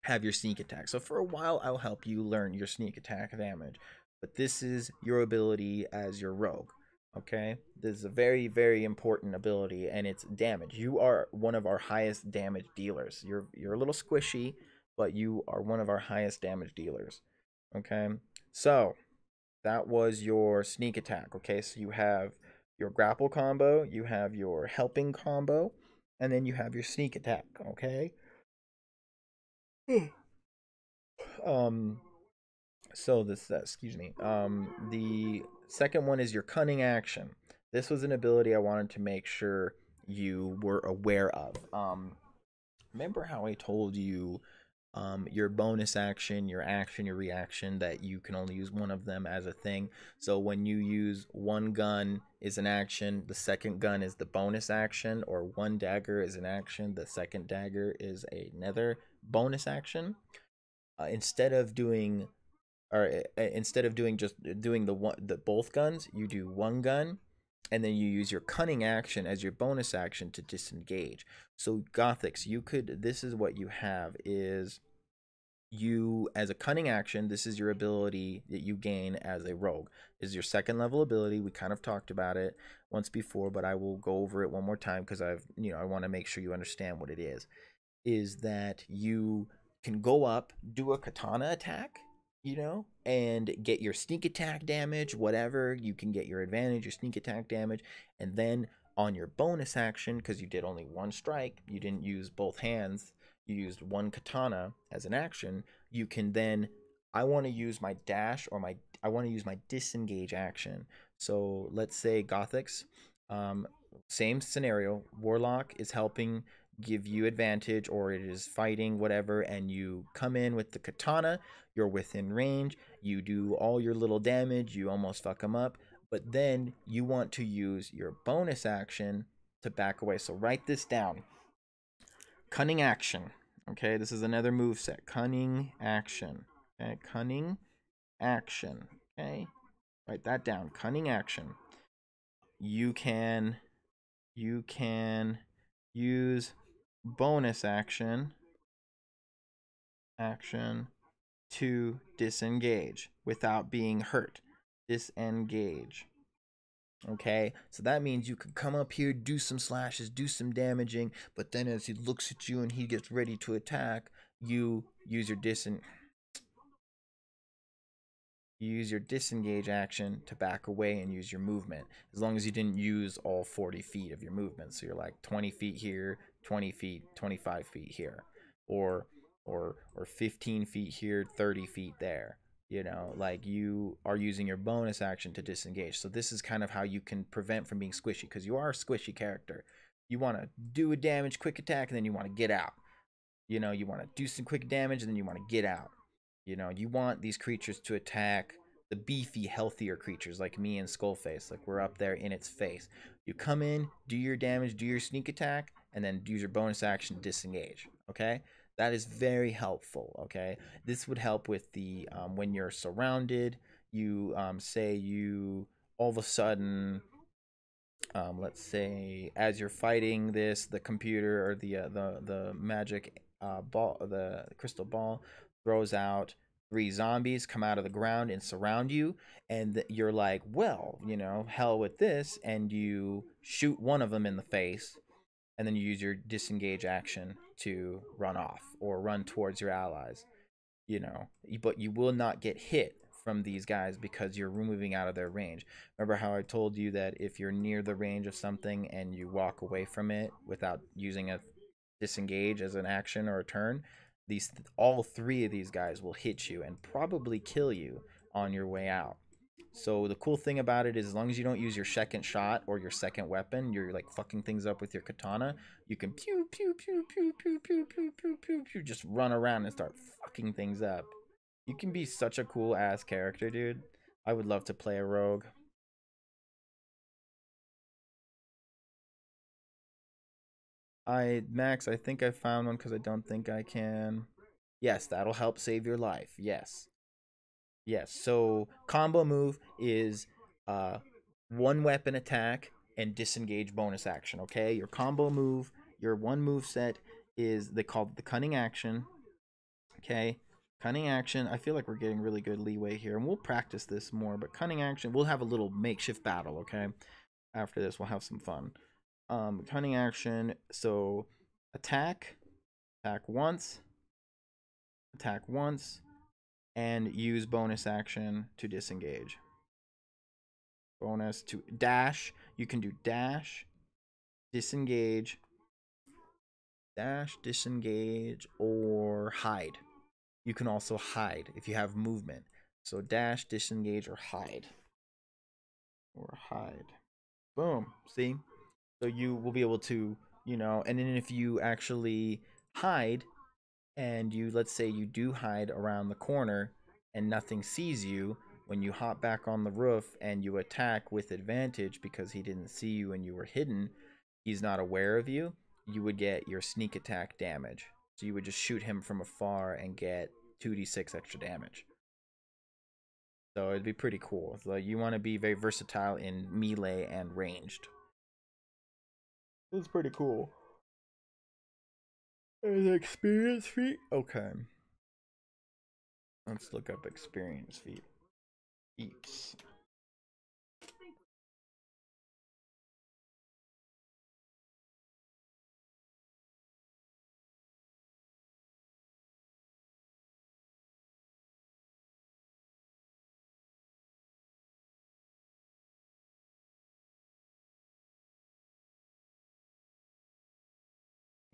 have your sneak attack. So for a while I'll help you learn your sneak attack damage. But this is your ability as your rogue, okay? This is a very, very important ability, and it's damage. You are one of our highest damage dealers. You're a little squishy, but you are one of our highest damage dealers, okay? So that was your sneak attack, okay? So you have your grapple combo, you have your helping combo, and then you have your sneak attack, okay? So this, excuse me. The second one is your cunning action. This was an ability I wanted to make sure you were aware of. Remember how I told you your bonus action, your reaction, that you can only use one of them as a thing. So when you use one gun is an action, the second gun is the bonus action, or one dagger is an action, the second dagger is another bonus action. Instead of doing just doing the both guns, you do one gun, and then you use your cunning action as your bonus action to disengage. So Gothics, this is what you have is, you as a cunning action, this is your ability that you gain as a rogue. This is your second level ability. We kind of talked about it once before, but I will go over it one more time because I want to make sure you understand what it is that you can go up, do a katana attack, and get your sneak attack damage, whatever. You can get your advantage, your sneak attack damage, and then on your bonus action, because you did only one strike, you didn't use both hands, you used one katana as an action, you can then, I want to use my dash or I want to use my disengage action. So let's say Gothics, same scenario, Warlock is helping give you advantage, or it is fighting, whatever, and you come in with the katana, you're within range, you do all your little damage, you almost fuck them up, but then you want to use your bonus action to back away. So write this down. Cunning action. Okay, this is another move set. Cunning action. Okay, cunning action. Okay, write that down. Cunning action. You can use bonus action to disengage without being hurt. Disengage. Okay, so that means you can come up here, do some slashes, do some damaging, but then as he looks at you and he gets ready to attack, you use your disengage action to back away and use your movement, as long as you didn't use all 40 feet of your movement. So you're like 20 feet here, 20 feet, 25 feet here, or 15 feet here, 30 feet there. You know, like you are using your bonus action to disengage. So this is kind of how you can prevent from being squishy, because you are a squishy character. You want to do a damage, quick attack, and then you want to get out. You know, you want to do some quick damage, and then you want to get out. You know, you want these creatures to attack the beefy, healthier creatures like me and Skullface, like we're up there in its face. You come in, do your damage, do your sneak attack, and then use your bonus action to disengage. Okay? That is very helpful, okay? This would help with the, when you're surrounded, you, say you, all of a sudden, let's say, as you're fighting this, the computer or the magic ball, the crystal ball, throws out 3 zombies, come out of the ground and surround you, and you're like, well, you know, hell with this, and you shoot one of them in the face, and then you use your disengage action to run off or run towards your allies, you know, but you will not get hit from these guys because you're moving out of their range. Remember how I told you that if you're near the range of something and you walk away from it without using a disengage as an action or a turn, all 3 of these guys will hit you and probably kill you on your way out. So the cool thing about it is, as long as you don't use your second shot or your second weapon, you're like fucking things up with your katana, you can pew pew pew pew pew pew pew pew pew pew, just run around and start fucking things up. You can be such a cool ass character, dude. I would love to play a rogue. Max, I think I found one because I don't think I can. Yes, that'll help save your life. Yes. Yes, so combo move is 1 weapon attack and disengage bonus action, okay? Your combo move, your 1 move set is, they call it the cunning action, okay? Cunning action, I feel like we're getting really good leeway here, and we'll practice this more, but cunning action, we'll have a little makeshift battle, okay? After this, we'll have some fun. Cunning action, so attack once, and use bonus action to disengage. Bonus to dash. You can do dash, disengage, or hide. You can also hide if you have movement. So dash, disengage, or hide. Boom. See? So you will be able to, you know, and then if you actually hide, and you, let's say you do hide around the corner and nothing sees you, when you hop back on the roof and you attack with advantage because he didn't see you and you were hidden, he's not aware of you, you would get your sneak attack damage. So you would just shoot him from afar and get 2d6 extra damage. So it'd be pretty cool. So you want to be very versatile in melee and ranged. It's pretty cool. An experience feat? Okay. Let's look up experience feat. Eeps.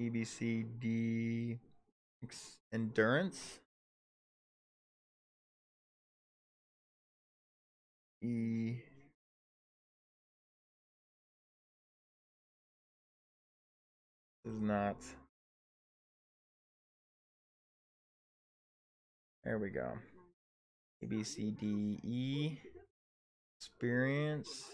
EBCD endurance. E is not. There we go. ABCDE experience.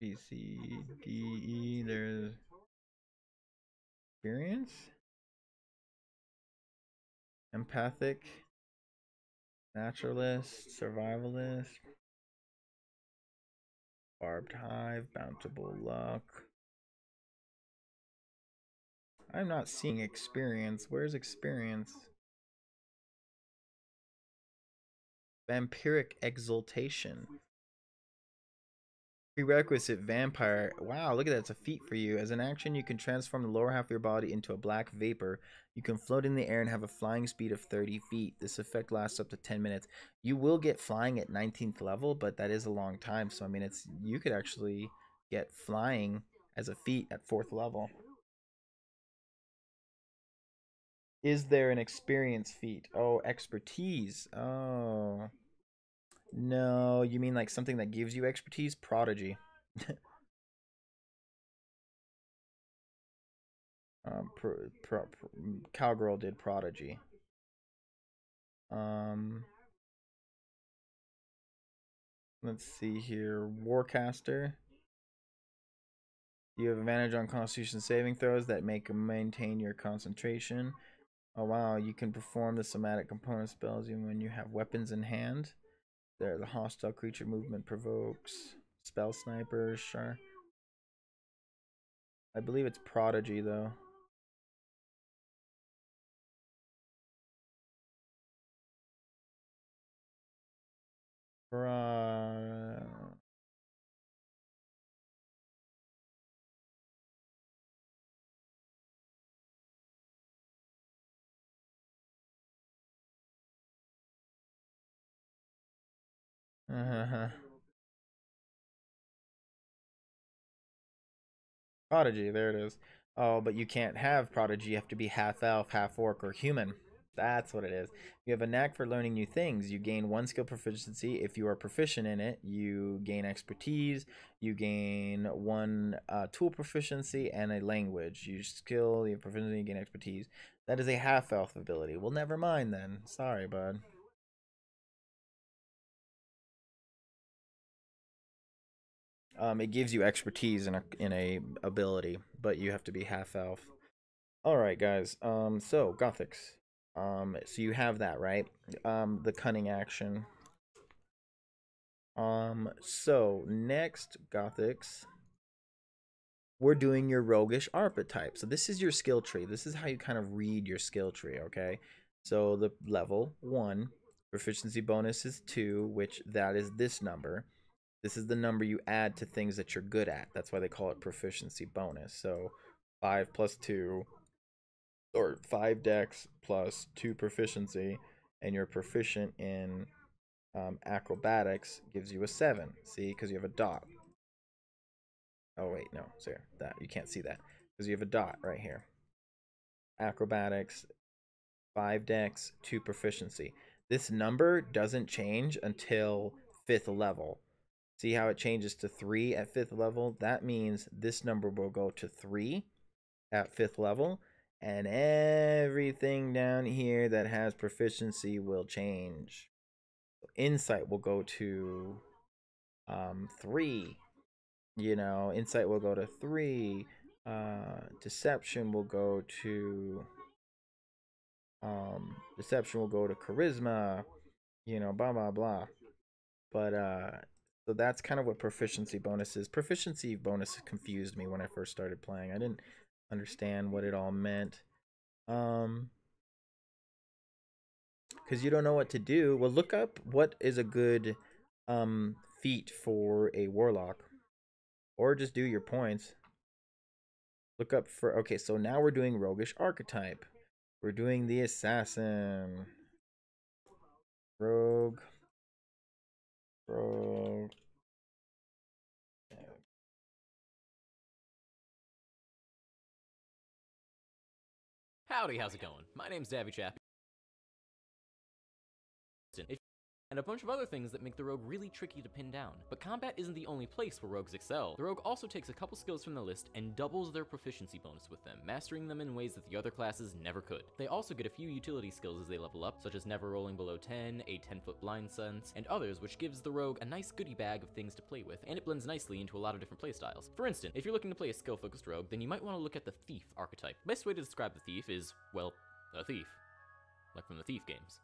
BCDE, there's experience. Empathic. Naturalist. Survivalist. Barbed hive. Bountiful luck. I'm not seeing experience. Where's experience? Vampiric exultation. Prerequisite vampire. Wow, look at that. It's a feat for you. As an action, you can transform the lower half of your body into a black vapor. You can float in the air and have a flying speed of 30 feet. This effect lasts up to 10 minutes. You will get flying at 19th level, but that is a long time. So, I mean, you could actually get flying as a feat at 4th level. Is there an experience feat? Oh, expertise. Oh. No, you mean like something that gives you expertise? Prodigy. Cowgirl did Prodigy. Let's see here. Warcaster. You have advantage on Constitution saving throws that maintain your concentration. Oh wow, you can perform the somatic component spells even when you have weapons in hand. There, the hostile creature movement provokes. Spell snipers, sure. I believe it's Prodigy though. Prodigy, there it is. Oh, but you can't have Prodigy. You have to be half elf, half orc, or human. That's what it is. You have a knack for learning new things. You gain 1 skill proficiency. If you are proficient in it, you gain expertise. You gain 1 tool proficiency and a language. You skill, you have proficiency, you gain expertise. That is a half elf ability. Well, never mind then. Sorry, bud. It gives you expertise in a ability, but you have to be half elf. All right, guys. So Gothics. So you have that, right? The cunning action. So next, Gothics, we're doing your roguish archetype. So this is your skill tree. This is how you kind of read your skill tree, okay? So the level 1, proficiency bonus is 2, which that is this number. This is the number you add to things that you're good at. That's why they call it proficiency bonus. So 5 plus 2, or 5 dex plus 2 proficiency, and you're proficient in acrobatics, gives you a 7. See, because you have a dot. Oh wait, no, sorry, that you can't see that because you have a dot right here. Acrobatics, 5 dex, 2 proficiency. This number doesn't change until 5th level. See how it changes to 3 at 5th level? That means this number will go to 3 at 5th level, and everything down here that has proficiency will change. Insight will go to 3. You know, insight will go to 3. Deception will go to charisma. You know, blah blah blah. But so that's kind of what proficiency bonus is. Proficiency bonus confused me when I first started playing. I didn't understand what it all meant. Because you don't know what to do. Well, look up what is a good feat for a warlock, or just do your points. Look up for, okay, so now we're doing roguish archetype. We're doing the assassin. Rogue. Howdy, how's it going? My name's Davy Chappie. And a bunch of other things that make the rogue really tricky to pin down. But combat isn't the only place where rogues excel. The rogue also takes a couple skills from the list and doubles their proficiency bonus with them, mastering them in ways that the other classes never could. They also get a few utility skills as they level up, such as never rolling below 10, a 10-foot blind sense, and others, which gives the rogue a nice goodie bag of things to play with, and it blends nicely into a lot of different playstyles. For instance, if you're looking to play a skill-focused rogue, then you might want to look at the Thief archetype. The best way to describe the Thief is, well, a thief. Like from the Thief games.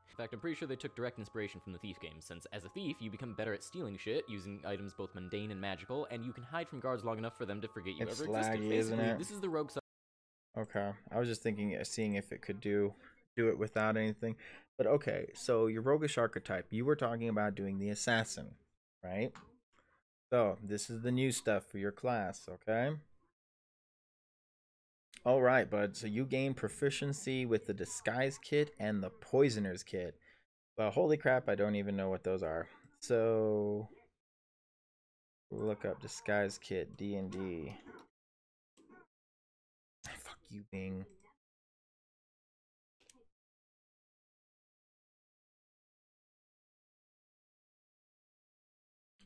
In fact, I'm pretty sure they took direct inspiration from the Thief games, since as a thief, you become better at stealing shit, using items both mundane and magical, and you can hide from guards long enough for them to forget you It's ever existed. laggy, Basically, isn't it? this is the rogue side. Okay, I was just thinking, seeing if it could do it without anything. But okay, so your roguish archetype, you were talking about doing the assassin, right? So this is the new stuff for your class, okay? All right, bud. So you gain proficiency with the disguise kit and the poisoner's kit. Well, holy crap, I don't even know what those are. So look up disguise kit D&D. Fuck you, Bing.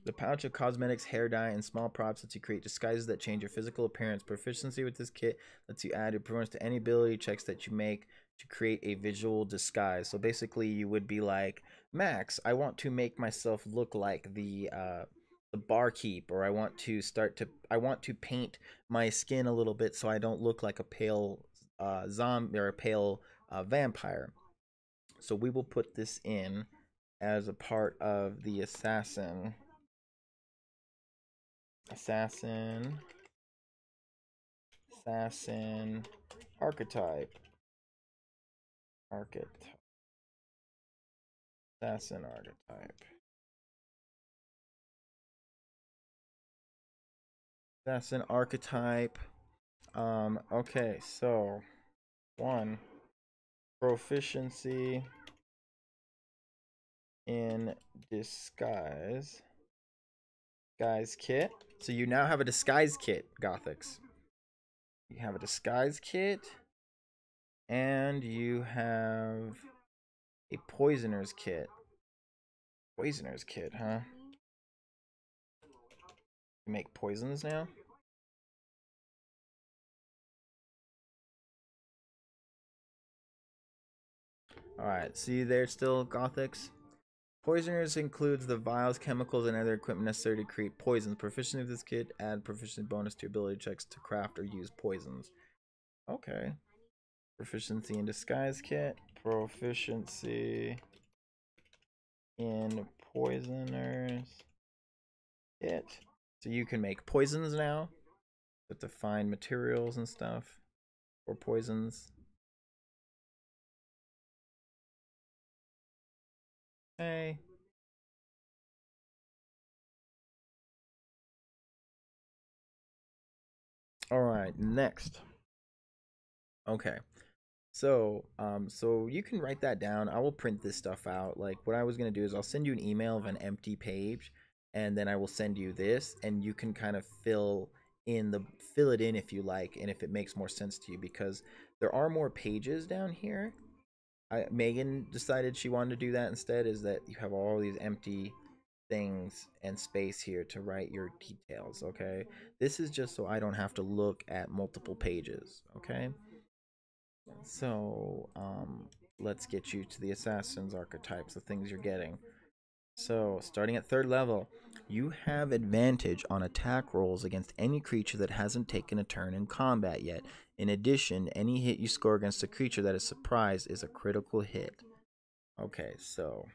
The pouch of cosmetics, hair dye, and small props lets you create disguises that change your physical appearance. Proficiency with this kit lets you add your performance to any ability checks that you make to create a visual disguise. So basically, you would be like, Max, I want to make myself look like the barkeep, or I want to paint my skin a little bit so I don't look like a pale zombie or a pale vampire. So we will put this in as a part of the assassin archetype. Assassin archetype. Assassin archetype. Okay, so 1 proficiency in disguise kit. So you now have a disguise kit, Gothics. You have a disguise kit, and you have a poisoner's kit. Poisoner's kit, huh? You make poisons now? Alright, see there still, Gothics? Poisoners includes the vials, chemicals, and other equipment necessary to create poisons. Proficiency of this kit, add proficiency bonus to ability checks to craft or use poisons. Okay. Proficiency in disguise kit. Proficiency in poisoners kit. So you can make poisons now. You have to find materials and stuff for poisons. Hey. All right, next. Okay. So, so you can write that down. I will print this stuff out. Like what I was going to do is I'll send you an email of an empty page, and then I will send you this, and you can kind of fill it in if you like, and if it makes more sense to you, because there are more pages down here. Megan decided she wanted to do that instead, is that you have all these empty things and space here to write your details, okay? This is just so I don't have to look at multiple pages, okay? So, let's get you to the assassin's archetypes, the things you're getting. So, starting at 3rd level, you have advantage on attack rolls against any creature that hasn't taken a turn in combat yet. In addition, any hit you score against a creature that is surprised is a critical hit. Okay, so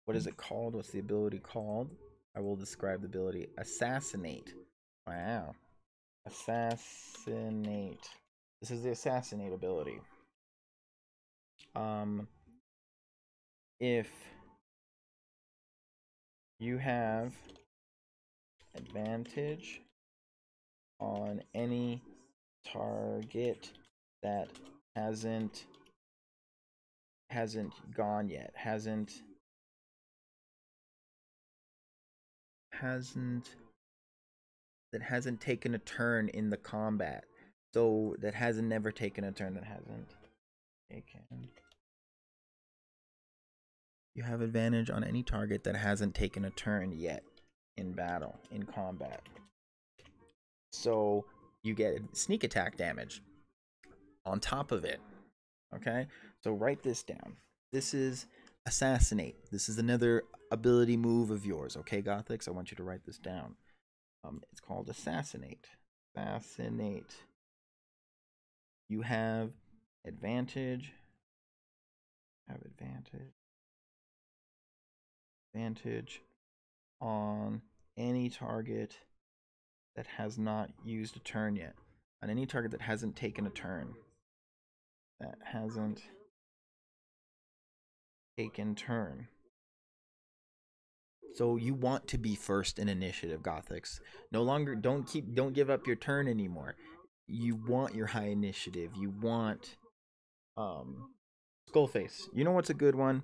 what is it called? What's the ability called? I will describe the ability. Assassinate. Wow. Assassinate. This is the assassinate ability. If you have advantage on any target that hasn't gone yet, hasn't taken a turn in the combat. So that hasn't never taken a turn. That hasn't taken. You have advantage on any target that hasn't taken a turn yet in battle, in combat. So you get sneak attack damage on top of it. Okay, so write this down. This is assassinate. This is another ability move of yours. Okay, Gothics, I want you to write this down. It's called assassinate. Assassinate. You have advantage. Advantage on any target that has not used a turn yet. On any target that hasn't taken a turn. That hasn't taken turn. So you want to be first in initiative, Gothics. No longer don't give up your turn anymore. You want your high initiative. You want Skullface. You know what's a good one?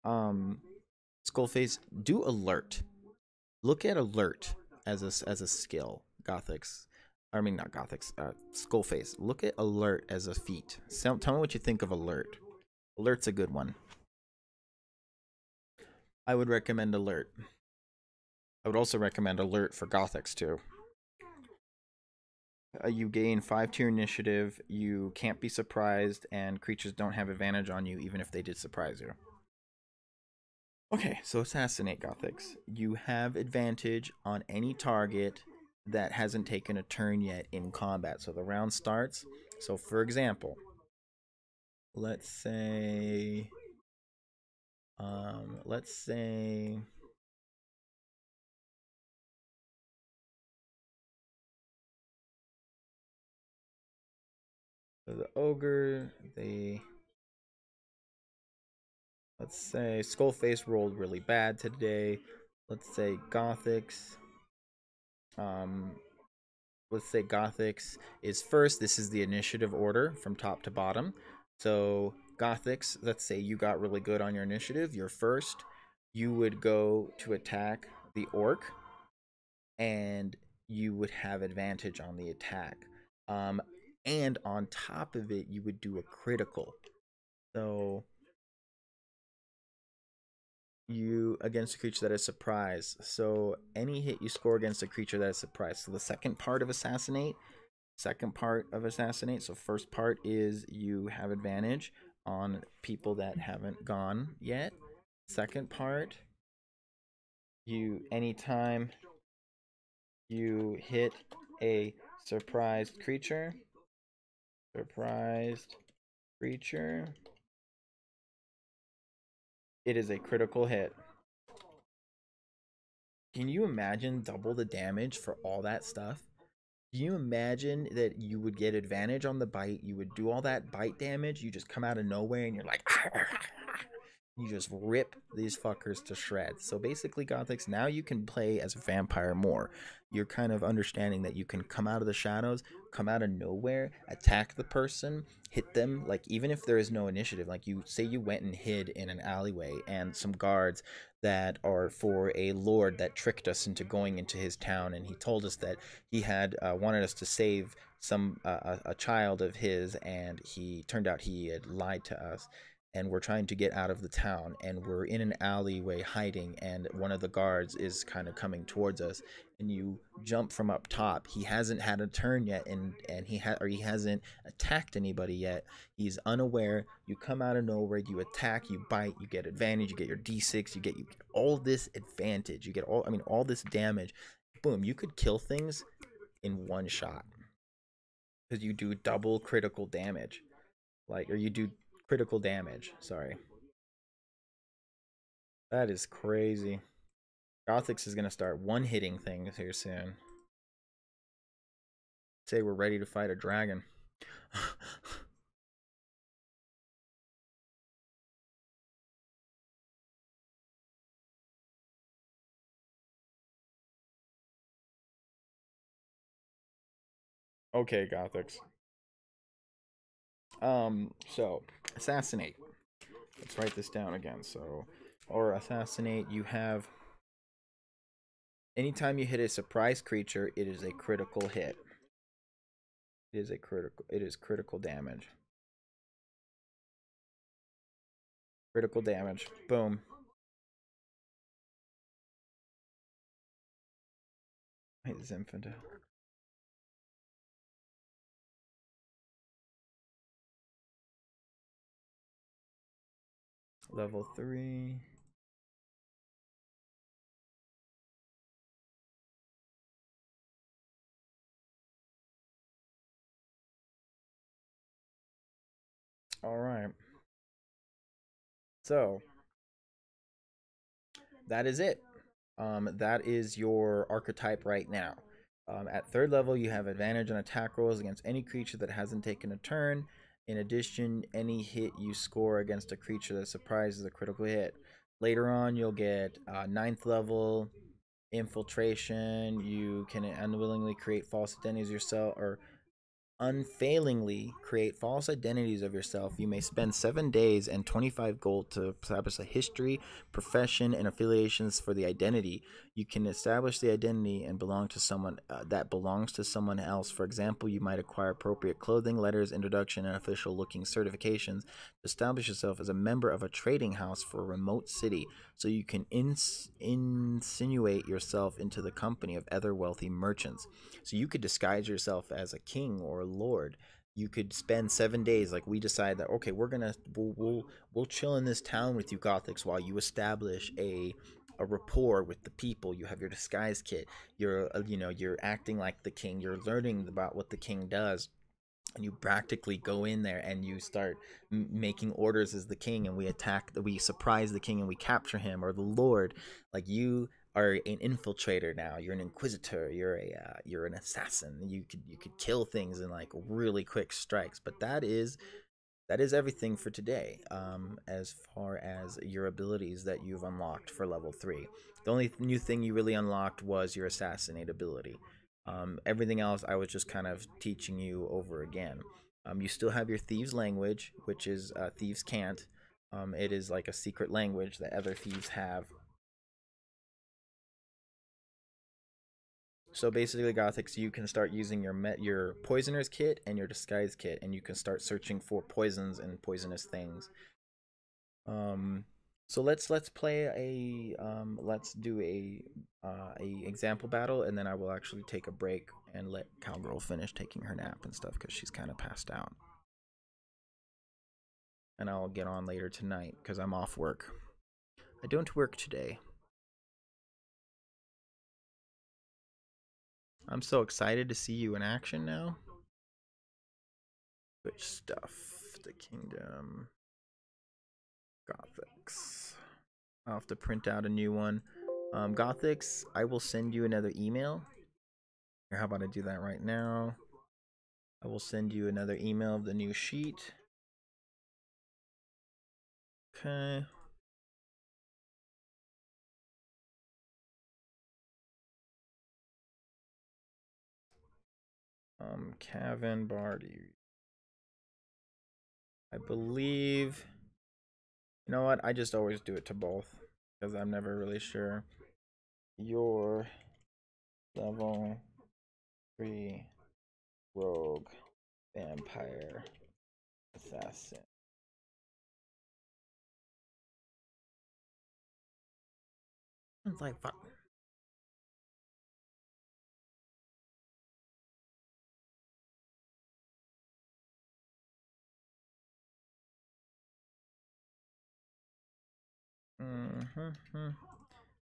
Skullface, do alert. Look at alert as a skill, Gothics. I mean, not Gothics. Skullface. Look at alert as a feat. Tell me what you think of alert. Alert's a good one. I would recommend alert. I would also recommend alert for Gothics too. You gain 5 to your initiative. You can't be surprised, and creatures don't have advantage on you even if they did surprise you. Okay, so assassinate, Gothics. You have advantage on any target that hasn't taken a turn yet in combat. So the round starts. So for example, let's say the ogre, let's say Skullface rolled really bad today. Let's say Gothics. Let's say Gothics is first. This is the initiative order from top to bottom. So Gothics, let's say you got really good on your initiative. You're first. You would go to attack the orc, and you would have advantage on the attack. And on top of it, you would do a critical. So you against a creature that is surprised. So any hit you score against a creature that is surprised. So the second part of assassinate. So first part is you have advantage on people that haven't gone yet. Second part, anytime you hit a surprised creature, it is a critical hit. Can you imagine double the damage for all that stuff? Can you imagine that you would get advantage on the bite? You would do all that bite damage. You just come out of nowhere and you're like, you just rip these fuckers to shreds. So basically, Gothics, now you can play as a vampire more. You're kind of understanding that you can come out of the shadows, come out of nowhere, attack the person, hit them, like even if there is no initiative. Like you say you went and hid in an alleyway and some guards that are for a lord that tricked us into going into his town, and he told us that he had wanted us to save a child of his, and he turned out he had lied to us, and we're trying to get out of the town, and we're in an alleyway hiding, and one of the guards is kind of coming towards us, and you jump from up top. He hasn't had a turn yet, and he hasn't attacked anybody yet. He's unaware. You come out of nowhere, you attack, you bite, you get advantage, you get your d6, you get all this advantage, you get all this damage. Boom, you could kill things in one shot because you do double critical damage, or you do critical damage, sorry. That is crazy. Gothics is gonna start one-hitting things here soon. Say we're ready to fight a dragon. Okay, Gothics. So assassinate. Let's write this down again. So, or assassinate, you have anytime you hit a surprise creature, it is a critical hit. It is a critical. It is critical damage. Critical damage. Boom. Wait, this infantile. Level 3. All right. So that is it. That is your archetype right now. At 3rd level, you have advantage on attack rolls against any creature that hasn't taken a turn. In addition, any hit you score against a creature that surprises a critical hit. Later on, you'll get 9th level infiltration. You can unwillingly create false identities yourself, or unfailingly create false identities of yourself. You may spend 7 days and 25 gold to establish a history, profession, and affiliations for the identity. You can establish the identity and belong to someone that belongs to someone else. For example, you might acquire appropriate clothing, letters, introduction, and official-looking certifications to establish yourself as a member of a trading house for a remote city, so you can insinuate yourself into the company of other wealthy merchants. So you could disguise yourself as a king or a lord. You could spend 7 days, like we decide that, okay, we'll chill in this town with you Gothics while you establish a rapport with the people. You have your disguise kit. You're acting like the king. You're learning about what the king does. And you practically go in there and you start making orders as the king, and we surprise the king and we capture him, or the lord. Like, you are an infiltrator now. You're an inquisitor. You're an assassin. You could kill things in like really quick strikes. But that is everything for today. As far as your abilities that you've unlocked for level 3, the only new thing you really unlocked was your assassinate ability. Everything else I was just kind of teaching you over again. You still have your thieves language, which is thieves can't. It is like a secret language that other thieves have. So basically, Gothics, you can start using your poisoner's kit and your disguise kit, and you can start searching for poisons and poisonous things. So let's play let's do a example battle, and then I will actually take a break and let Cowgirl finish taking her nap and stuff, because she's kind of passed out. And I'll get on later tonight because I'm off work. I don't work today. I'm so excited to see you in action now. Which stuff? The Kingdom. Gothics. I'll have to print out a new one. Gothics, I will send you another email. Or how about I do that right now? I will send you another email of the new sheet. Okay. Kevin Barty. I believe. You know what? I just always do it to both because I'm never really sure. Your level 3 rogue vampire assassin. It's like fuck.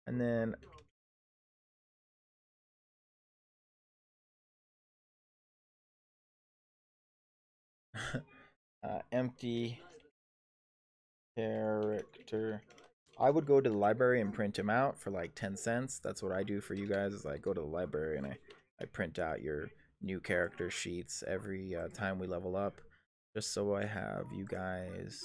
And then empty character. I would go to the library and print them out for like 10 cents. That's what I do for you guys, is I go to the library and I print out your new character sheets every time we level up, just so I have you guys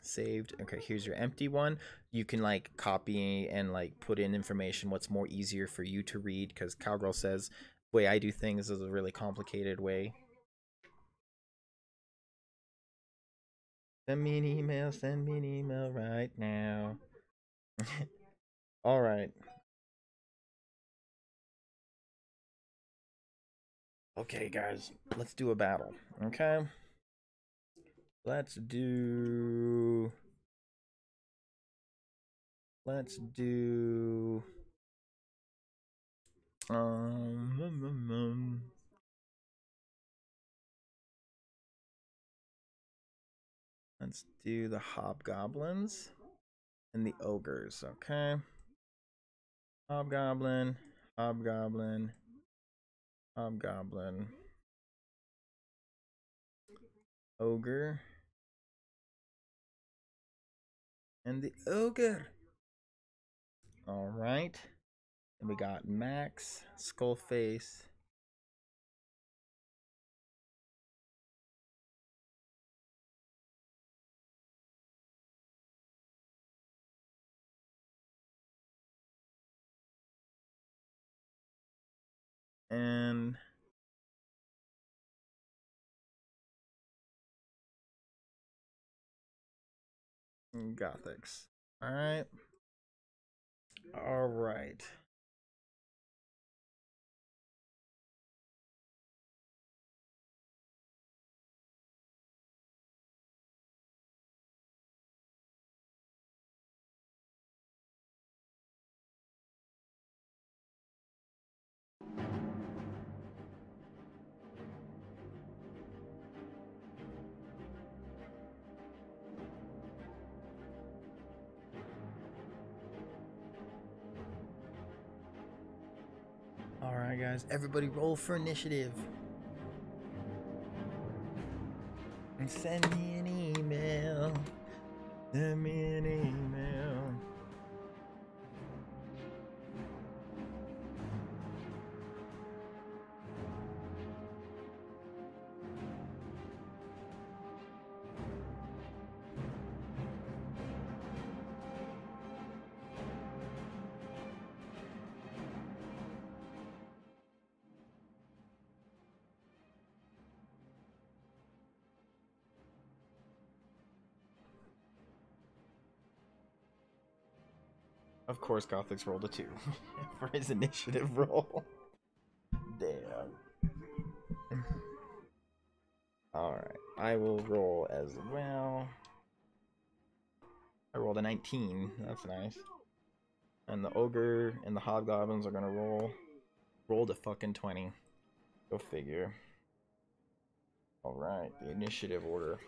saved. Okay, here's your empty one. You can like copy and like put in information what's more easier for you to read, because Cowgirl says the way I do things is a really complicated way. Send me an email right now. All right. Okay, guys, let's do a battle. Okay, let's do let's do the hobgoblins and the ogres. Okay, hobgoblin, hobgoblin, hobgoblin, ogre, and the ogre. All right, and we got Max, Skullface, and Gothics. All right. All right. All right, guys. Everybody roll for initiative. And send me an email. Send me an email. Of course, Gothics rolled a 2 for his initiative roll. Damn. Alright, I will roll as well. I rolled a 19. That's nice. And the ogre and the hobgoblins are gonna roll. Rolled a fucking 20. Go figure. Alright, the initiative order.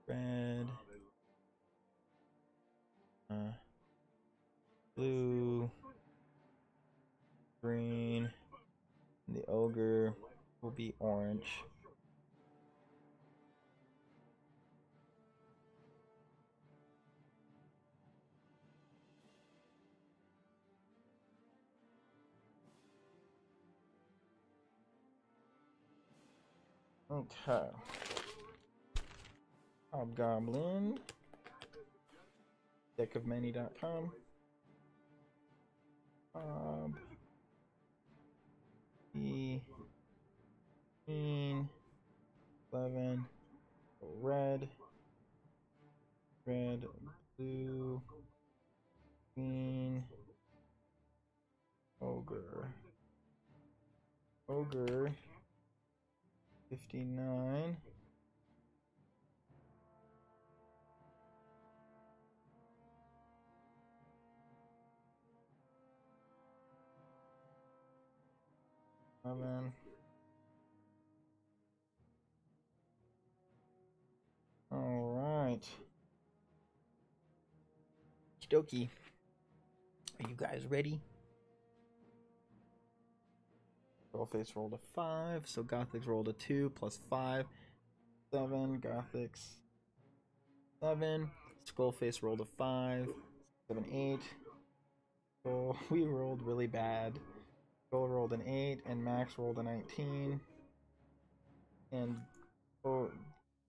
Red, blue, green, and the ogre will be orange. Okay. Hobgoblin. Deckofmany.com. E 11 red, blue, green, ogre, 59. All right. Okie dokie. Are you guys ready? Skullface rolled a 5, so Gothics rolled a 2 plus 5. 7. Gothics 7. Skullface rolled a 5. 7, 8. So we rolled really bad. Skull rolled an 8, and Max rolled a 19. And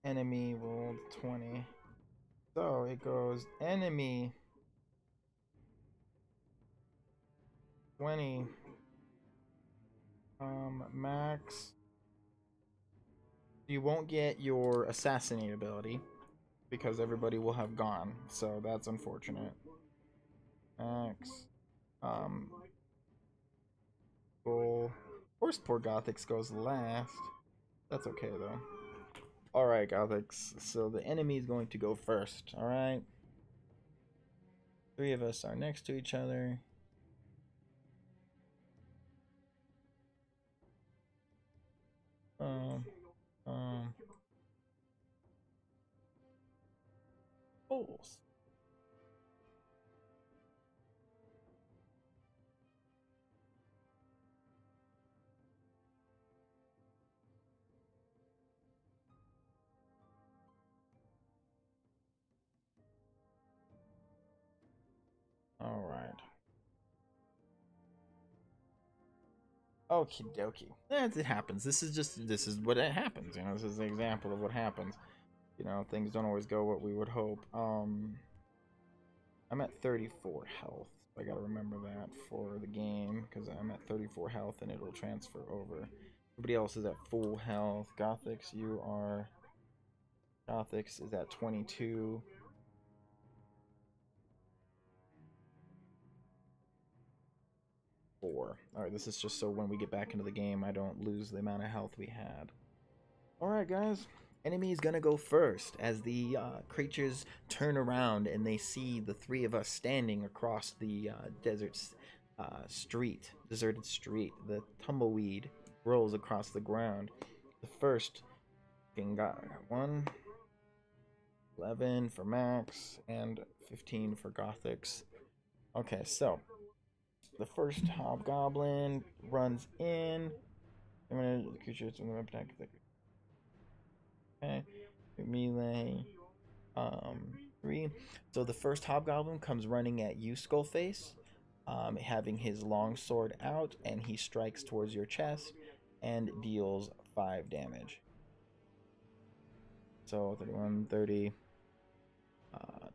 enemy rolled 20. So it goes enemy 20. Max. You won't get your assassinate ability because everybody will have gone. So that's unfortunate. Max. Goal. Of course, poor Gothics goes last. That's okay though. Alright, Gothics. So the enemy is going to go first. Alright. 3 of us are next to each other. Holes. All right. Okie dokie. It happens. This is what it happens. You know, this is an example of what happens. You know, things don't always go what we would hope. I'm at 34 health. I gotta remember that for the game because I'm at 34 health and it'll transfer over. Everybody else is at full health. Gothics, you are. Gothics is at 22. Alright, this is just so when we get back into the game, I don't lose the amount of health we had. Alright, guys. Enemy is gonna go first as the creatures turn around and they see the 3 of us standing across the deserted street. The tumbleweed rolls across the ground. The first got 1, 11 for Max, and 15 for Gothics. Okay, so the first hobgoblin runs in. I'm gonna creatures in the attack. Okay, melee. 3. So the first hobgoblin comes running at you, Skullface, having his long sword out, and he strikes towards your chest and deals 5 damage. So 31, 30,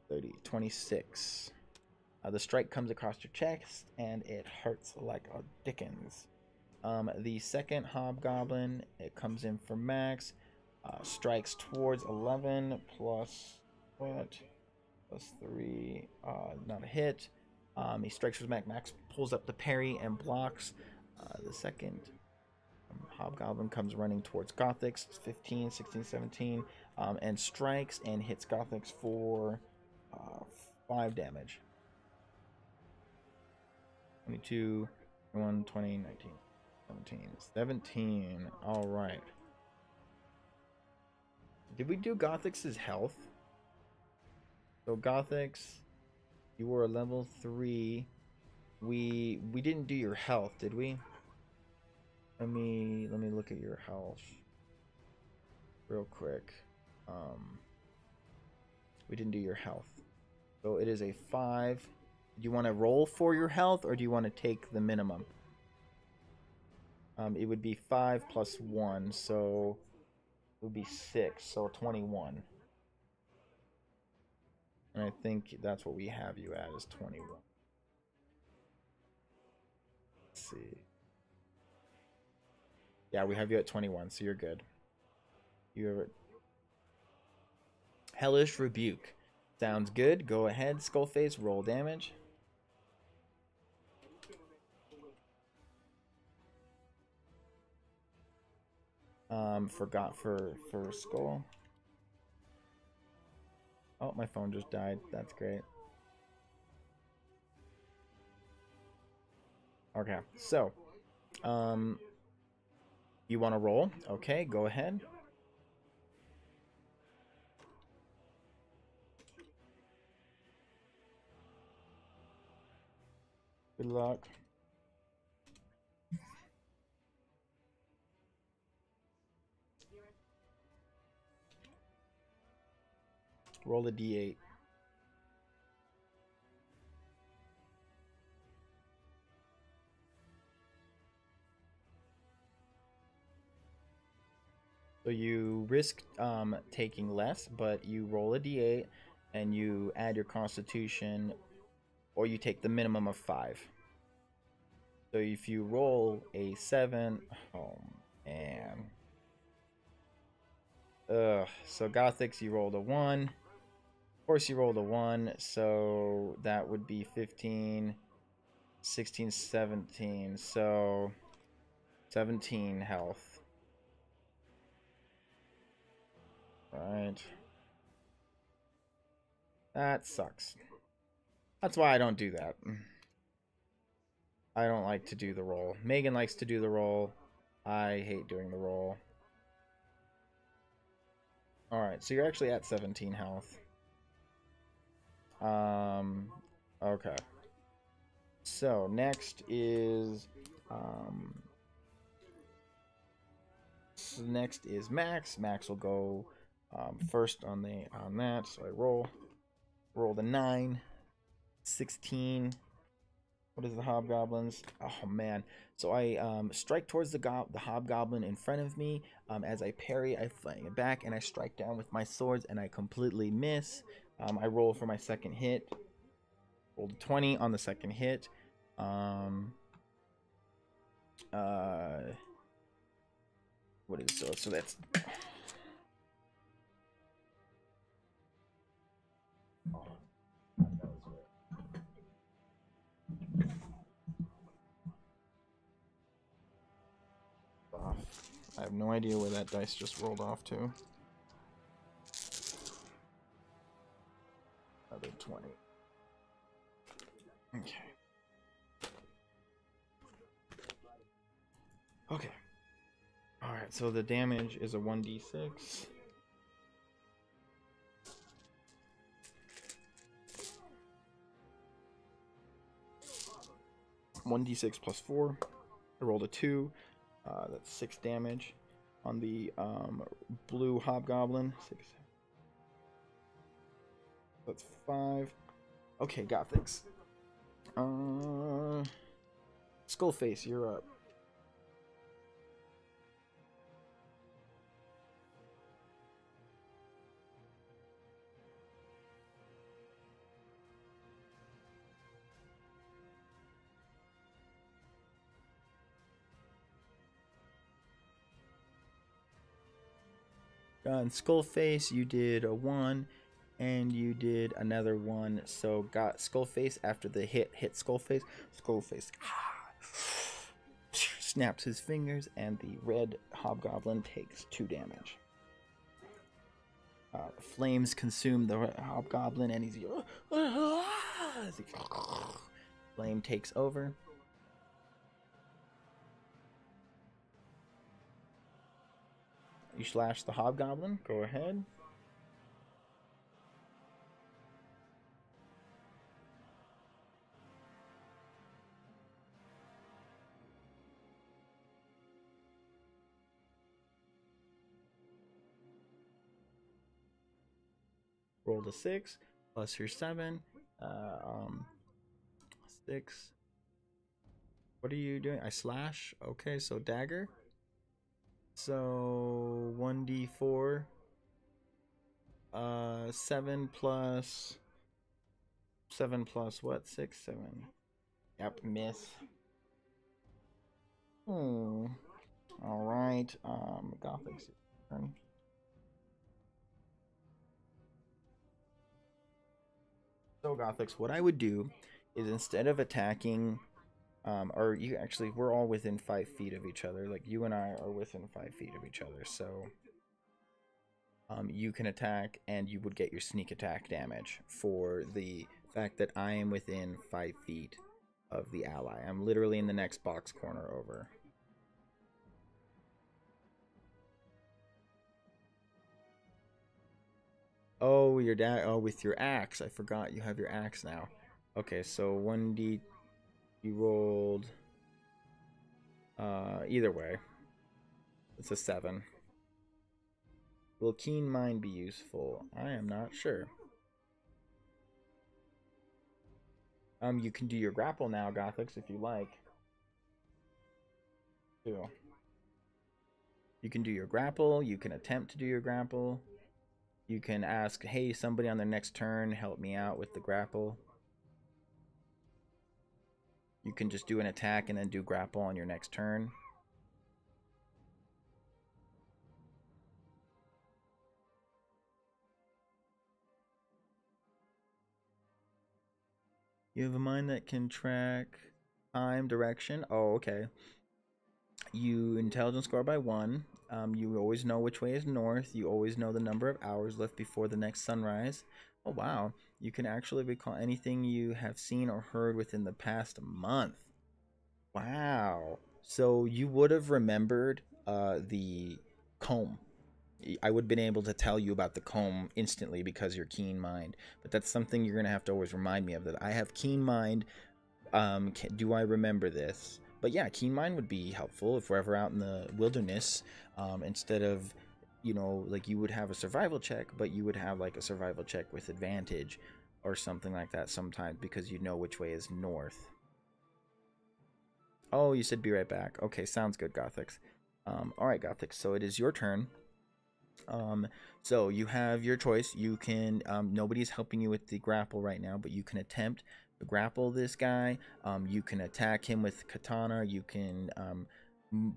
30, 26. The strike comes across your chest and it hurts like a dickens. The second hobgoblin, it comes in for Max, strikes towards 11 plus what? Plus 3, not a hit. He strikes with Max. Max pulls up the parry and blocks. The second hobgoblin comes running towards Gothics, 15, 16, 17, and strikes and hits Gothics for 5 damage. 22, 21, 20, 19, 17. All right. Did we do Gothics' health? So Gothics, you were a level 3. We didn't do your health, did we? Let me look at your health real quick. We didn't do your health. So it is a 5. Do you want to roll for your health, or do you want to take the minimum? It would be 5 plus 1, so it would be 6, so 21. And I think that's what we have you at, is 21. Let's see. Yeah, we have you at 21, so you're good. You have Hellish Rebuke. Sounds good. Go ahead, Skullface, roll damage. For Skull. Oh, my phone just died. That's great. Okay, so you want to roll? Okay, go ahead. Good luck. Roll a d8. So you risk taking less, but you roll a d8 and you add your constitution, or you take the minimum of 5. So if you roll a 7, oh man. So Gothics, you rolled a 1. course, you rolled a 1, so that would be 15, 16, 17. So 17 health. Right. That sucks. That's why I don't do that. I don't like to do the roll. Megan likes to do the roll. I hate doing the roll. Alright, so you're actually at 17 health. Okay. So next is Max. Max will go first on that. So I roll the 9, 16. What is the hobgoblins? Oh man! So I strike towards the hobgoblin in front of me. As I parry, I fling it back and I strike down with my swords and I completely miss. I roll for my second hit. Rolled a 20 on the second hit. What is so that's. I have no idea where that dice just rolled off to. Another 20. Okay. Okay. Alright, so the damage is a 1d6. (1d6 plus 4). I rolled a 2. That's 6 damage on the blue hobgoblin. 6. That's 5. Okay, Gothics. Skullface, you're up. On Skullface, you did a 1, and you did another 1. So got Skullface after the hit Skullface. Skullface snaps his fingers, and the red hobgoblin takes 2 damage. Flames consume the hobgoblin, and he's flame takes over. You slash the hobgoblin. Go ahead. Roll the 6 plus your 7. 6. What are you doing? I slash. Okay, so dagger. So 1d4. 7 plus what? 6, 7. Yep, miss. All right. Gothic's turn. So Gothics, what I would do is instead of attacking, or you actually, we're all within 5 feet of each other. Like you and I are within 5 feet of each other, so you can attack, and you would get your sneak attack damage for the fact that I am within 5 feet of the ally. I'm literally in the next box corner over. Oh, your dad. Oh, with your axe. I forgot you have your axe now. Okay, so 1d. You rolled. Either way, it's a 7. Will keen mind be useful? I am not sure. You can do your grapple now, Gothics, if you like. Too. You can do your grapple. You can attempt to do your grapple. You can ask, hey, somebody on their next turn, help me out with the grapple. You can just do an attack and then do grapple on your next turn. You have a mind that can track time, direction. Oh, okay. You intelligence score by 1. You always know which way is north. You always know the number of hours left before the next sunrise. Oh, wow. You can actually recall anything you have seen or heard within the past month. Wow. So you would have remembered the comb. I would have been able to tell you about the comb instantly because you're keen mind. But that's something you're going to have to always remind me of, that I have keen mind. Do I remember this? But yeah, keen mind would be helpful if we're ever out in the wilderness. Instead of, you know, like you would have a survival check, but you would have like a survival check with advantage or something like that sometimes because you know which way is north. Oh, you said be right back. Okay, sounds good, Gothics. Alright, Gothics, so it is your turn. So you have your choice. You can, nobody's helping you with the grapple right now, but you can attempt to grapple this guy. You can attack him with katana. You can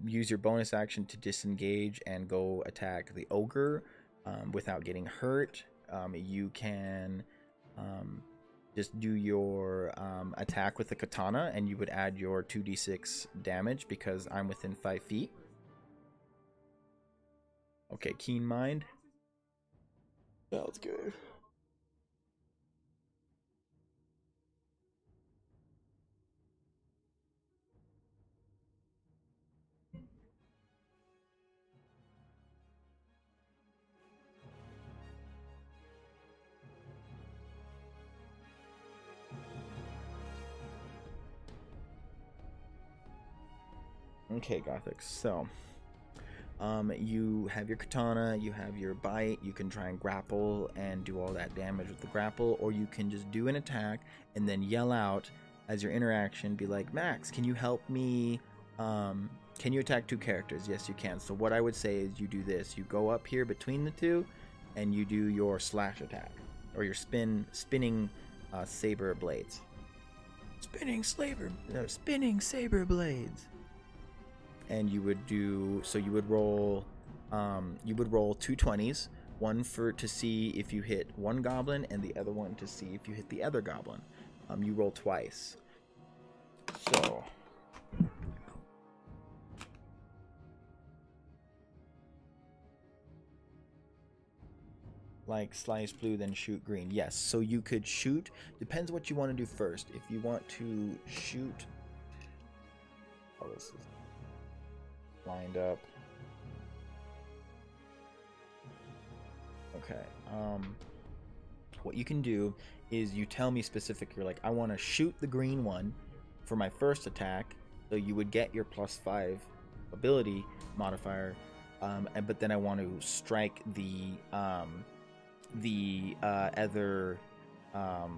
use your bonus action to disengage and go attack the ogre without getting hurt. You can just do your attack with the katana, and you would add your 2d6 damage because I'm within 5 feet. Okay, keen mind. Sounds good. Okay, Gothic. So, you have your katana, you have your bite, you can try and grapple and do all that damage with the grapple, or you can just do an attack and then yell out as your interaction, be like, Max, can you help me? Can you attack 2 characters? Yes, you can. So what I would say is you do this. You go up here between the 2 and you do your slash attack, or your spinning saber blades. Spinning saber blades. And you would do, so you would roll 2 20s, one to see if you hit one goblin and the other one to see if you hit the other goblin. You roll twice. So like slice blue then shoot green. Yes, so you could shoot, depends what you want to do first. If you want to shoot, oh, this is lined up. Okay. What you can do is you tell me specific. You're like, I want to shoot the green one for my first attack. So you would get your +5 ability modifier, but then I want to strike the other. I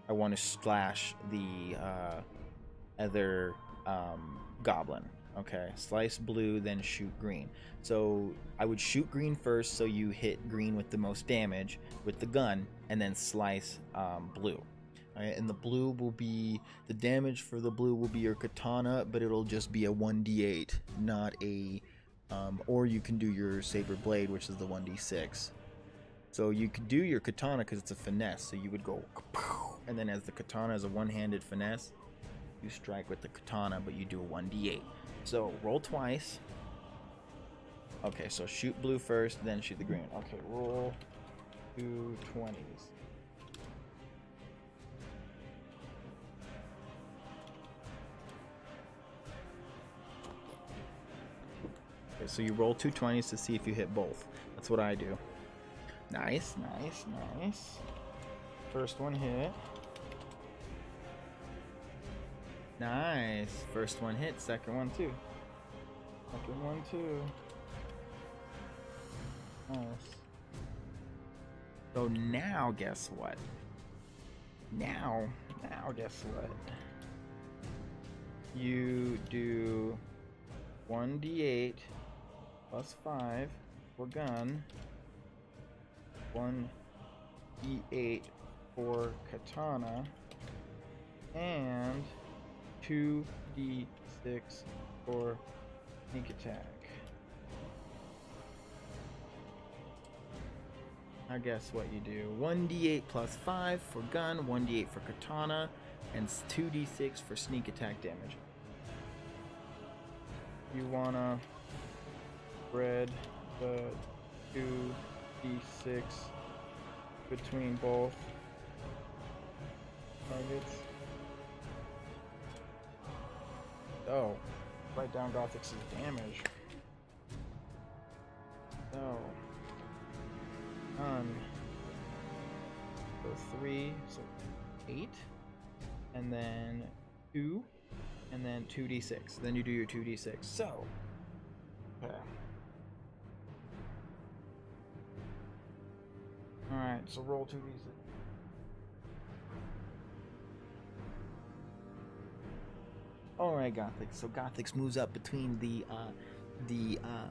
want to slash the other goblin. Okay, slice blue, then shoot green. So I would shoot green first, so you hit green with the most damage with the gun, and then slice blue. Alright, and the blue will be, the damage for the blue will be your katana, but it'll just be a 1d8, not a, or you can do your saber blade, which is the 1d6. So you could do your katana because it's a finesse, so you would go, and then as the katana is a one-handed finesse, you strike with the katana, but you do a 1d8. So roll twice. Okay, so shoot blue first, then shoot the green. Okay, roll 2 20s. Okay, so you roll 2 20s to see if you hit both. That's what I do. Nice, nice, nice. First one hit. Nice. First one hit, second one too. Second one too. Nice. So now guess what? Now guess what? You do 1d8 plus 5 for gun. 1d8 for katana. And 2d6 for sneak attack. Now guess what you do. 1d8 plus 5 for gun, 1d8 for katana, and 2d6 for sneak attack damage. You wanna spread the 2d6 between both targets. Oh, write down Gothic's damage. So, so 3, so 8, and then 2, and then 2d6. Then you do your 2d6. So, okay. Alright, so roll 2d6. Alright, Gothic. So Gothix moves up between the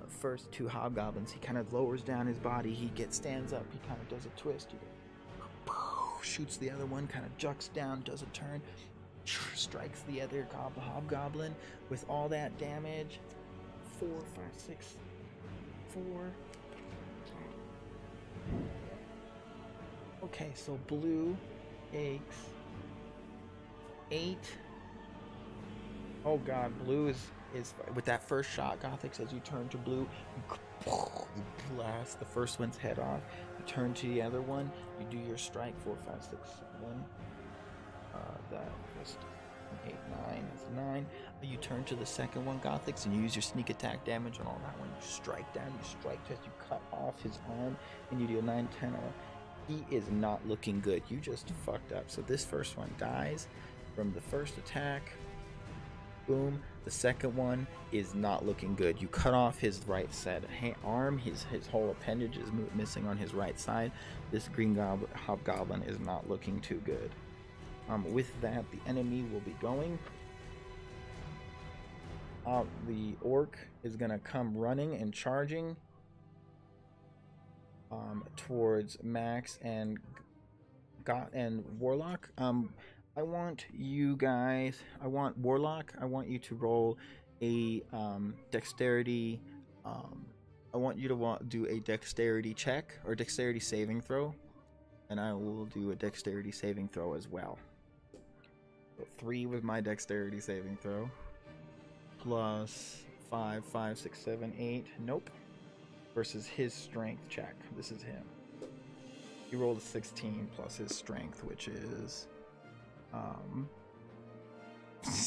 first two hobgoblins. He kind of lowers down his body. He stands up. He kind of does a twist. He shoots the other one, kind of jucks down, does a turn, strikes the other hobgoblin with all that damage. 4, 5, 6, 4. Okay, so blue takes 8. Oh god, blue is with that first shot, Gothic, as you turn to blue, you blast the first one's head off. You turn to the other one, you do your strike. 4, 5, 6, 7. That was 8, 9. It's 9. You turn to the second one, Gothic, and you use your sneak attack damage on all that one. You strike down, you strike test, you cut off his arm, and you deal 9, 10. He is not looking good. You just fucked up. So this first one dies from the first attack. Boom. The second one is not looking good. You cut off his right side arm. His whole appendage is missing on his right side. This green hobgoblin is not looking too good. With that, the enemy will be going. The orc is going to come running and charging towards Max and Warlock. I want you guys, Warlock, I want you to roll a dexterity, I want you to do a dexterity check or dexterity saving throw, and I will do a dexterity saving throw as well. So 3 with my dexterity saving throw, plus 5, 5, 6, 7, 8, nope, versus his strength check. This is him. He rolled a 16 plus his strength, which is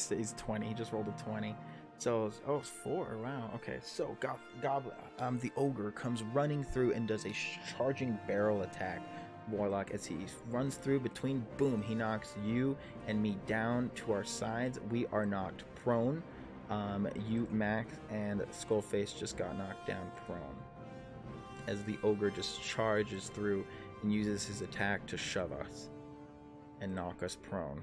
he's 20. He just rolled a 20. So it's 4. Wow. Okay. So the ogre comes running through and does a charging barrel attack. Warlock, as he runs through between, boom, he knocks you and me down to our sides. We are knocked prone. You, Max, and Skullface just got knocked down prone as the ogre just charges through and uses his attack to shove us and knock us prone.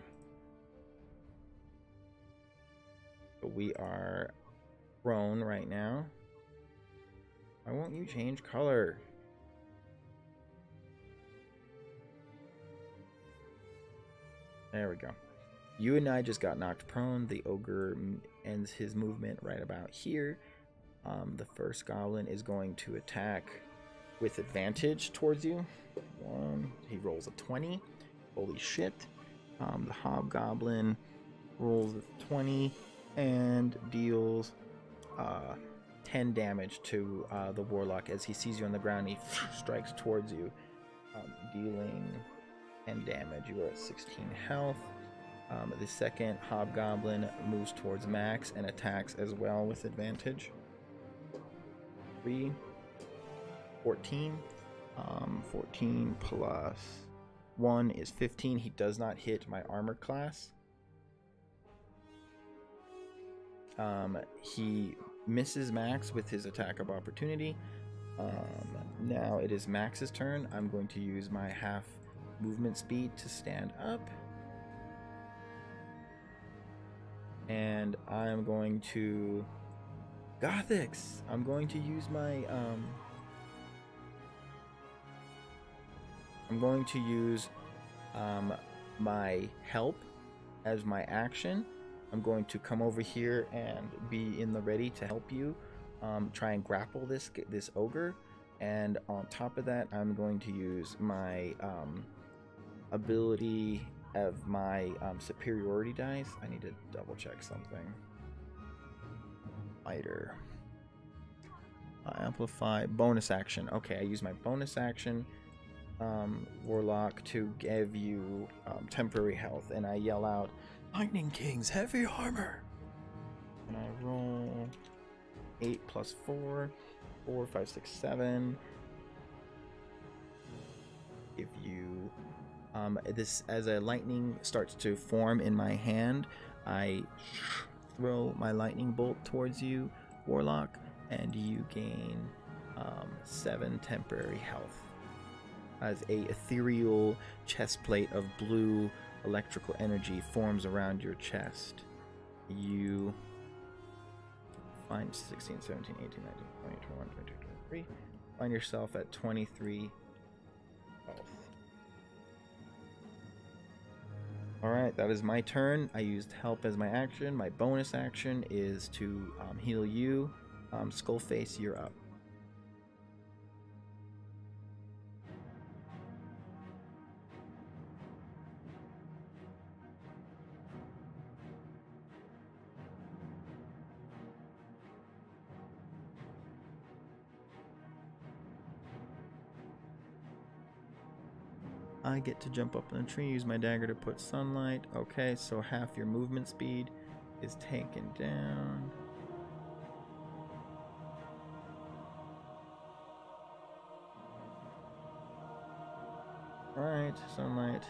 So we are prone right now. Why won't you change color? There we go. You and I just got knocked prone. The ogre ends his movement right about here. The first goblin is going to attack with advantage towards you. He rolls a 20. Holy shit. The hobgoblin rolls a 20 and deals 10 damage to the warlock as he sees you on the ground. He strikes towards you, dealing 10 damage. You are at 16 health. The second hobgoblin moves towards Max and attacks as well with advantage. 3, 14. 14 plus 1 is 15. He does not hit my armor class. He misses Max with his attack of opportunity. Now it is Max's turn. I'm going to use my half movement speed to stand up. And I'm going to... Gothix! I'm going to use my... I'm going to use my help as my action. I'm going to come over here and be in the ready to help you try and grapple this ogre. And on top of that, I'm going to use my ability of my superiority dice. I need to double check something. Fighter. Amplify bonus action. Okay, I use my bonus action, Warlock, to give you temporary health, and I yell out, "Lightning King's heavy armor!" And I roll 8 plus 4, 4, 5, 6, 7. Give you this as a lightning starts to form in my hand. I throw my lightning bolt towards you, Warlock, and you gain 7 temporary health as a ethereal chest plate of blue electrical energy forms around your chest. You find 16, 17, 18, 19, 20, 21, 22, 23. Find yourself at 23 health. Alright, that is my turn. I used help as my action. My bonus action is to heal you. Skullface, you're up. I get to jump up in the tree, use my dagger to put sunlight. Okay, so half your movement speed is taken down. Alright, sunlight.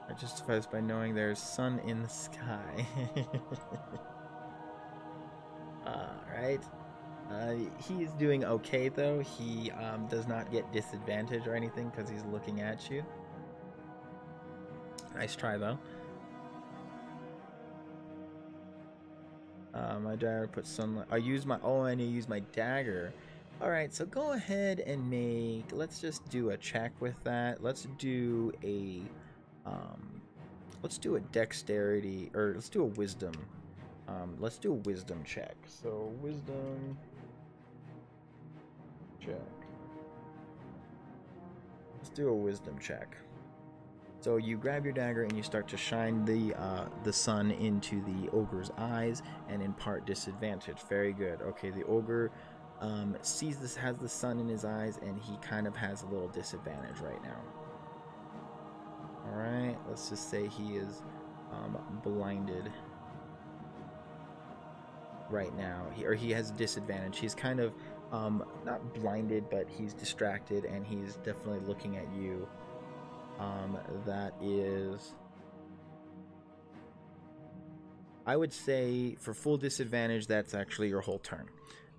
I justify this by knowing there's sun in the sky. Alright. He's doing okay though. He does not get disadvantage or anything because he's looking at you. Nice try though. My dagger puts sunlight. I use my and I use my dagger. Alright, so go ahead and make, let's just do a check with that. Let's do a dexterity, or let's do a wisdom. Let's do a wisdom check. So wisdom check. Let's do a wisdom check. So you grab your dagger and you start to shine the sun into the ogre's eyes and impart disadvantage. Very good. Okay, the ogre sees this, has the sun in his eyes, and he kind of has a little disadvantage right now. All right, let's just say he is blinded right now. He has a disadvantage. He's kind of not blinded, but he's distracted, and he's definitely looking at you. That is, I would say, for full disadvantage, that's actually your whole turn.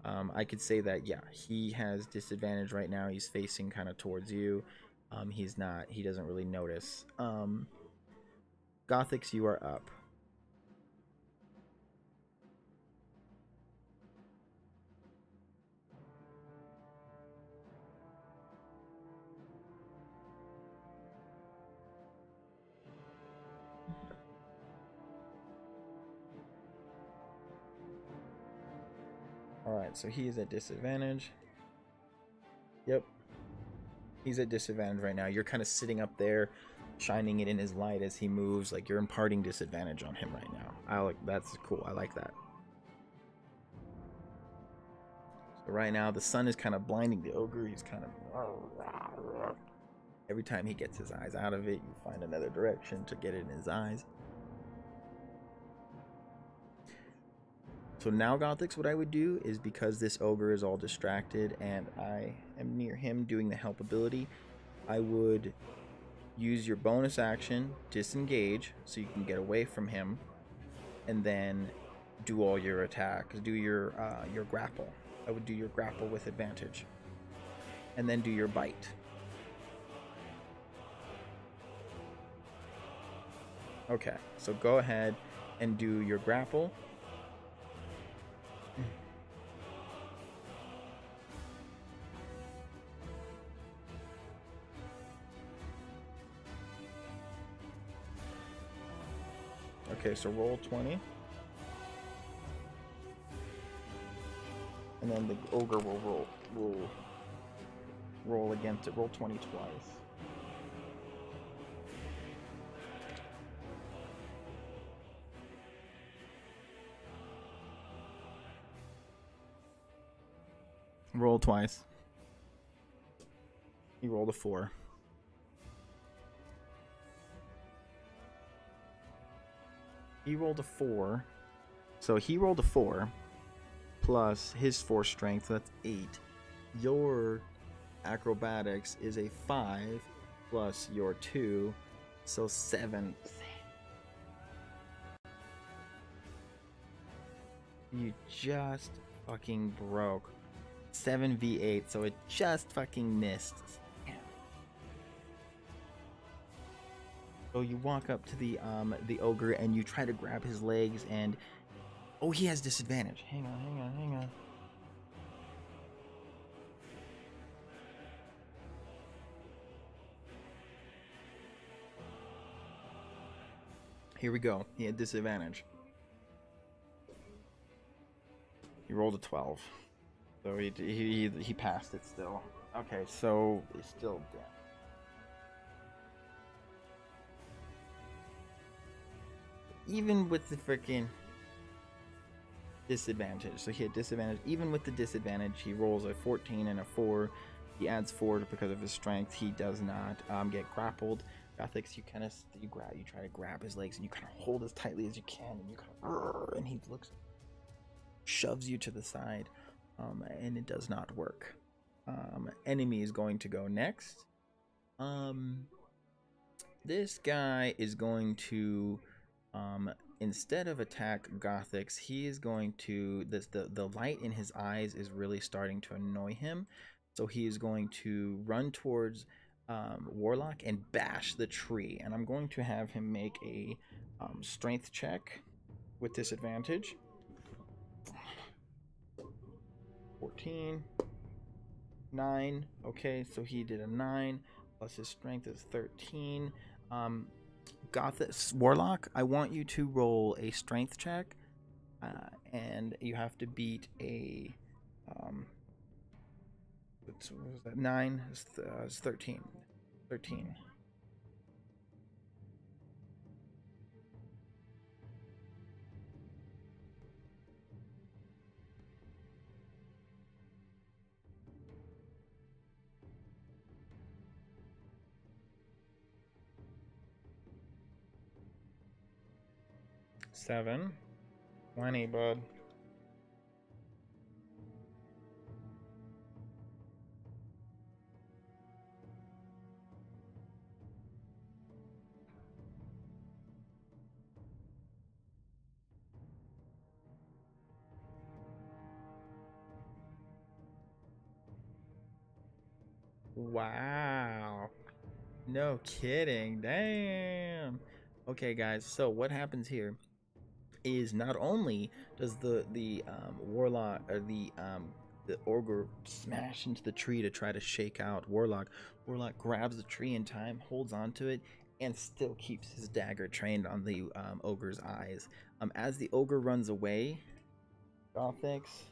I could say that, yeah, he has disadvantage right now. He's facing kind of towards you. He doesn't really notice. Gothics, you are up. Alright, so he is at disadvantage. Yep. He's at disadvantage right now. You're kind of sitting up there, shining it in his light as he moves. Like, you're imparting disadvantage on him right now. That's cool. I like that. So right now, the sun is kind of blinding the ogre. He's kind of... Every time he gets his eyes out of it, you find another direction to get it in his eyes. So now, Gothics, what I would do is, because this ogre is all distracted and I am near him doing the help ability, I would use your bonus action, disengage, so you can get away from him, and then do all your attacks. Do your grapple. I would do your grapple with advantage, and then do your bite. Okay, so go ahead and do your grapple. Okay, so roll 20. And then the ogre will roll against it. Roll 20 twice. Roll twice. He rolled a 4. He rolled a 4. So he rolled a 4 plus his 4 strength, so that's 8. Your acrobatics is a 5 plus your 2, so 7. You just fucking broke. 7v8, so it just fucking missed. Damn. So you walk up to the ogre and you try to grab his legs and oh, he has disadvantage. Hang on. Here we go. He had disadvantage. He rolled a 12. So he passed it still. Okay, so he's still dead. Even with the freaking disadvantage, so he had disadvantage. Even with the disadvantage, he rolls a 14 and a 4. He adds 4 because of his strength. He does not get grappled. Gothics, you kind of you try to grab his legs and you kind of hold as tightly as you can, and you kind of and he shoves you to the side. And it does not work. Enemy is going to go next. This guy is going to, instead of attack Gothics, he is going to, the light in his eyes is really starting to annoy him. So he is going to run towards Warlock and bash the tree. And I'm going to have him make a strength check with disadvantage. 14, 9. Okay, so he did a 9 plus his strength is 13. Warlock, I want you to roll a strength check, and you have to beat a what was that? 9 is 13. 13. Seven. 20, bud. Wow. No kidding. Damn. Okay, guys. So what happens here is not only does the warlock or the ogre smash into the tree to try to shake out Warlock. Warlock grabs the tree in time, holds onto it, and still keeps his dagger trained on the ogre's eyes. As the ogre runs away, Gothics.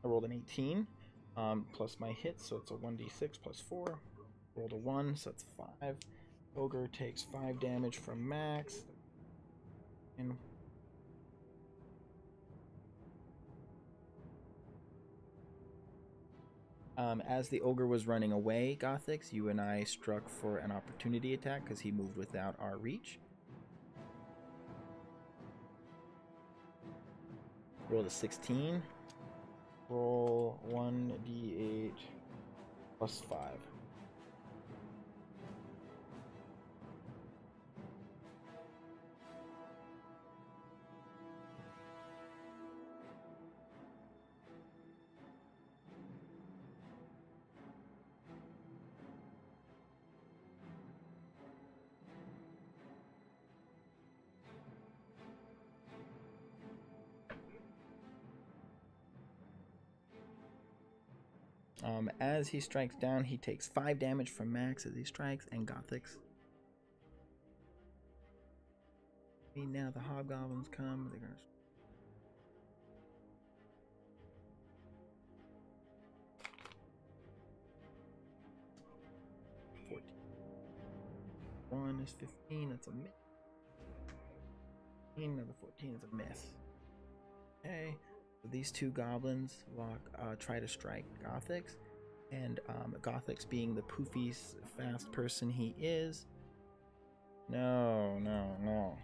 I rolled an 18 plus my hit, so it's a 1d6 plus 4. Rolled a 1, so it's 5. Ogre takes 5 damage from Max. And as the ogre was running away, Gothics, you and I struck for an opportunity attack because he moved without our reach. Rolled a 16. Roll 1d8 plus 5. As he strikes down, he takes 5 damage from Max as he strikes, and Gothics. Now the hobgoblins come. They're gonna... 1 is 15. That's a miss. 15, another 14 is a miss. Okay. So these two goblins walk, try to strike Gothix. And Gothix, being the poofy, fast person he is. No, no, no.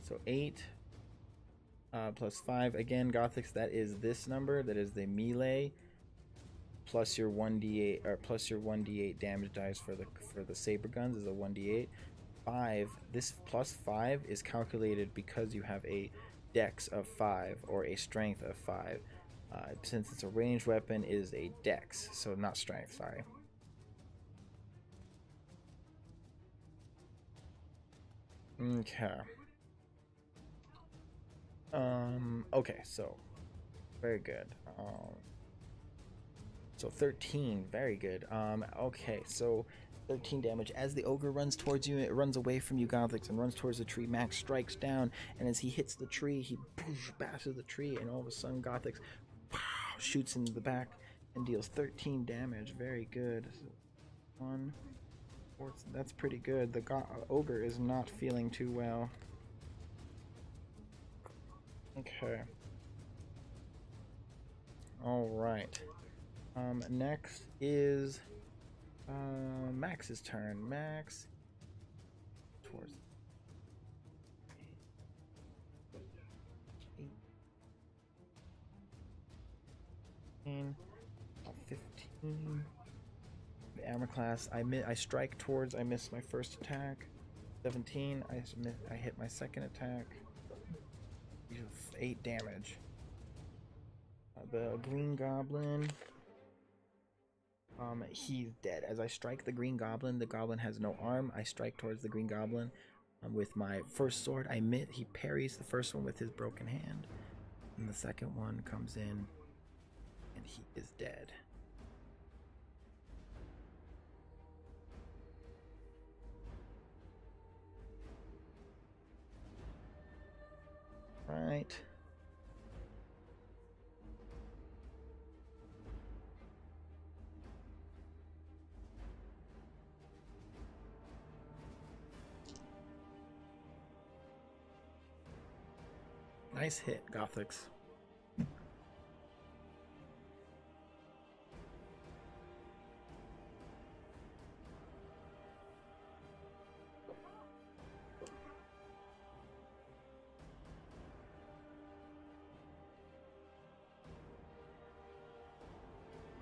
So 8 plus 5. Again, Gothix, that is this number. That is the melee plus your 1d8 or plus your 1d8 damage dice for the saber guns is a 1d8. 5. This plus 5 is calculated because you have a dex of 5 or a strength of 5. Since it's a ranged weapon, it is a dex, so not strength. Sorry. Okay. Okay, so very good. So 13, very good. Okay, so 13 damage. As the ogre runs towards you, it runs away from you, Gothix, and runs towards the tree. Max strikes down, and as he hits the tree, he bashes the tree, and all of a sudden, Gothix shoots into the back and deals 13 damage. Very good. 1, 4, that's pretty good. The ogre is not feeling too well. Okay. All right. Next is Max's turn. Max towards 18, 15. The armor class. I strike towards. I miss my first attack. 17. I hit my second attack. 8 damage. The green goblin. He's dead. As I strike the green goblin, the goblin has no arm. I strike towards the green goblin with my first sword. He parries the first one with his broken hand, and the second one comes in, and he is dead. Right. Nice hit, Gothix.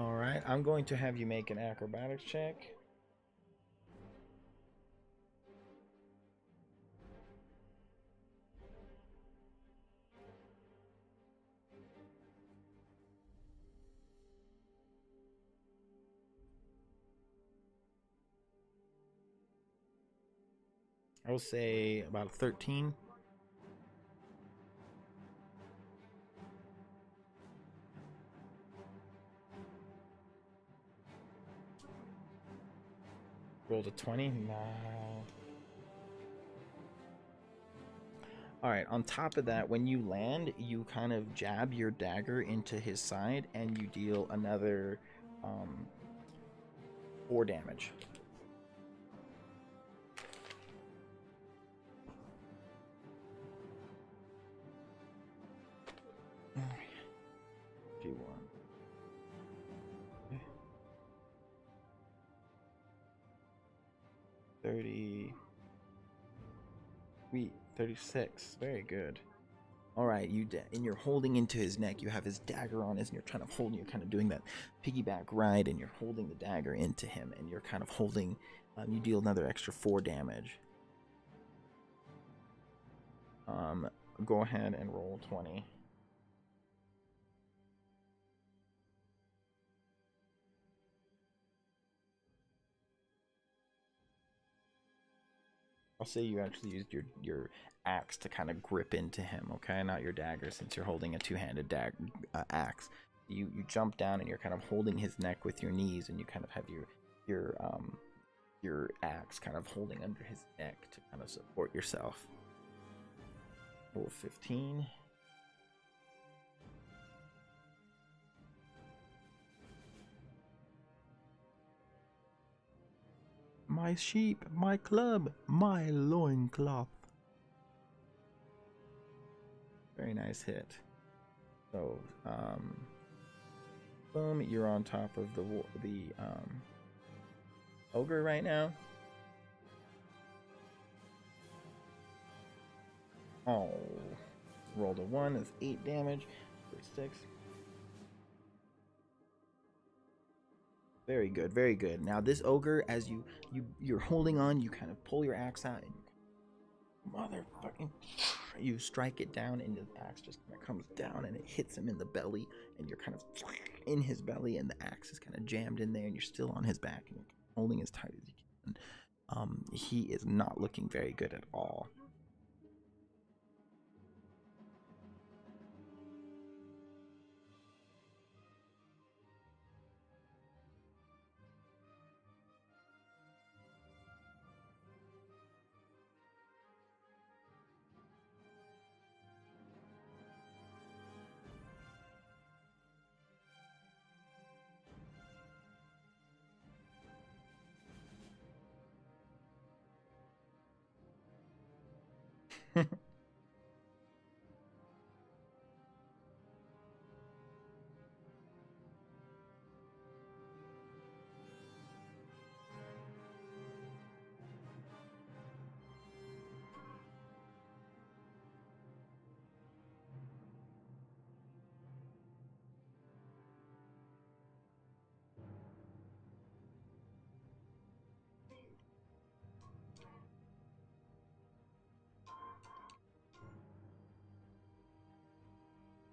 Alright, I'm going to have you make an acrobatics check. I will say about 13. Rolled a 20? No. Alright, on top of that, when you land, you kind of jab your dagger into his side and you deal another 4 damage. G1. 30. Wait, 36. Very good. All right, and you're holding into his neck. You have his dagger on his, and you're trying to hold. You're kind of doing that piggyback ride, and you're holding the dagger into him, and you're kind of holding. You deal another extra 4 damage. Go ahead and roll 20. I'll say you actually used your axe to kind of grip into him, okay? Not your dagger, since you're holding a two-handed axe. You jump down and you're kind of holding his neck with your knees, and you kind of have your axe kind of holding under his neck to kind of support yourself. Roll 15. My sheep, my club, my loincloth. Very nice hit. So, boom, you're on top of the ogre right now. Oh, rolled a 1, that's 8 damage for 6. Very good, very good. Now this ogre, as you're holding on, you kind of pull your axe out and motherfucking, you strike it down, and the axe just kind of comes down and it hits him in the belly, and you're kind of in his belly, and the axe is kind of jammed in there, and you're still on his back, and you're holding as tight as you can. He is not looking very good at all.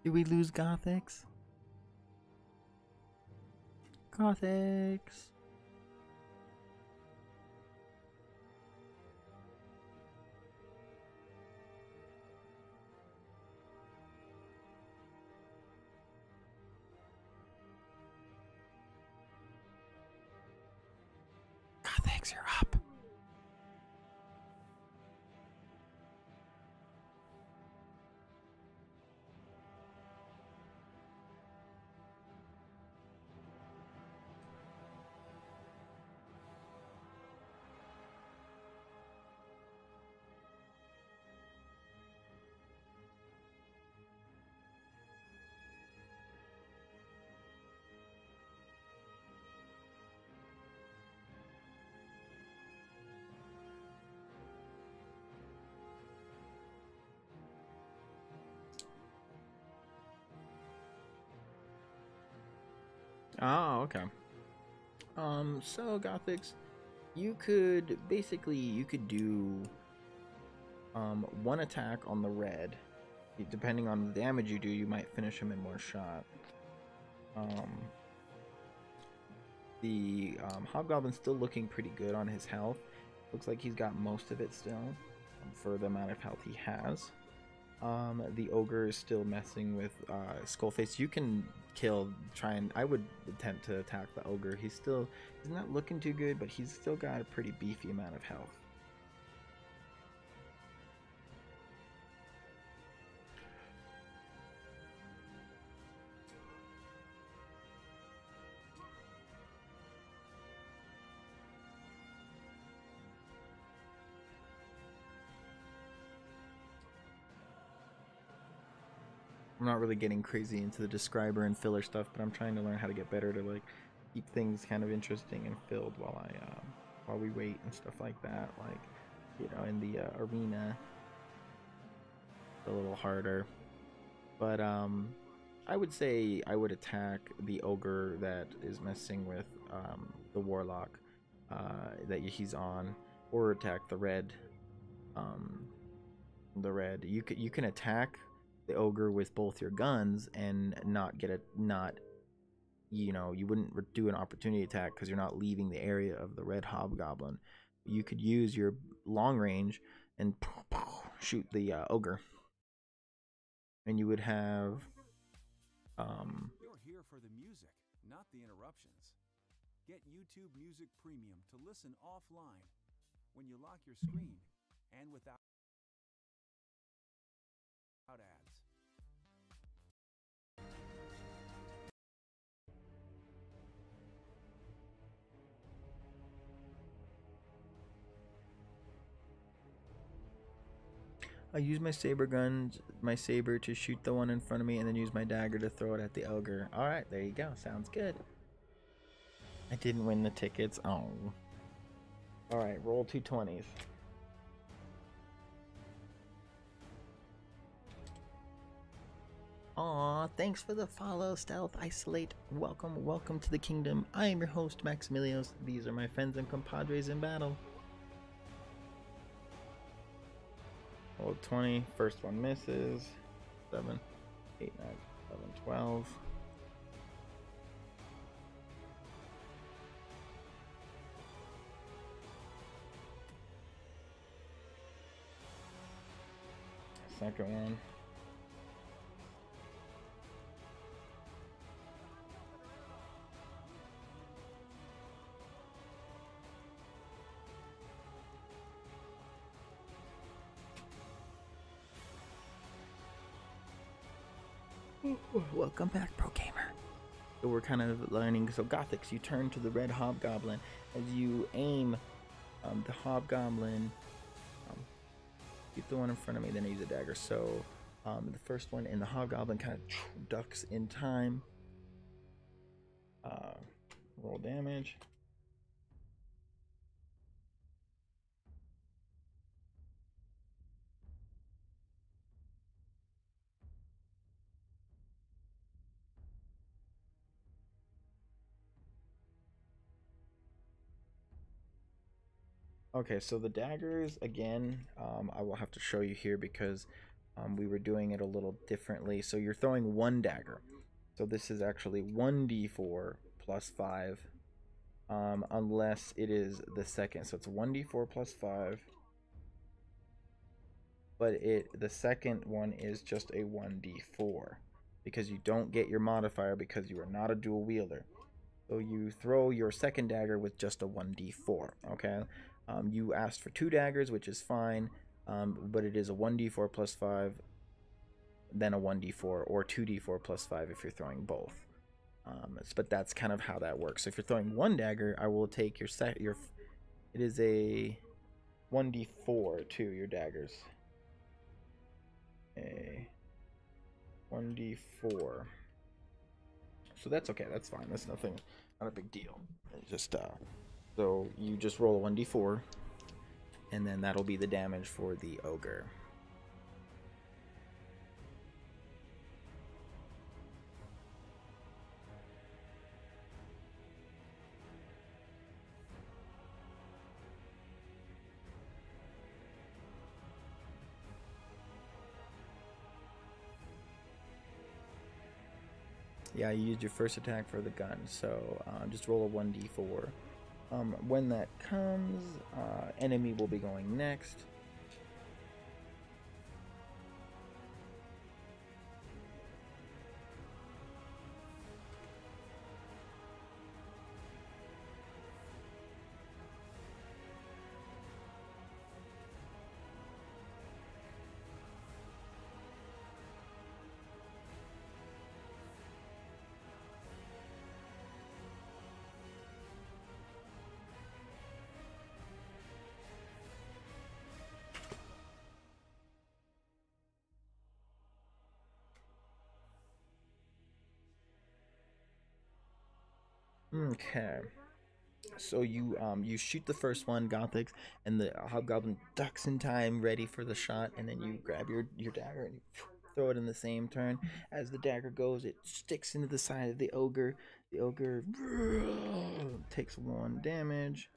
Did we lose Gothics? Gothics! Gothics, you're up. Oh, okay. So Gothics, you could do 1 attack on the red. Depending on the damage you do, you might finish him in 1 shot. The Hobgoblin's still looking pretty good on his health. Looks like he's got most of it still, for the amount of health he has. The ogre is still messing with Skullface. You can I would attempt to attack the ogre. He's not looking too good, but he's still got a pretty beefy amount of health. I'm not really getting crazy into the describer and filler stuff, but I'm trying to learn how to get better to like keep things kind of interesting and filled while we wait and stuff like that. Like, you know, in the arena, a little harder. But I would say I would attack the ogre that is messing with the warlock that he's on, or attack the red. You can attack the ogre with both your guns and not get you wouldn't do an opportunity attack because you're not leaving the area of the red hobgoblin. You could use your long range and shoot the ogre, and you would have You're here for the music, not the interruptions. Get YouTube Music Premium to listen offline when you lock your screen and without ads. I use my saber to shoot the one in front of me, and then use my dagger to throw it at the ogre. All right, there you go. Sounds good. I didn't win the tickets. Oh. All right, roll 2 20s. Aw, thanks for the follow, Stealth Isolate. Welcome to the kingdom. I am your host, Maxamillios. These are my friends and compadres in battle. Roll 20, first one misses. 7, 8, 9, 11, 12. Second one. Welcome back, Pro Gamer. So we're kind of learning. So Gothics, you turn to the red hobgoblin as you aim the hobgoblin. Shoot the one in front of me, then I use a dagger. So the first one in the hobgoblin kind of ducks in time. Roll damage. Okay, so the daggers, again, I will have to show you here because we were doing it a little differently. So you're throwing one dagger. So this is actually 1d4 plus 5, unless it is the second. So it's 1d4 plus 5. But the second one is just a 1d4 because you don't get your modifier because you are not a dual wielder. So you throw your second dagger with just a 1d4, okay? You asked for 2 daggers, which is fine, but it is a 1d4 plus 5, then a 1d4, or 2d4 plus 5 if you're throwing both. But that's kind of how that works. So if you're throwing one dagger, I will take your it is a 1d4 too, your daggers. A 1d4. So that's okay, that's fine. That's not a big deal. It's just so you just roll a 1d4, and then that'll be the damage for the ogre. Yeah, you used your first attack for the gun, so just roll a 1d4. When that comes, enemy will be going next. Okay, so you shoot the first one, Gothics, and the hobgoblin ducks in time, ready for the shot, and then you grab your dagger and you throw it in the same turn. As the dagger goes, it sticks into the side of the ogre. The ogre takes 1 damage.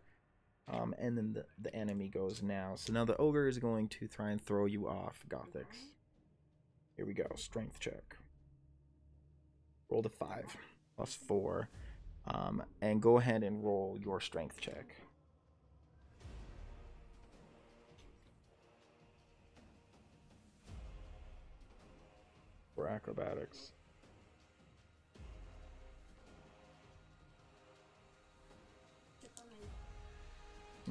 And then the enemy goes now. So now the ogre is going to try and throw you off, Gothics. Here we go. Strength check. Roll the 5 plus 4. And go ahead and roll your strength check. For acrobatics.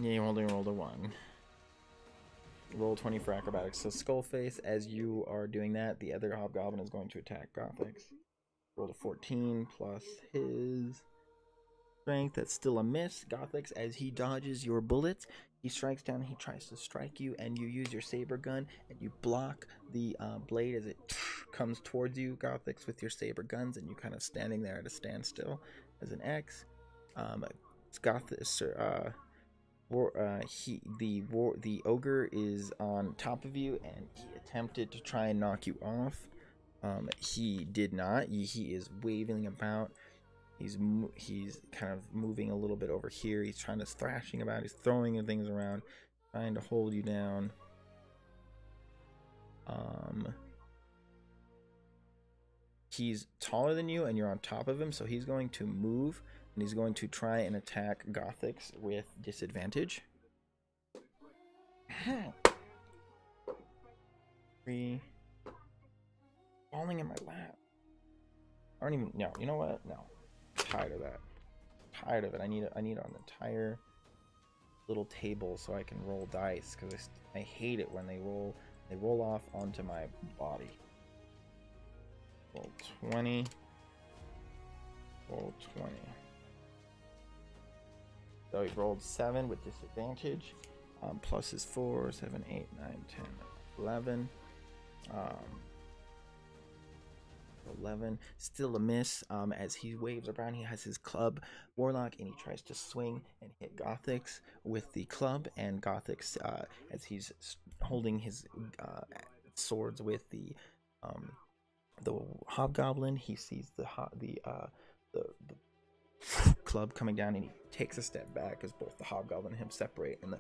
Yeah, you only rolled a 1. Roll 20 for acrobatics. So Skullface, as you are doing that, the other hobgoblin is going to attack Gothics. Roll a 14 plus his strength. That's still a miss. Gothics, as he dodges your bullets, he strikes down. He tries to strike you, and you use your saber gun, and you block the blade as it comes towards you, Gothics, with your saber guns, and you kind of standing there at a standstill as an X. The ogre is on top of you, and he attempted to try and knock you off. He did not. He is waving about. He's kind of moving a little bit over here. He's trying to thrashing about. He's throwing things around, trying to hold you down. He's taller than you, and you're on top of him, so he's going to move, and he's going to try and attack Gothics with disadvantage. 3. Falling in my lap. I don't even. No, you know what? No. I'm tired of that. I'm tired of it. I need an entire little table so I can roll dice, because I hate it when they roll off onto my body. Roll 20. Roll 20. So he rolled 7 with disadvantage. Plus his 4, 7, 8, 9, 10, 11. 11. Still a miss. As he waves around, he has his club warlock, and he tries to swing and hit Gothics with the club. And Gothics, as he's holding his swords with the hobgoblin, he sees the club coming down, and he takes a step back as both the hobgoblin and him separate, and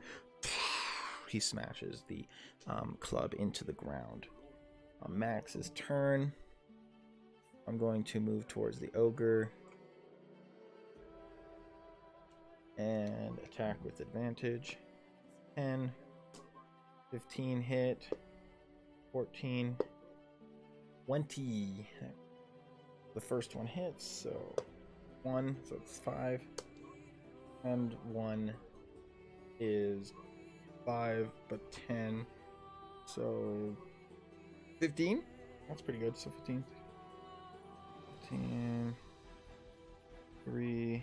he smashes the club into the ground. Max's turn. I'm going to move towards the ogre and attack with advantage. 10, 15 hit, 14, 20. The first one hits, so 1, so it's 5, and 1 is 5, but 10, so 15. That's pretty good. So 15. 15, 3,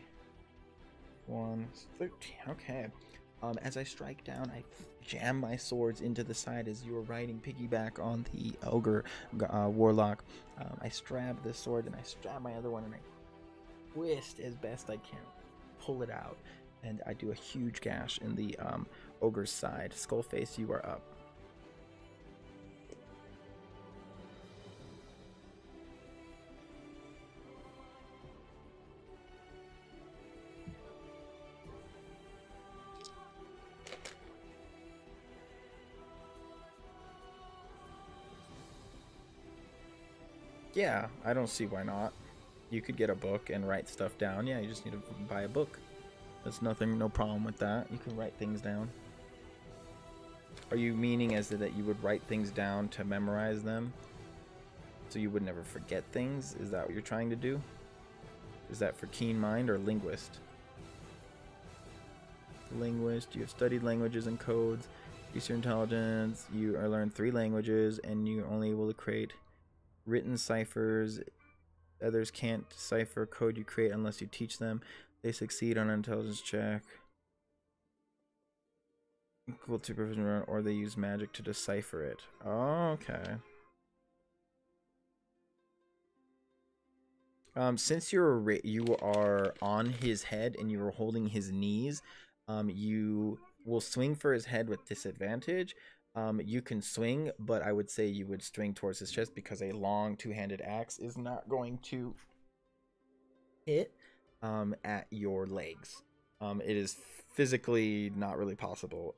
1, 13. Okay. As I strike down, I jam my swords into the side as you are riding piggyback on the ogre warlock. I stab this sword, and I stab my other one, and I twist as best I can, pull it out, and I do a huge gash in the ogre's side. Skullface, you are up. Yeah, I don't see why not. You could get a book and write stuff down. Yeah, you just need to buy a book. There's no problem with that. You can write things down. Are you meaning as that you would write things down to memorize them, so you would never forget things? Is that what you're trying to do? Is that for keen mind or linguist? Linguist, you have studied languages and codes. Use your intelligence. You are learned 3 languages, and you're only able to create written ciphers. Others can't decipher code you create unless you teach them. They succeed on an intelligence check equal to proficiency, or they use magic to decipher it. Oh, okay. Since you are on his head and you are holding his knees, you will swing for his head with disadvantage, You can swing, but I would say you would swing towards his chest because a long two-handed axe is not going to hit at your legs. It is physically not really possible.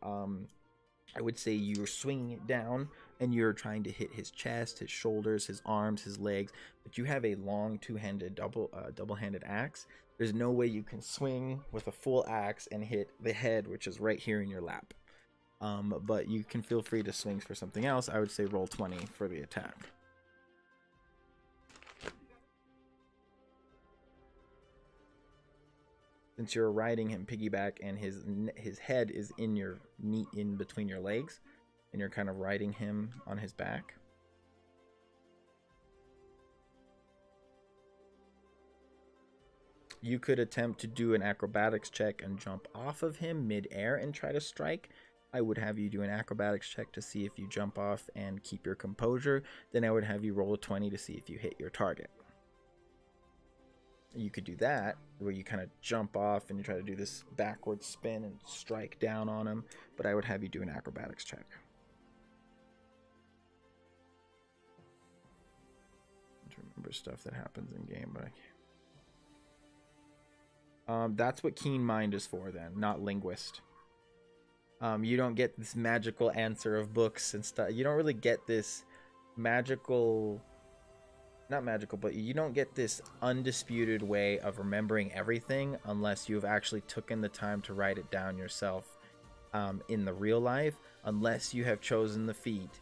I would say you're swinging it down and you're trying to hit his chest, his shoulders, his arms, his legs, but you have a long two-handed double-handed axe. There's no way you can swing with a full axe and hit the head, which is right here in your lap. But you can feel free to swing for something else. I would say roll 20 for the attack. Since you're riding him piggyback and his head is in between your legs, and you're kind of riding him on his back. You could attempt to do an acrobatics check and jump off of him mid-air and try to strike. I would have you do an acrobatics check to see if you jump off and keep your composure. Then I would have you roll a 20 to see if you hit your target. You could do that, where you kind of jump off and you try to do this backward spin and strike down on him. But I would have you do an acrobatics check. I don't remember stuff that happens in game, but I can't. That's what Keen Mind is for then, not Linguist. You don't get this magical answer of books and stuff. You don't really get this magical, not magical, but you don't get this undisputed way of remembering everything unless you've actually taken the time to write it down yourself in the real life, unless you have chosen the feat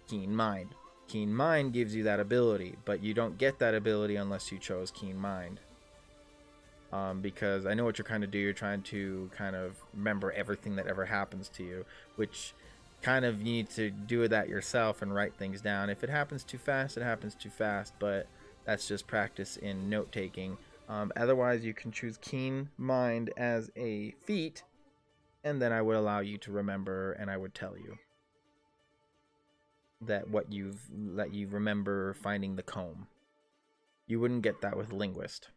Keen Mind. Keen Mind gives you that ability, but you don't get that ability unless you chose Keen Mind. Because I know what you're trying to do. You're trying to kind of remember everything that ever happens to you, which kind of you need to do that yourself and write things down. If it happens too fast, it happens too fast, but that's just practice in note taking. Otherwise, you can choose Keen Mind as a feat, and then I would allow you to remember, and I would tell you that let you remember finding the comb. You wouldn't get that with Linguist.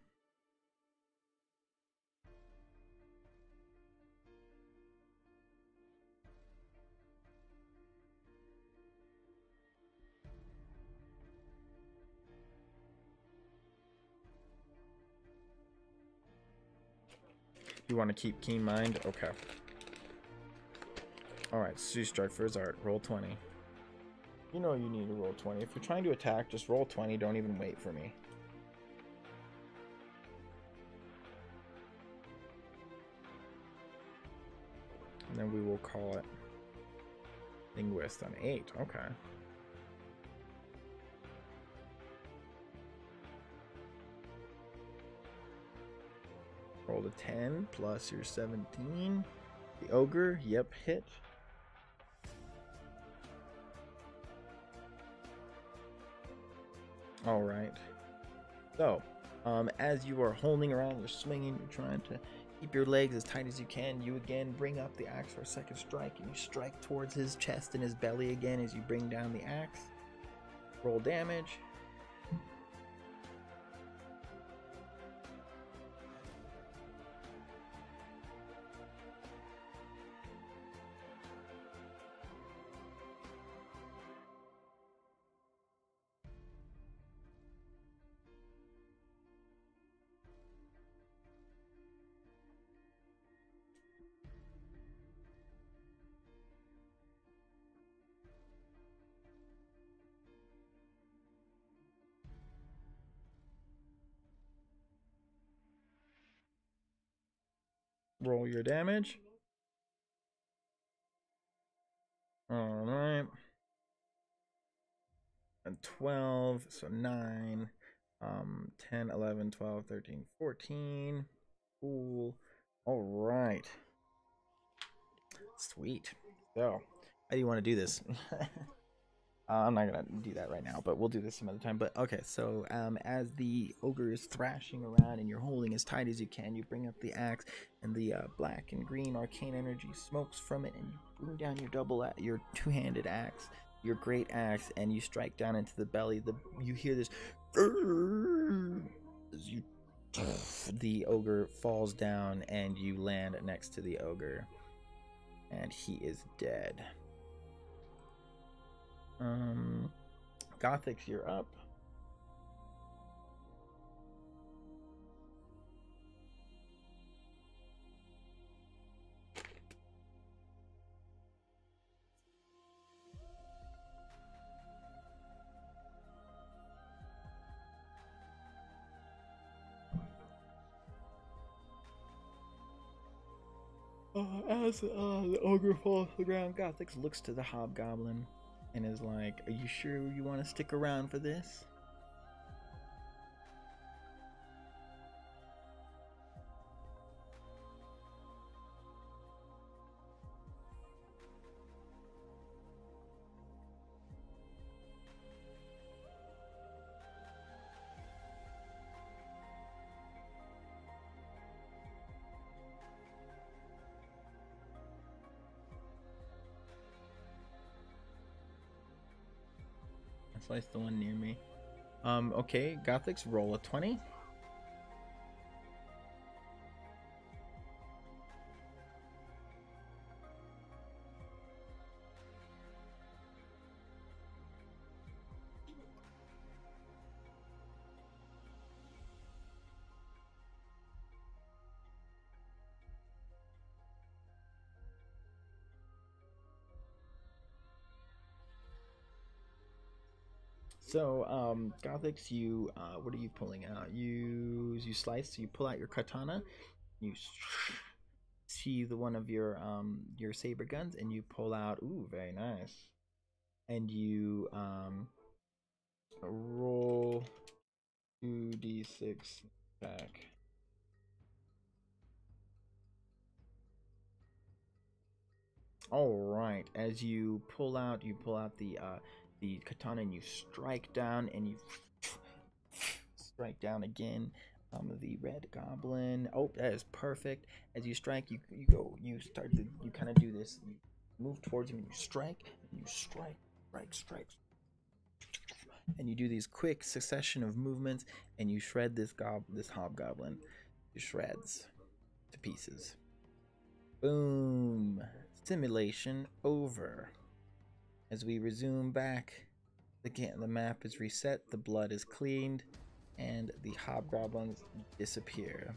You want to keep Keen Mind? Okay. Alright, Sue Strike for his art. Roll 20. You know you need to roll 20. If you're trying to attack, just roll 20. Don't even wait for me. And then we will call it Linguist on 8. Okay. Roll a 10 plus your 17. The ogre, yep, hit. All right. So, as you are holding around, you're swinging, you're trying to keep your legs as tight as you can. You again bring up the axe for a second strike, and you strike towards his chest and his belly again as you bring down the axe. Roll damage. Roll your damage. All right. And 12, so 9, 10, 11, 12, 13, 14. Cool. All right. Sweet. So, how do you want to do this? I'm not gonna do that right now, but we'll do this some other time. But okay, so as the ogre is thrashing around and you're holding as tight as you can, you bring up the axe, and the black and green arcane energy smokes from it, and you bring down your two-handed axe, your great axe, and you strike down into the belly. You hear this as the ogre falls down, and you land next to the ogre, and he is dead. Gothics, you're up. As the ogre falls to the ground, Gothics looks to the hobgoblin and is like, "Are you sure you want to stick around for this?" So it's the one near me. Okay, Gothics, roll a 20. So, Gothics, you, what are you pulling out? You slice, so you pull out your katana, you see the one of your saber guns, and you pull out, ooh, very nice. And you, roll 2d6 back. All right, as you pull out the katana and you strike down, and you strike down again. The red goblin. Oh, that is perfect. As you strike, you kind of do this. You move towards him and you strike, strike, and you do these quick succession of movements, and you shred this hobgoblin to shreds, to pieces. Boom. Simulation over. As we resume back, the map is reset, the blood is cleaned, and the hobgoblins disappear.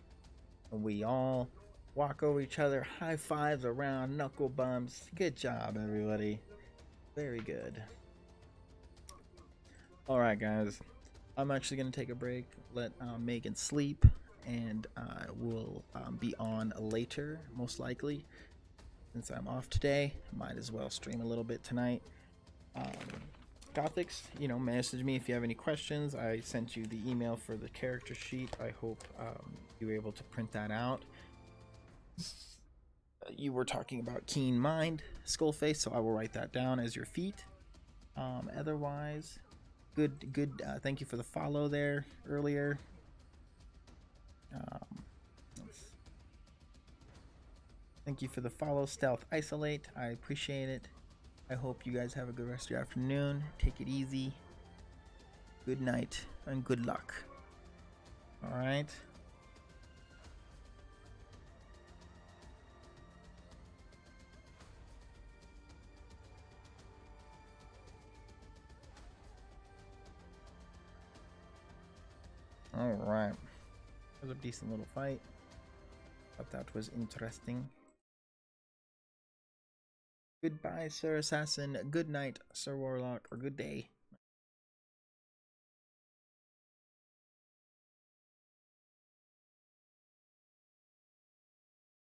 And we all walk over each other, high fives around, knuckle bumps. Good job, everybody. Very good. Alright, guys. I'm actually going to take a break, let Megan sleep, and we'll be on later, most likely. Since I'm off today, might as well stream a little bit tonight. Gothics, message me if you have any questions. I sent you the email for the character sheet. I hope you were able to print that out. You were talking about keen mind, skull face, so I will write that down as your feat. Otherwise, good. Thank you for the follow there earlier. Thank you for the follow, Stealth Isolate. I appreciate it. I hope you guys have a good rest of your afternoon. Take it easy. Good night and good luck. All right. All right. That was a decent little fight. Thought that was interesting. Goodbye, Sir Assassin. Good night, Sir Warlock, or good day.